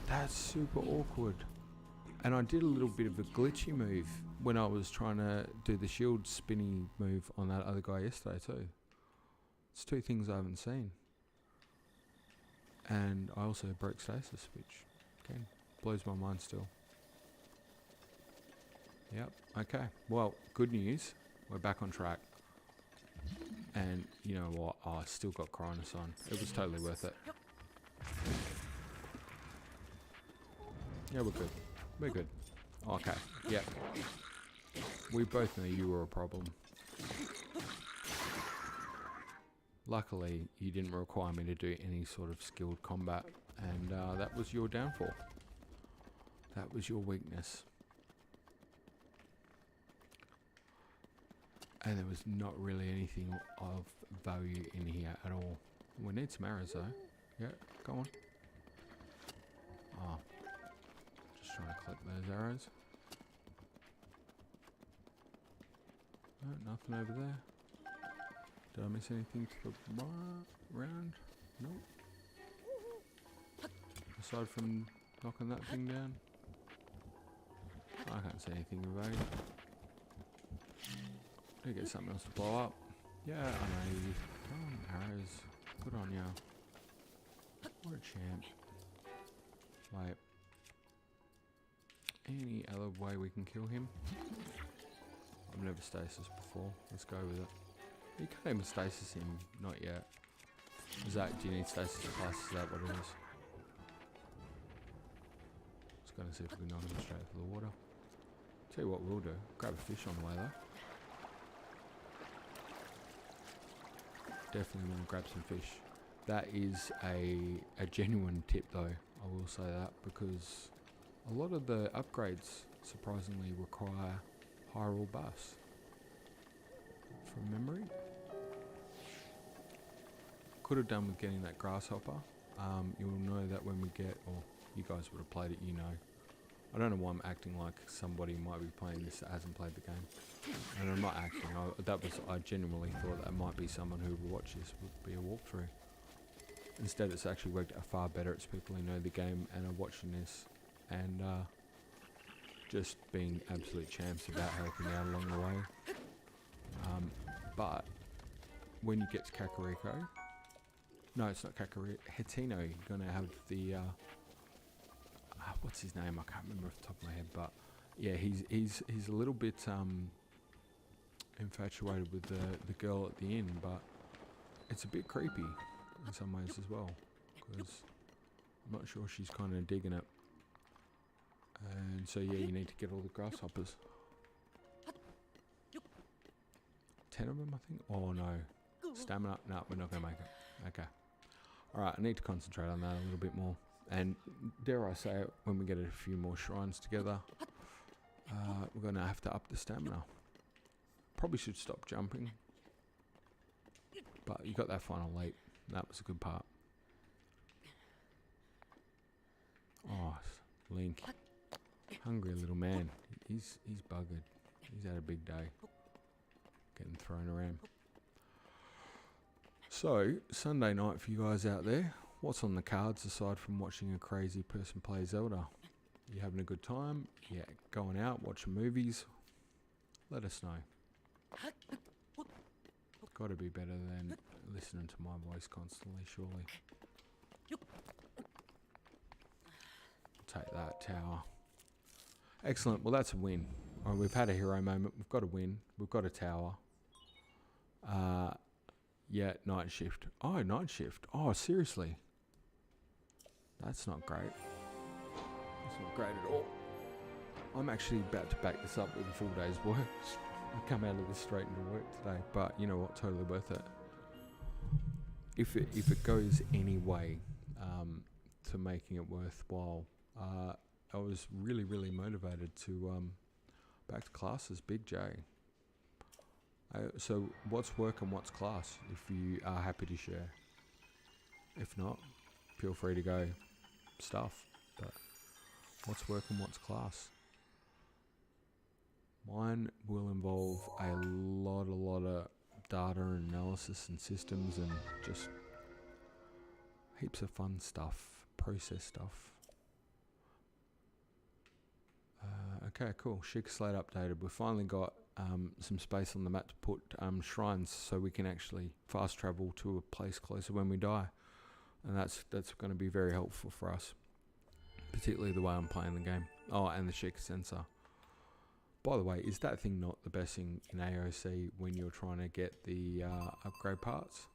That's super awkward. And I did a little bit of a glitchy move when I was trying to do the shield spinny move on that other guy yesterday too. It's two things I haven't seen. And I also broke stasis, which again blows my mind still. Yep, okay. Well, good news. We're back on track. And you know what? Oh, I still got Cronus on. It was totally worth it. Yeah, we're good. We're good. Okay, yep. We both know you were a problem. Luckily, you didn't require me to do any sort of skilled combat, and that was your downfall. That was your weakness. And there was not really anything of value in here at all. We need some arrows though. Yeah, go on. Oh. Just trying to collect those arrows. No, nothing over there. Did I miss anything to the round? Nope. Aside from knocking that thing down. I can't see anything of value. Need to get something else to blow up. Yeah, I know you. Come on, arrows. Good on ya. What a champ. Wait. Any other way we can kill him? I've never stasis before. Let's go with it. You can't even stasis him. Not yet. Is that, do you need stasis plus? Is that what it is? Just gonna see if we can knock him straight for the water. Tell you what we'll do. Grab a fish on the way though. Definitely want to grab some fish. That is a genuine tip though. I will say that, because a lot of the upgrades surprisingly require Hyrule bus. From memory. Could have done with getting that grasshopper. You'll know that when we get, or you guys would have played it, you know. I don't know why I'm acting like somebody might be playing this that hasn't played the game. And I'm not acting, I genuinely thought that might be someone who would watch this would be a walkthrough. Instead it's actually worked out far better. It's people who know the game and are watching this and just being absolute champs about helping out along the way. But when you get to Kakariko, no, it's not Kakariko, Hetino, you're gonna have the what's his name? I can't remember off the top of my head, but yeah, he's a little bit infatuated with the girl at the inn, but it's a bit creepy in some ways as well, because I'm not sure she's kind of digging it. And so yeah, you need to get all the grasshoppers. 10 of them, I think. Oh no, stamina. No, we're not gonna make it. Okay. All right, I need to concentrate on that a little bit more. And dare I say it, when we get a few more shrines together, we're going to have to up the stamina. Probably should stop jumping. But you got that final leap. That was a good part. Oh, Link. Hungry little man. He's buggered. He's had a big day. Getting thrown around. So, Sunday night for you guys out there. What's on the cards aside from watching a crazy person play Zelda? You having a good time? Yeah, going out, watching movies? Let us know. Got to be better than listening to my voice constantly, surely. Take that, tower. Excellent, well that's a win. All right, we've had a hero moment, we've got a win, we've got a tower. Yeah, night shift. Oh, night shift. Oh, seriously. That's not great. That's not great at all. I'm actually about to back this up with a full day's work. I come out of this straight into work today, but you know what? Totally worth it. If it goes any way to making it worthwhile, I was really motivated to back to classes. Big J. So what's work and what's class? If you are happy to share. If not, feel free to go stuff. But what's work and what's class? Mine will involve a lot of data and analysis and systems and just heaps of fun stuff, process stuff. Okay, cool. Sheikah Slate updated. We've finally got some space on the map to put shrines so we can actually fast travel to a place closer when we die. And that's going to be very helpful for us. Particularly the way I'm playing the game. Oh, and the Sheikah sensor. By the way, is that thing not the best thing in AOC when you're trying to get the upgrade parts?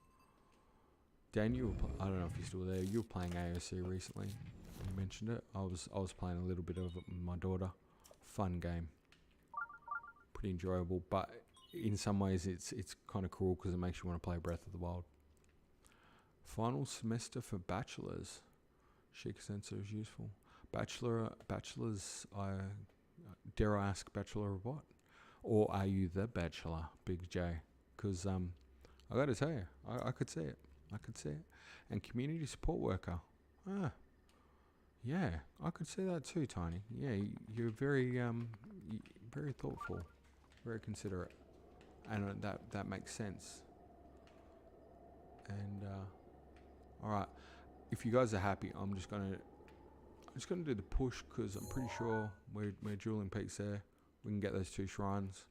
Dan, I don't know if you're still there. You were playing AOC recently. You mentioned it. I was playing a little bit of it with my daughter. Fun game. Pretty enjoyable, but in some ways it's kind of cruel because it makes you want to play Breath of the Wild. Final semester for bachelors. Sheikah sensor is useful. Bachelors. Dare I ask, bachelor of what? Or are you the bachelor, Big J? Because I got to tell you, I could see it. I could see it. And community support worker. Yeah, I could see that too, Tiny. Yeah, you're very thoughtful, very considerate. and that makes sense. And all right, if you guys are happy, I'm just gonna do the push, because I'm pretty sure we're dueling peaks there. We can get those 2 shrines.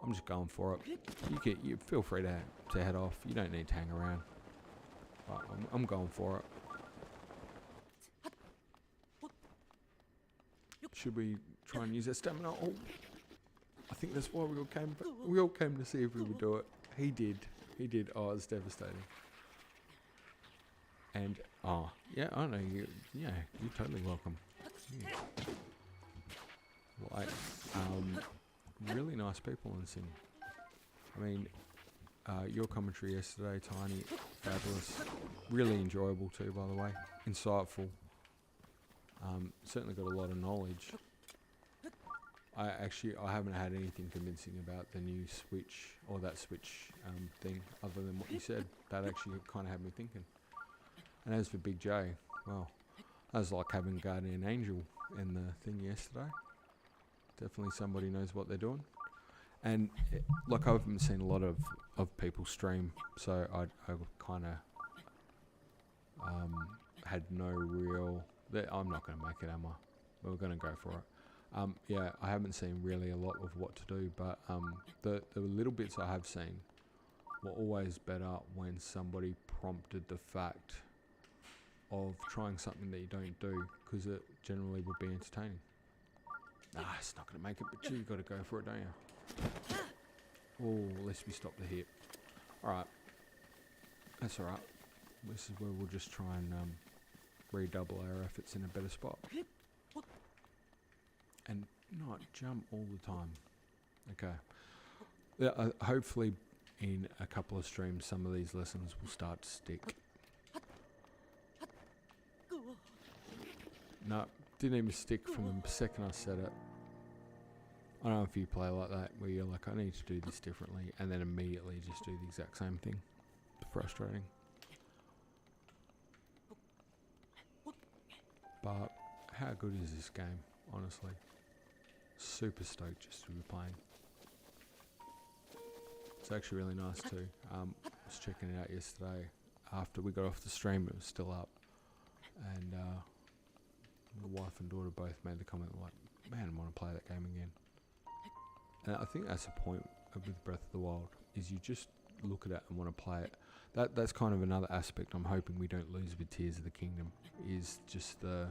I'm just going for it. You feel free to head off. You don't need to hang around. Right, I'm going for it. Should we try and use our stamina? Oh, I think that's why we all came to see if we would do it. He did. Oh, it's devastating. And yeah, I know you. Yeah, you're totally welcome. Yeah. Like, really nice people in Sing. I mean, your commentary yesterday, Tiny, fabulous, really enjoyable too, by the way, insightful. Certainly got a lot of knowledge. I haven't had anything convincing about the new Switch, or that Switch thing, other than what you said. That actually kind of had me thinking. And as for Big J, well, that was like having Guardian Angel in the thing yesterday. Definitely somebody knows what they're doing. And like, I haven't seen a lot of people stream, so I kind of had no real. I'm not going to make it, am I? We're going to go for it. Yeah, I haven't seen really a lot of what to do, but the little bits I have seen were always better when somebody prompted the fact of trying something that you don't do, because it generally would be entertaining. Nah, it's not going to make it, but you've got to go for it, don't you? Oh, at least we stopped the hit. Alright. That's alright. This is where we'll just try and redouble our efforts in a better spot. And not jump all the time. Okay. Yeah, hopefully in a couple of streams some of these lessons will start to stick. No, didn't even stick from the second I said it. I don't know if you play like that, where you're like, I need to do this differently, and then immediately just do the exact same thing. It's frustrating. But how good is this game, honestly? Super stoked just to be playing. It's actually really nice too. I was checking it out yesterday. After we got off the stream, it was still up. And my wife and daughter both made the comment like, man, I want to play that game again. And I think that's the point with Breath of the Wild, is you just look at it and want to play it. That's kind of another aspect I'm hoping we don't lose with Tears of the Kingdom, is just the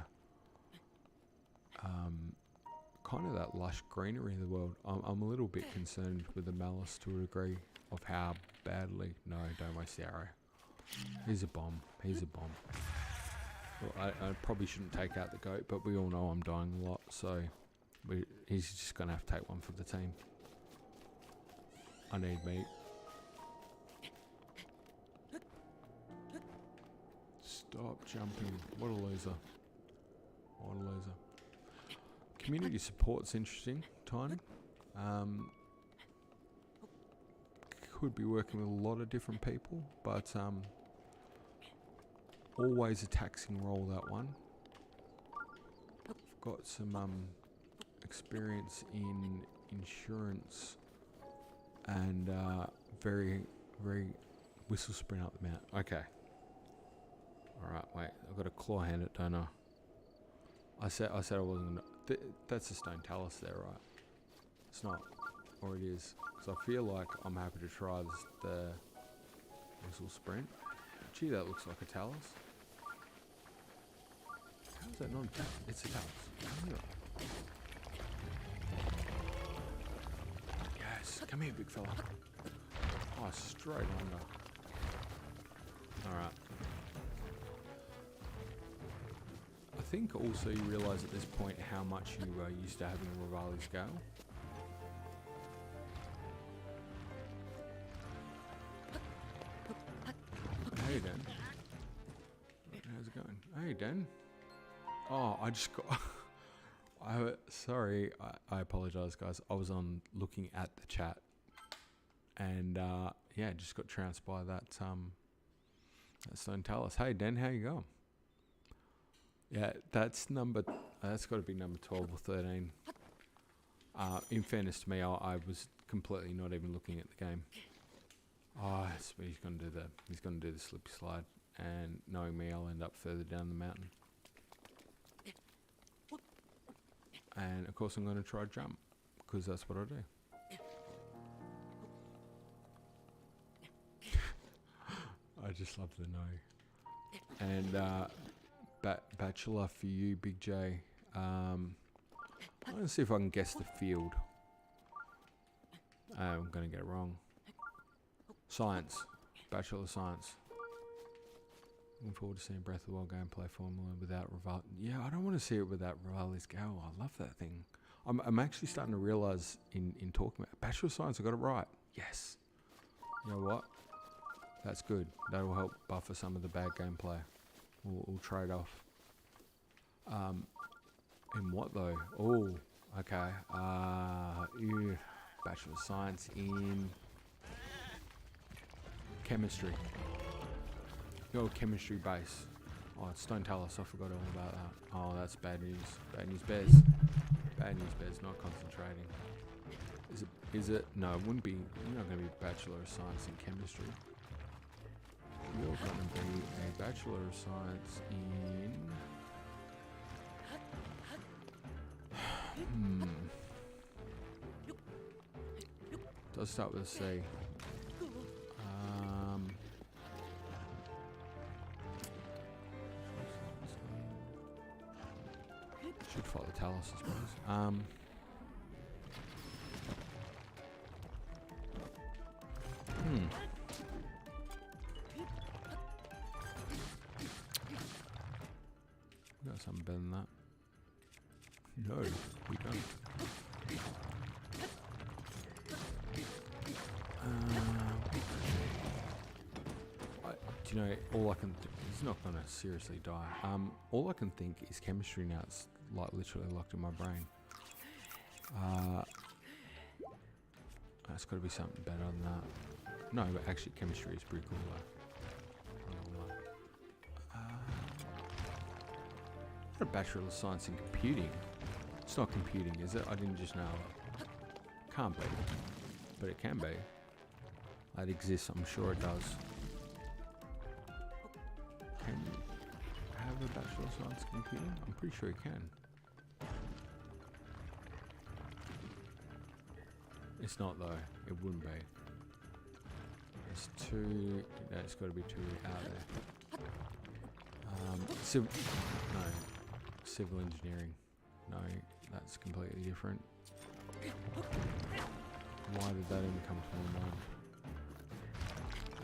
kind of that lush greenery of the world. I'm a little bit concerned with the malice to a degree of how badly... No, don't waste the arrow. He's a bomb. Well, I probably shouldn't take out the goat, but we all know I'm dying a lot, so he's just going to have to take one for the team. I need meat. Stop jumping. What a loser. Community support's interesting, Tiny. Could be working with a lot of different people, but always a taxing role, that one. I've got some experience in insurance and very whistle sprint up the mount. Okay. Alright, wait. I've got to claw hand it, don't I? I said I wasn't gonna... that's a stone talus there, right? It's not. Or it is. Because I feel like I'm happy to try the whistle sprint. Gee, that looks like a talus. How is that not a talus? It's a talus. Yeah. Yes, come here, big fella. Oh, straight under. Alright. I think also you realise at this point how much you are used to having a Rivali scale. Hey, Dan. How's it going? Hey, Dan. Oh, I just got... sorry, I apologise, guys. I was on looking at the chat. And, yeah, just got trounced by that stone talus. Hey, Dan, how you going? Yeah, that's got to be number 12 or 13. In fairness to me, I was completely not even looking at the game. Oh, he's gonna do the slippy slide, and knowing me, I'll end up further down the mountain. And of course, I'm gonna try jump because that's what I do. I just love the no. And bachelor for you, Big J. I'm gonna see if I can guess the field. I'm gonna get it wrong. Science. Bachelor of Science. Looking forward to seeing Breath of the Wild gameplay formula without Rival. Yeah, I don't want to see it without Rivali's Gale. I love that thing. I'm actually starting to realise in talking about Bachelor of Science, I got it right. Yes. You know what? That's good. That will help buffer some of the bad gameplay. We'll trade off. In what though? Oh, okay. Ew. Bachelor of Science in chemistry. Your chemistry base. Oh, it's don't tell us. I forgot all about that. Oh, that's bad news. Bad news bears. Bad news bears. Not concentrating. Is it? No, it wouldn't be. You're not going to be Bachelor of Science in chemistry. You're going to be a Bachelor of Science in. Does start with a C. Should follow the Talos, I suppose. We got something better than that. No, we don't. Do you know, all I can he's not going to seriously die. All I can think is chemistry now. It's like literally locked in my brain. That's got to be something better than that. No, but actually chemistry is pretty cool though. What a Bachelor of Science in computing. It's not computing, is it? I didn't just know it. Can't be. But it can be. It exists, I'm sure it does. Can you have a Bachelor of Science in computing? I'm pretty sure you can. It's not though. It wouldn't be. There's two. It's got to be two out there. No. Civil engineering. No, that's completely different. Why did that even come to my mind?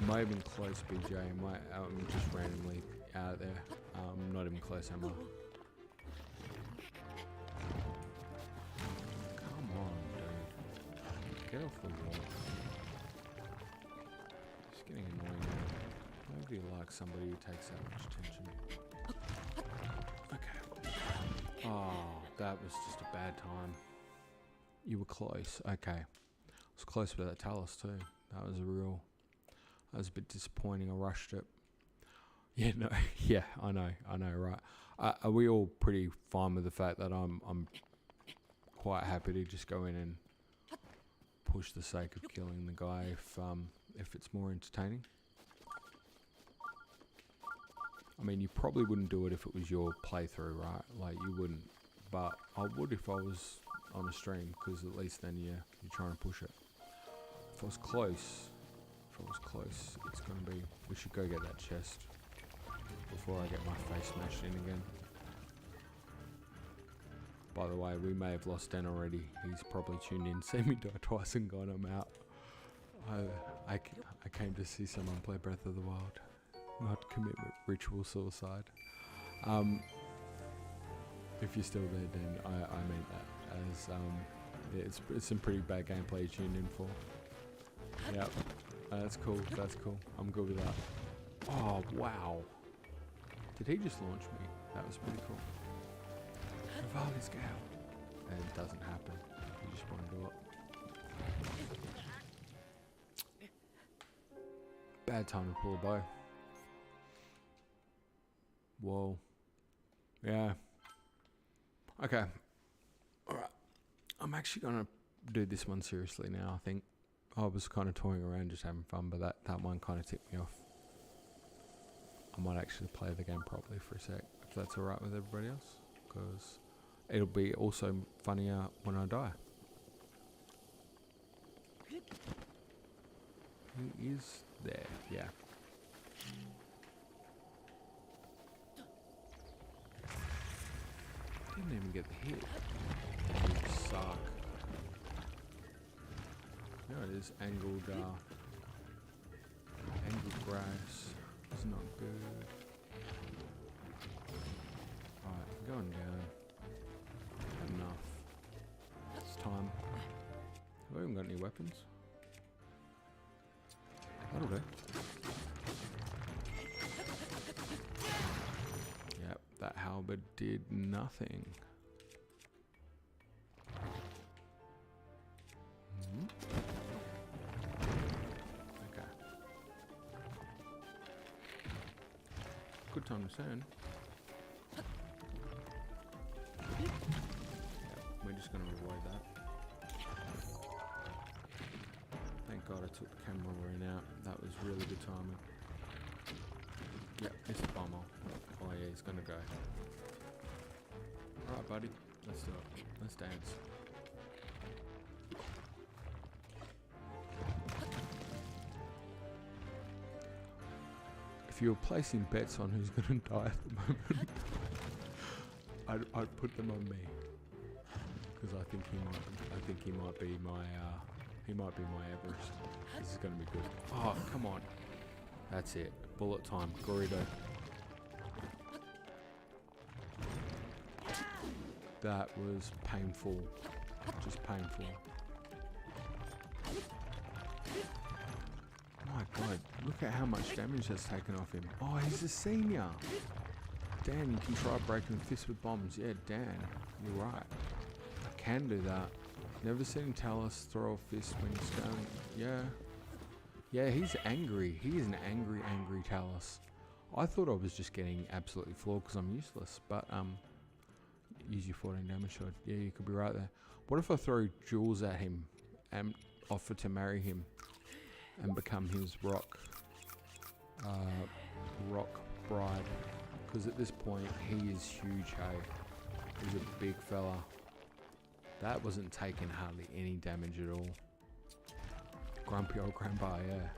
Am I even close, BJ? I'm just randomly out there. Not even close, am I? Come on, dude. Get off the wall. It's getting annoying now. Nobody likes somebody who takes that much attention. Okay. Oh, that was just a bad time. You were close. Okay. I was close with that Talos too. That was a bit disappointing. I rushed it. Yeah, no, yeah, I know, right? Are we all pretty fine with the fact that I'm quite happy to just go in and push the sake of killing the guy if it's more entertaining? I mean, you probably wouldn't do it if it was your playthrough, right? Like, you wouldn't. But I would if I was on a stream, because at least then you're trying to push it. If I was close, it's going to be... We should go get that chest before I get my face smashed in again. By the way, we may have lost Den already. He's probably tuned in, seen me die twice and gone, I'm out. I came to see someone play Breath of the Wild, not commit ritual suicide. If you're still there, Dan, I meant that as yeah, it's some pretty bad gameplay you tuned in for. Yep, that's cool. I'm good with that. Oh wow! Did he just launch me? That was pretty cool. Rivali's Gale, and it doesn't happen. You just want to do it. Bad time to pull a bow. Whoa. Yeah. Okay. Alright. I'm actually going to do this one seriously now, I think. I was kind of toying around just having fun, but that one kind of tipped me off. I might actually play the game properly for a sec, if that's alright with everybody else, because it'll be also funnier when I die. He is there, yeah. Didn't even get the hit. You suck. There it is, angled grass. It's not good. Alright, going down. Enough. It's time. Have I even got any weapons? That'll do. Yep, that halberd did nothing. Okay. Good time to turn. Yep, we're just going to avoid that. Thank God I took the camera in out. That was really good timing. Yep, it's a bomber. Oh yeah, he's gonna go. Alright buddy, let's do it. Let's dance. If you were placing bets on who's gonna die at the moment, I'd put them on me. Because I think he might be my Everest. This is gonna be good. Oh, come on. That's it. Bullet time. Gorito. That was painful. Just painful. My God, look at how much damage that's taken off him. Oh, he's a senior. Dan, you can try breaking fists with bombs. Yeah, Dan, you're right. I can do that. Never seen Talus throw a fist when he's down. Yeah. Yeah, he's angry. He is an angry Talus. I thought I was just getting absolutely floored because I'm useless. But, use your 14 damage shot. Yeah, you could be right there. What if I throw jewels at him and offer to marry him and become his rock bride? Because at this point, he is huge, hey. He's a big fella. That wasn't taking hardly any damage at all. Grumpy old grandpa, yeah.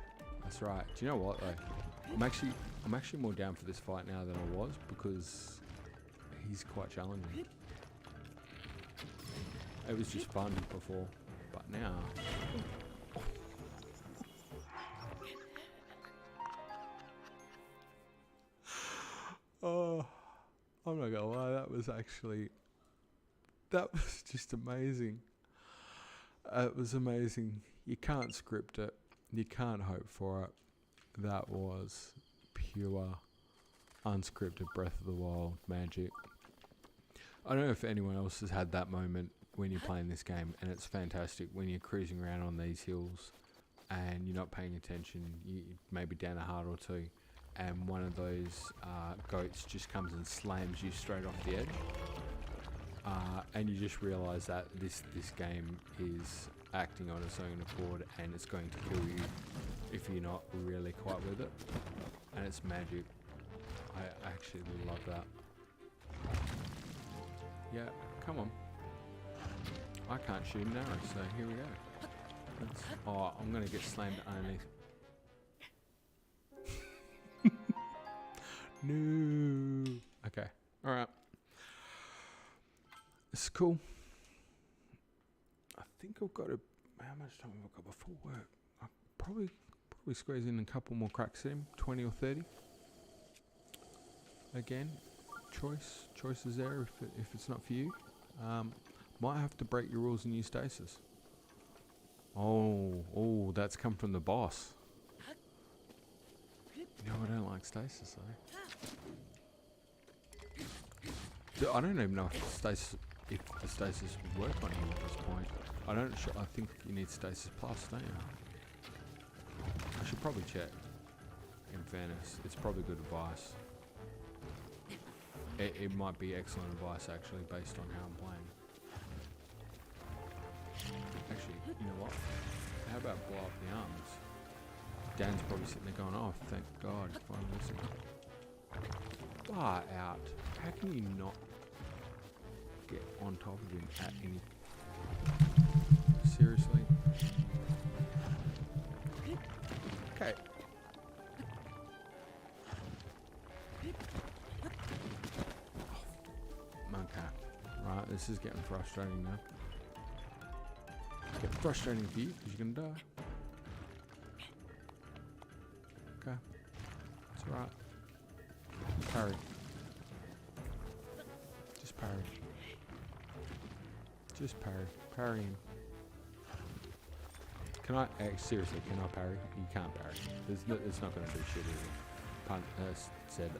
That's right. Do you know what though? I'm actually more down for this fight now than I was because he's quite challenging. It was just fun before, but now. Oh, I'm not gonna lie, that was just amazing. It was amazing. You can't script it. You can't hope for it. That was pure, unscripted Breath of the Wild magic. I don't know if anyone else has had that moment when you're playing this game, and it's fantastic when you're cruising around on these hills and you're not paying attention, you maybe down a heart or two, and one of those goats just comes and slams you straight off the edge. And you just realise that this game is acting on its own accord and it's going to kill you if you're not really quite with it. And it's magic. I actually love that. Yeah, come on. I can't shoot an arrow, so here we go. Oh, I'm going to get slammed underneath. No. Okay, alright. It's cool. I think I've got to. How much time have I got before work? I'll probably squeeze in a couple more cracks at him, 20 or 30. Again, choices there if it's not for you. Might have to break your rules and use stasis. Oh, that's come from the boss. You know I don't like stasis though. I don't even know if the stasis would work on him at this point. I think you need stasis plus, don't you? I should probably check. In fairness, it's probably good advice. It might be excellent advice actually, based on how I'm playing. Actually, You know what? How about blow up the arms? Dan's probably sitting there going, oh, thank God, finally listening. Far out. How can you not get on top of him at any... Seriously? Okay. Okay. Right, this is getting frustrating now. Getting frustrating for you because you're going to die. Okay. It's alright. Parry. Just parry. Just parry. Parry him. Can I, seriously, can I parry? You can't parry. It's not going to do shit, is it? Pun said,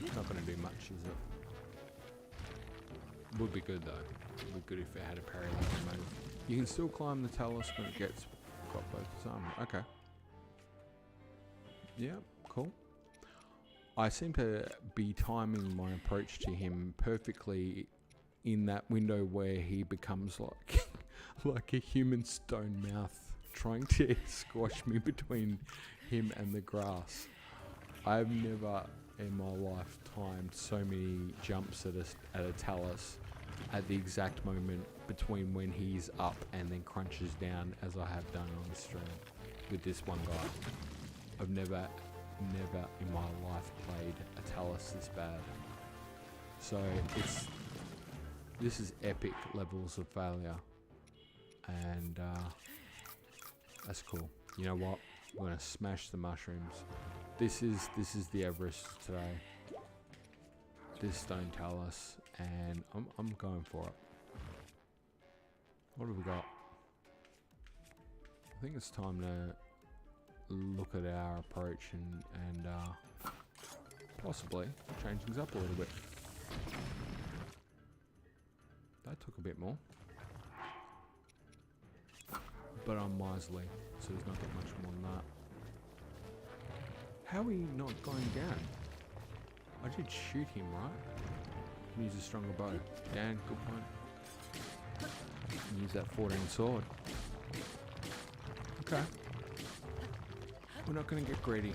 it's not going to do much, is it? Would be good though. Would be good if it had a parry like move. You can still climb the talus when it gets got both its armor. Okay. Yeah, cool. I seem to be timing my approach to him perfectly in that window where he becomes like like a human stone mouth trying to squash me between him and the grass. I've never in my life timed so many jumps at a talus at the exact moment between when he's up and then crunches down as I have done on the stream with this one guy. I've never in my life played a talus this bad. So this is epic levels of failure, and that's cool. You know what? We're gonna smash the mushrooms. This is the Everest today. This stone talus, and I'm going for it. What have we got? I think it's time to look at our approach and possibly change things up a little bit. That took a bit more, but I'm miserly, so there's not that much more than that. How are we not going down? I did shoot him, right? Can use a stronger bow. Dan, good point. Can use that 14 sword. Okay. We're not going to get greedy.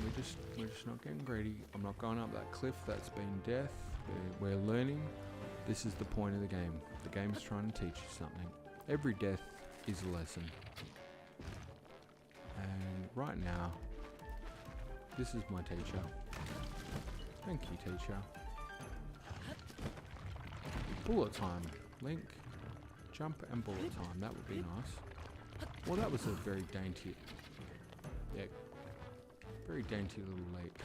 We're just not getting greedy. I'm not going up that cliff. That's been death. We're learning. This is the point of the game. The game's trying to teach you something. Every death is a lesson. And right now, this is my teacher. Thank you, teacher. Bullet time. Link. Jump and bullet time. That would be nice. Well, that was a very dainty... Yeah. Very dainty little leap.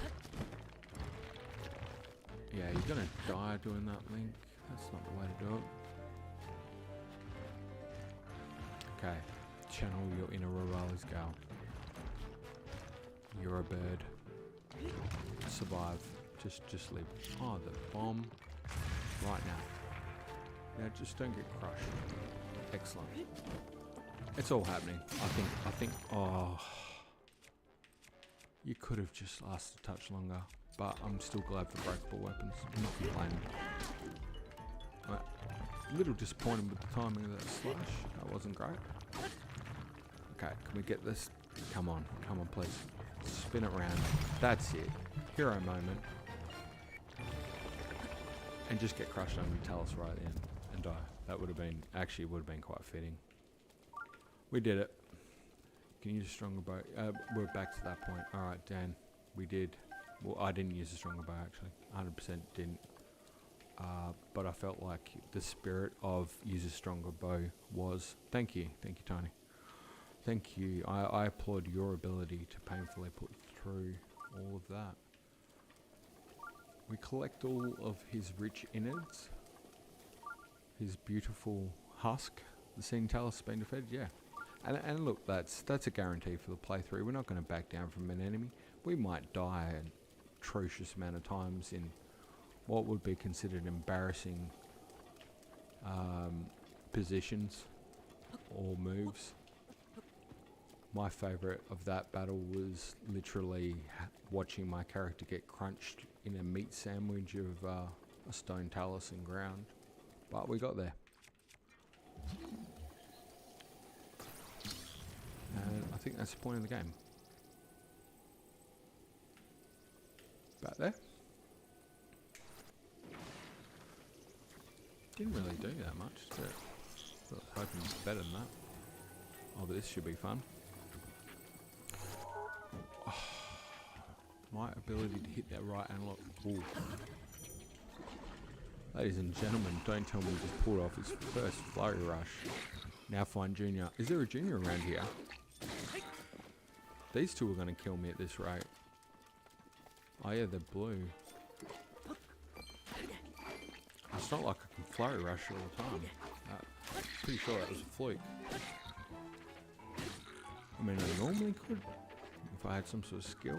Yeah, you're gonna die doing that, Link. That's not the way to do it. Okay. Channel your inner Rurales gal. You're a bird. Survive. Just leave. Oh, the bomb. Right now. Now just don't get crushed. Excellent. It's all happening. I think, oh. You could have just lasted a touch longer, but I'm still glad for breakable weapons. I'm not complaining. I'm a little disappointed with the timing of that slash. That wasn't great. Okay, can we get this? Come on, please. Spin it around. That's it. Hero moment. And just get crushed under the talus right then and die. That would have been, actually would have been quite fitting. We did it. Can you use a stronger bow? We're back to that point. Alright, Dan. We did. Well, I didn't use a stronger bow, actually. 100% didn't. But I felt like the spirit of use a stronger bow was... Thank you. Thank you, Tony. Thank you. I applaud your ability to painfully put through all of that. We collect all of his rich innards. His beautiful husk. The scene talus has been defeated, yeah. And look, that's a guarantee for the playthrough. We're not going to back down from an enemy. We might die an atrocious amount of times in what would be considered embarrassing positions or moves. My favourite of that battle was literally watching my character get crunched in a meat sandwich of a stone talus and ground. But we got there. And I think that's the point of the game. Back there. Didn't really do that much, did it? I was hoping better than that. Oh, but this should be fun. Oh, my ability to hit that right analog. Ooh. Ladies and gentlemen, don't tell me he just pulled off his first flurry rush. Now find Junior. Is there a Junior around here? These two are going to kill me at this rate. Oh yeah, they're blue. It's not like I can flurry rush all the time. Pretty sure that was a fluke. I mean, I normally could, if I had some sort of skill.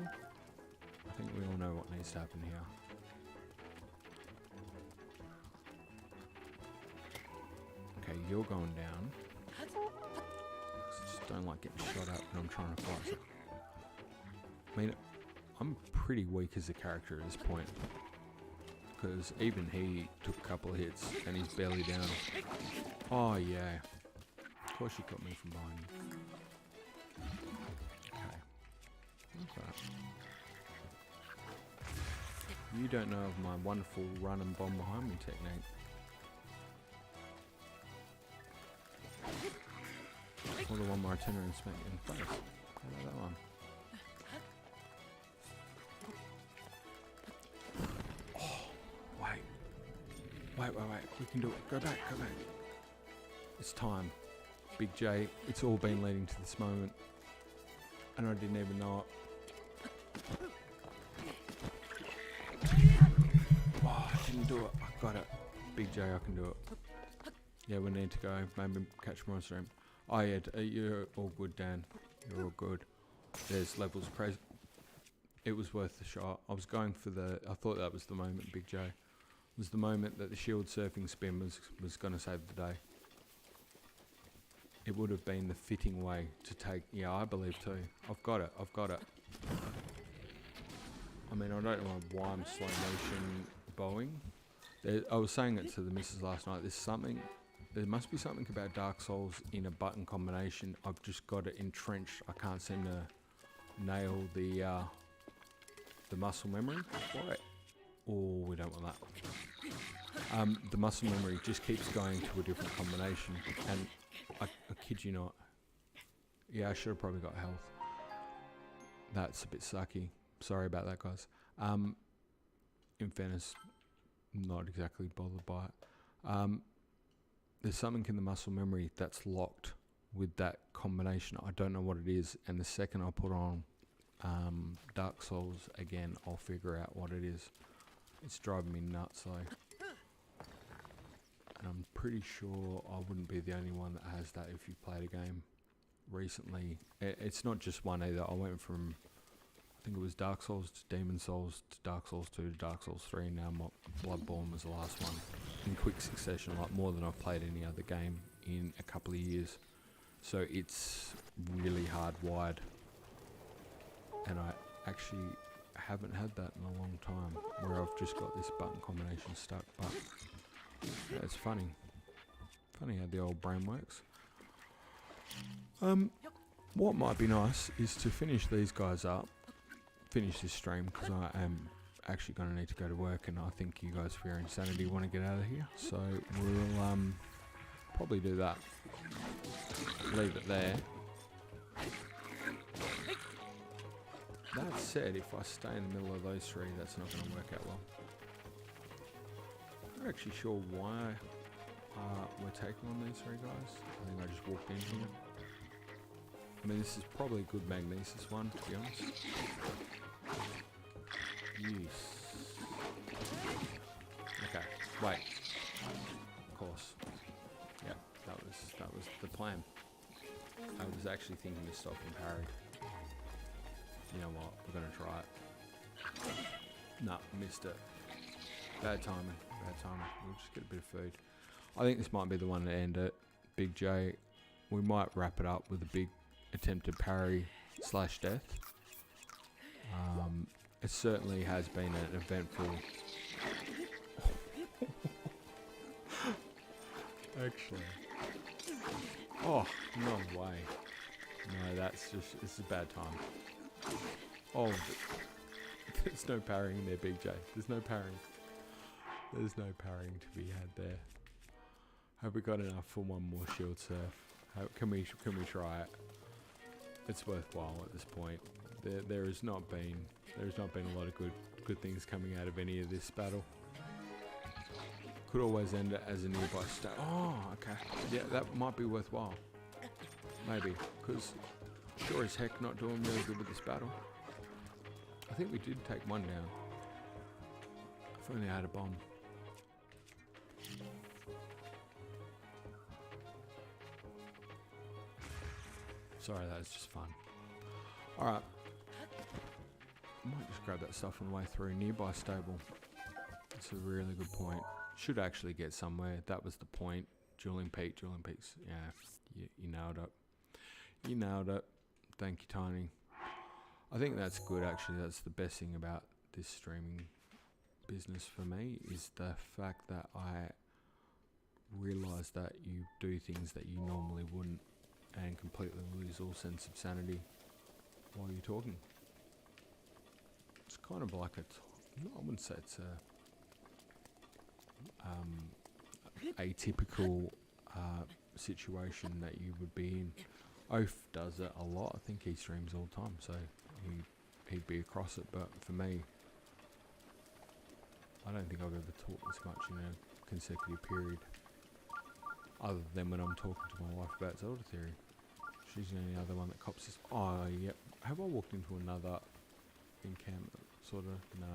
I think we all know what needs to happen here. Okay, you're going down. I just don't like getting shot at when I'm trying to fight. I mean, I'm pretty weak as a character at this point. Because even he took a couple of hits and he's barely down. Oh yeah. Of course you got me from behind you. Okay. What's that? You don't know of my wonderful run and bomb behind me technique. Or the one where I turn around and smack you in the face. How about that one? Wait, we can do it. Go back. It's time. Big J, it's all been leading to this moment. And I didn't even know it. Oh, I didn't do it. I got it. Big J, I can do it. Yeah, we need to go. Maybe catch more on stream. Oh yeah, you're all good, Dan. You're all good. There's levels of crazy. It was worth the shot. I was going for I thought that was the moment, Big J. Was the moment that the shield surfing spin was going to save the day. It would have been the fitting way to take. Yeah, I believe too. I've got it. I mean, I don't know why I'm slow motion bowing. I was saying it to the missus last night. There must be something about Dark Souls in a button combination. I've just got it entrenched. I can't seem to nail the muscle memory. Right. Oh, we don't want that. The muscle memory just keeps going to a different combination, and I kid you not. Yeah, I should have probably got health. That's a bit sucky. Sorry about that, guys. In fairness, not exactly bothered by it. There's something in the muscle memory that's locked with that combination. I don't know what it is, and the second I put on Dark Souls again, I'll figure out what it is. It's driving me nuts though. And I'm pretty sure I wouldn't be the only one that has that if you've played a game recently. It's not just one either. I went from, I think it was Dark Souls to Demon Souls to Dark Souls 2 to Dark Souls 3, and now Bloodborne was the last one. In quick succession, like more than I've played any other game in a couple of years. So it's really hardwired. And I actually haven't had that in a long time, where I've just got this button combination stuck, but yeah, it's funny how the old brain works. What might be nice is to finish these guys up, finish this stream, because I am actually going to need to go to work, and I think you guys for your insanity want to get out of here, so we'll probably do that. Leave it there. That said, if I stay in the middle of those three, that's not going to work out well. I'm not actually sure why we're taking on these three guys. I think I just walked in here. I mean, this is probably a good Magnesis one, to be honest. Yes. Okay, wait. Of course. Yep, that was the plan. I was actually thinking to stop and parry. You know what, we're going to try it. Nah, missed it. Bad timing. We'll just get a bit of food. I think this might be the one to end it. Big J. We might wrap it up with a big attempted parry / death. It certainly has been an eventful... Actually. Oh, no way. No, that's just, it's a bad time. Oh, there's no parrying there, BJ. There's no parrying. There's no parrying to be had there. Have we got enough for one more shield surf? Can we try it? It's worthwhile at this point. There has not been a lot of good things coming out of any of this battle. Could always end it as a nearby stat. Oh, okay. Yeah, that might be worthwhile. Maybe, because sure as heck not doing really good with this battle. I think we did take one down. If only I had a bomb. Sorry, that was just fun. Alright. I might just grab that stuff on the way through. Nearby stable. That's a really good point. Should actually get somewhere. That was the point. Dueling peaks. Yeah, you nailed it. You nailed it. Thank you, Tiny. I think that's good, actually. That's the best thing about this streaming business for me, is the fact that I realise that you do things that you normally wouldn't and completely lose all sense of sanity while you're talking. It's kind of like I wouldn't say it's a atypical situation that you would be in. Oaf does it a lot. I think he streams all the time, so he'd be across it. But for me, I don't think I've ever talked this much in a consecutive period, other than when I'm talking to my wife about Zelda theory. She's the only other one that cops this. Oh, yep. Have I walked into another encampment? Sort of. No,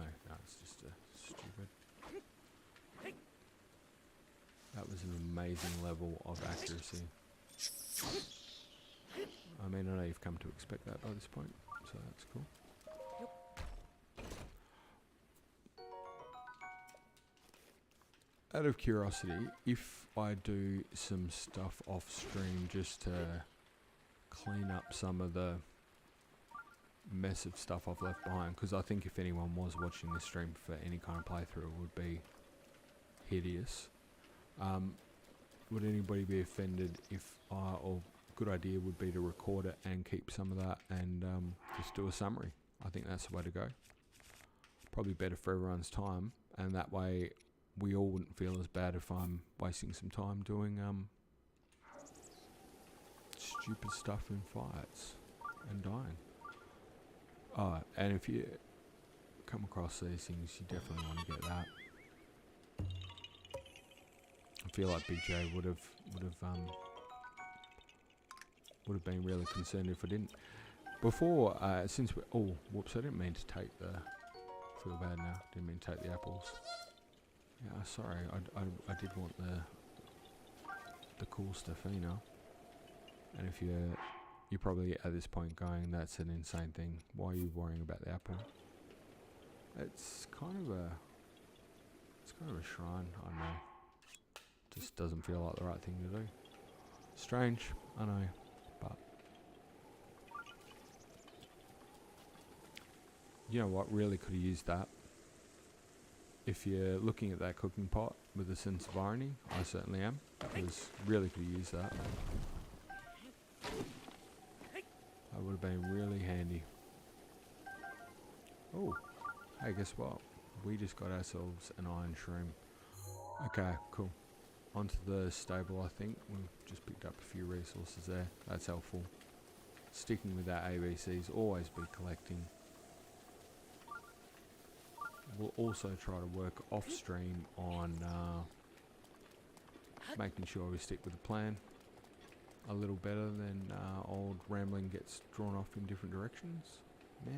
it's just a stupid. That was an amazing level of accuracy. I mean, I know you've come to expect that by this point, so that's cool. Out of curiosity, if I do some stuff off stream just to clean up some of the mess of stuff I've left behind, because I think if anyone was watching this stream for any kind of playthrough, it would be hideous. Would anybody be offended if or good idea would be to record it and keep some of that and just do a summary? I think that's the way to go. Probably better for everyone's time, and that way we all wouldn't feel as bad if I'm wasting some time doing stupid stuff in fights and dying. Oh, and if you come across these things, you definitely want to get that. I feel like BJ would have been really concerned if I didn't. Before, since we, oh, whoops! I didn't mean to take the. Feel bad now. Didn't mean to take the apples. Yeah, sorry. I did want the cool stuff, you know. And if you're probably at this point going, that's an insane thing. Why are you worrying about the apple? It's kind of a shrine. I don't know. Just doesn't feel like the right thing to do. Strange, I know, but you know what? Really could have used that. If you're looking at that cooking pot with a sense of irony, I certainly am. Because really could have used that. That would have been really handy. Oh, hey, guess what? We just got ourselves an iron shroom. Okay, cool. Onto the stable, I think. We've just picked up a few resources there. That's helpful. Sticking with our ABCs, always be collecting. We'll also try to work off stream on making sure we stick with the plan a little better than old rambling gets drawn off in different directions. Yeah.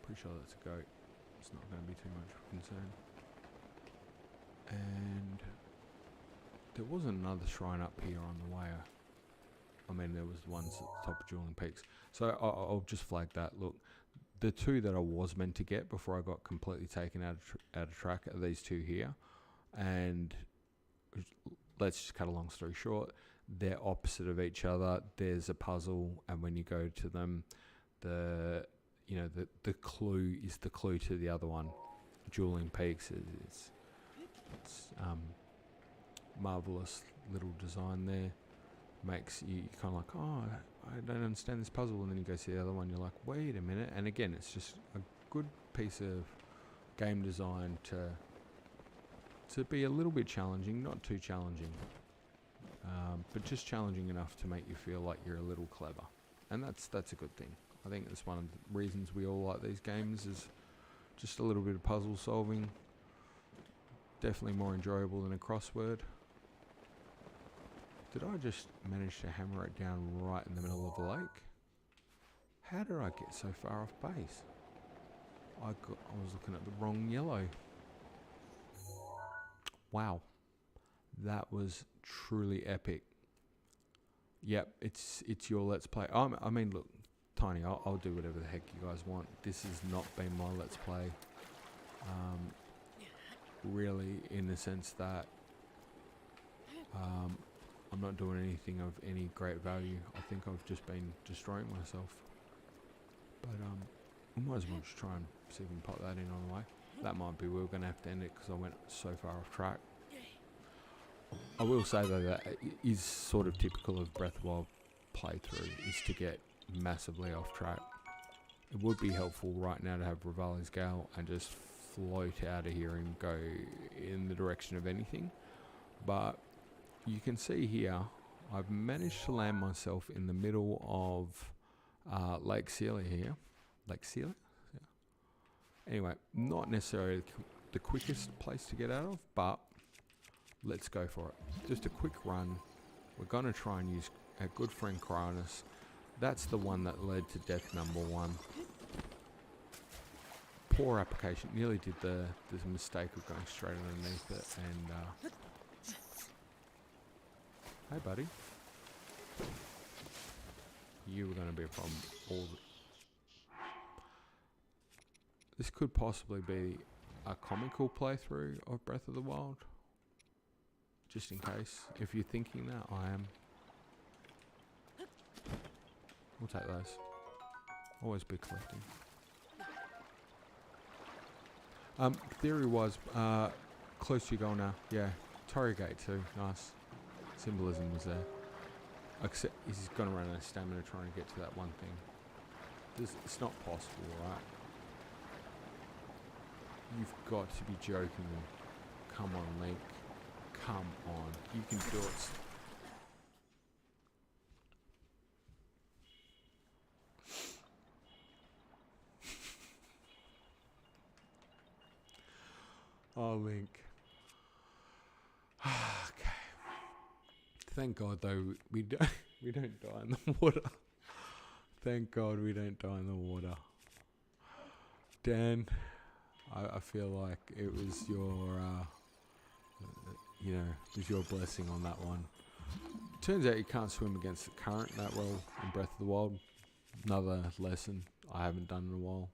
Pretty sure that's a goat. It's not going to be too much of a concern. And there wasn't another shrine up here on the way. I mean, there was ones at the top of Dueling Peaks. So I'll just flag that. Look, the two that I was meant to get before I got completely taken out of track are these two here. And let's just cut a long story short. They're opposite of each other. There's a puzzle, and when you go to them, the clue is the clue to the other one. Dueling Peaks is it's marvelous little design there. makes you kind of like, oh, I don't understand this puzzle, and then you go see the other one, you're like, wait a minute. And again, it's just a good piece of game design to be a little bit challenging, not too challenging, but just challenging enough to make you feel like you're a little clever, and that's a good thing. I think that's one of the reasons we all like these games, is just a little bit of puzzle solving. Definitely more enjoyable than a crossword. Did I just manage to hammer it down right in the middle of the lake? How did I get so far off base? I was looking at the wrong yellow. Wow. That was truly epic. Yep, it's your Let's Play. I mean, look, Tiny, I'll do whatever the heck you guys want. This has not been my Let's Play. Really, in the sense that I'm not doing anything of any great value. I think I've just been destroying myself. But we might as well just try and see if we can pop that in on the way. That might be where we're going to have to end it, because I went so far off track. I will say though that it is sort of typical of Breath of the Wild playthrough, is to get massively off track. It would be helpful right now to have Rivali's Gale and just float out of here and go in the direction of anything. But you can see here, I've managed to land myself in the middle of Lake Celia here. Lake Celia? Yeah. Anyway, not necessarily the quickest place to get out of, but let's go for it. Just a quick run. We're going to try and use our good friend Cronus. That's the one that led to death number 1. Poor application. Nearly did the mistake of going straight underneath it. And hey, buddy. You were going to be a problem. This could possibly be a comical playthrough of Breath of the Wild. Just in case. If you're thinking that, I am. We'll take those. Always be collecting. Theory was, close to your goal now. Yeah. Torrey Gate too. Nice. Symbolism was there. Except he's going to run out of stamina trying to get to that one thing. It's not possible, right? You've got to be joking me. Come on, Link. Come on. You can do it. Oh, Link. Okay. Thank God, though, we don't die in the water. Thank God we don't die in the water. Dan, I feel like it was your, it was your blessing on that one. Turns out you can't swim against the current that well in Breath of the Wild. Another lesson I haven't done in a while.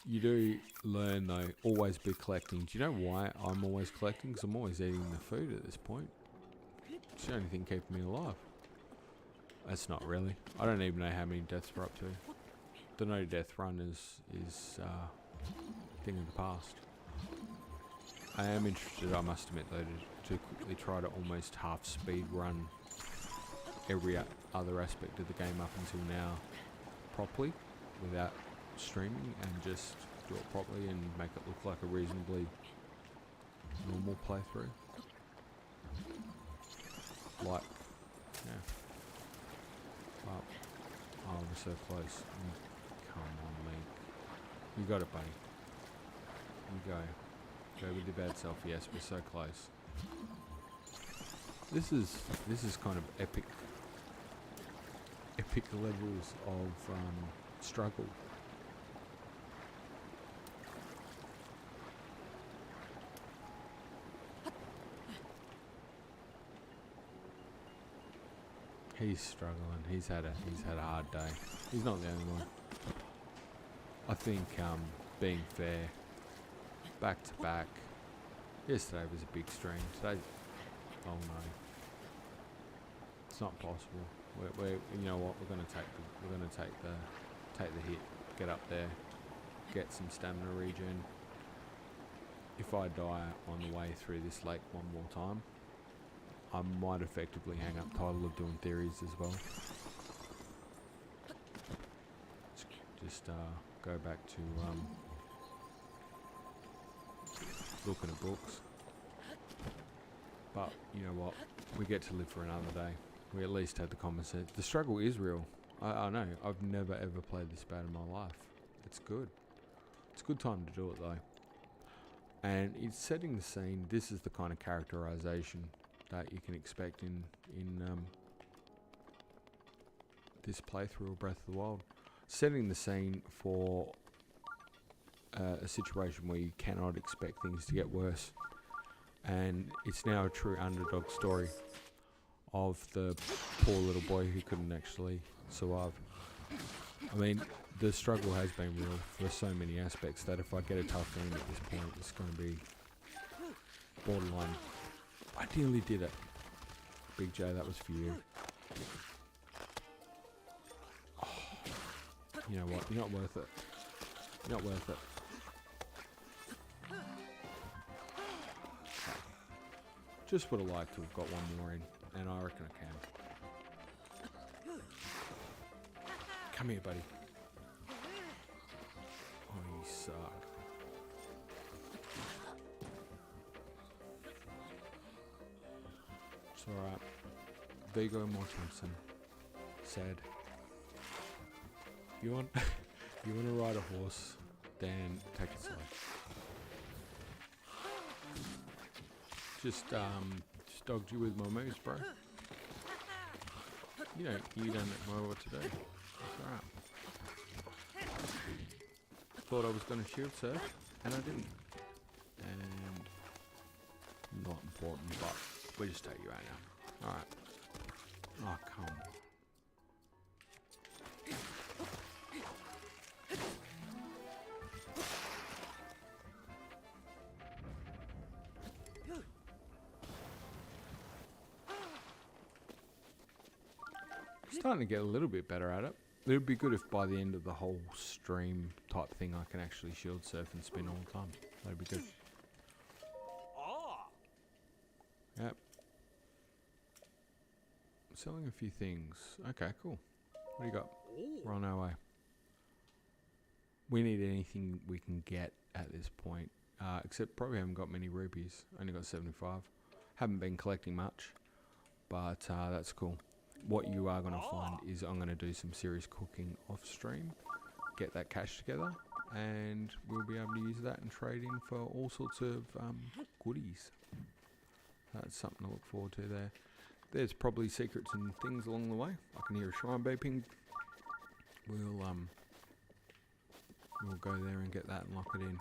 You do learn though, always be collecting. Do you know why I'm always collecting? Because I'm always eating the food at this point. It's the only thing keeping me alive. That's not really. I don't even know how many deaths we're up to. The no death run is thing of the past. I am interested, I must admit though, to quickly try to almost half speed run every other aspect of the game up until now properly, without streaming, and just do it properly and make it look like a reasonably normal playthrough. Like, yeah. Oh, we're so close. Come on, Link. You got it, buddy. You go. Go with your bad self. Yes, we're so close. This is kind of epic levels of struggle. He's struggling. He's had a hard day. He's not the only one. I think being fair, back to back. Yesterday was a big stream. Today, oh no, it's not possible. We're you know what? We're gonna take the hit. Get up there, get some stamina regen. If I die on the way through this lake one more time, I might effectively hang up title of doing theories as well. Just go back to looking at books. But you know what? We get to live for another day. We at least had the common sense. The struggle is real. I know. I've never ever played this bad in my life. It's good. It's a good time to do it though. And it's setting the scene. This is the kind of characterization that you can expect in this playthrough of Breath of the Wild. Setting the scene for a situation where you cannot expect things to get worse. And it's now a true underdog story of the poor little boy who couldn't actually survive. I mean, the struggle has been real for so many aspects that if I get a tough game at this point, it's going to be borderline. I nearly did it. Big J, that was for you. Oh, you know what? You're not worth it. You're not worth it. Just would have liked to have got one more in, and I reckon I can. Come here, buddy. Oh, you suck. It's alright. Vigo Mortensen said, you want to ride a horse, then take it slow. Just dogged you with my moves, bro. You don't know what to do. It's alright. Thought I was going to shield surf, and I didn't. And not important, but we'll just take you out now. Alright. Oh, come on. Starting to get a little bit better at it. It would be good if by the end of the whole stream type thing I can actually shield surf and spin all the time. That'd be good. Yep. Selling a few things. Okay, cool. What do you got? We're on our way. We need anything we can get at this point. Except probably haven't got many rupees. Only got 75. Haven't been collecting much. But that's cool. What you are going to find is I'm going to do some serious cooking off stream, get that cash together, and we'll be able to use that and trade in for all sorts of goodies. That's something to look forward to there. There's probably secrets and things along the way. I can hear a shrine beeping. We'll go there and get that and lock it in.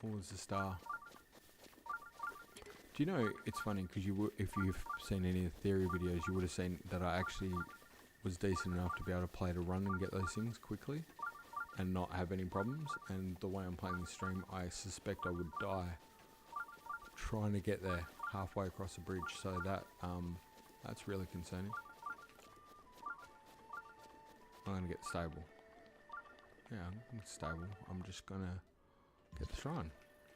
Oh, there's a star. Do you know, it's funny because if you've seen any of the theory videos, you would have seen that I actually was decent enough to be able to play to run and get those things quickly and not have any problems. And the way I'm playing this stream, I suspect I would die trying to get there halfway across the bridge. So that that's really concerning. I'm gonna get stable. Yeah, I'm gonna get stable. I'm just gonna get the shrine.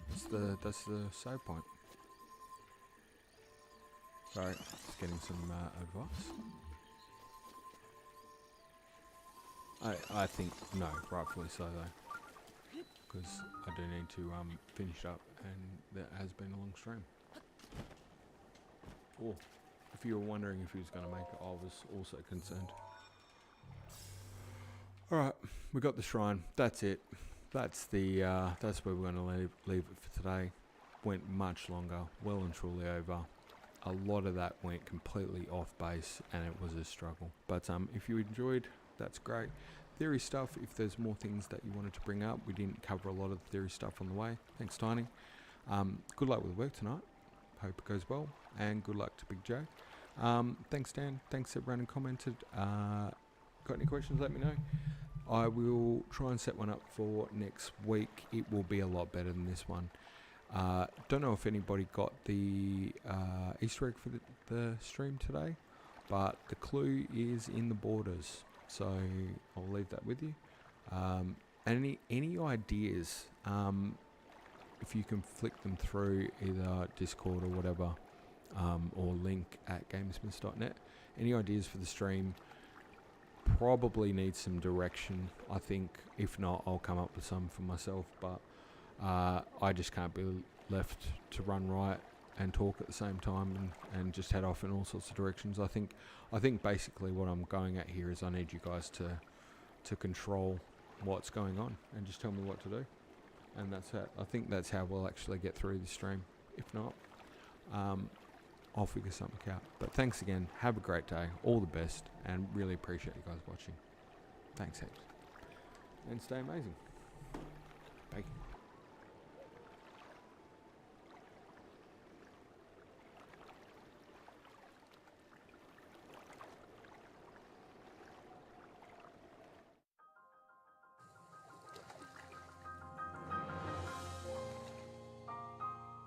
That's the save point. Sorry, just getting some advice. I think no, rightfully so though, because I do need to finish up, and that has been a long stream. Oh, if you were wondering if he was going to make it, I was also concerned. All right, we got the shrine. That's it. That's the that's where we're going to leave it for today. Went much longer, well and truly over. A lot of that went completely off base, and it was a struggle. But if you enjoyed, that's great. Theory stuff, if there's more things that you wanted to bring up, we didn't cover a lot of the theory stuff on the way. Thanks, Tiny. Good luck with work tonight. Hope it goes well, and good luck to Big J. Thanks, Dan. Thanks everyone who commented. Got any questions, let me know. I will try and set one up for next week. It will be a lot better than this one. Don't know if anybody got the Easter egg for the stream today, but the clue is in the borders, so I'll leave that with you. any ideas, if you can flick them through either Discord or whatever, or link at GameSmiths.net. Any ideas for the stream? Probably need some direction, I think. If not, I'll come up with some for myself, but I just can't be left to run riot and talk at the same time and just head off in all sorts of directions. I think basically what I'm going at here is I need you guys to control what's going on and just tell me what to do, and that's it. I think that's how we'll actually get through the stream. If not, I'll figure something out. But thanks again, have a great day, all the best, and really appreciate you guys watching. Thanks heaps, and stay amazing. Bye.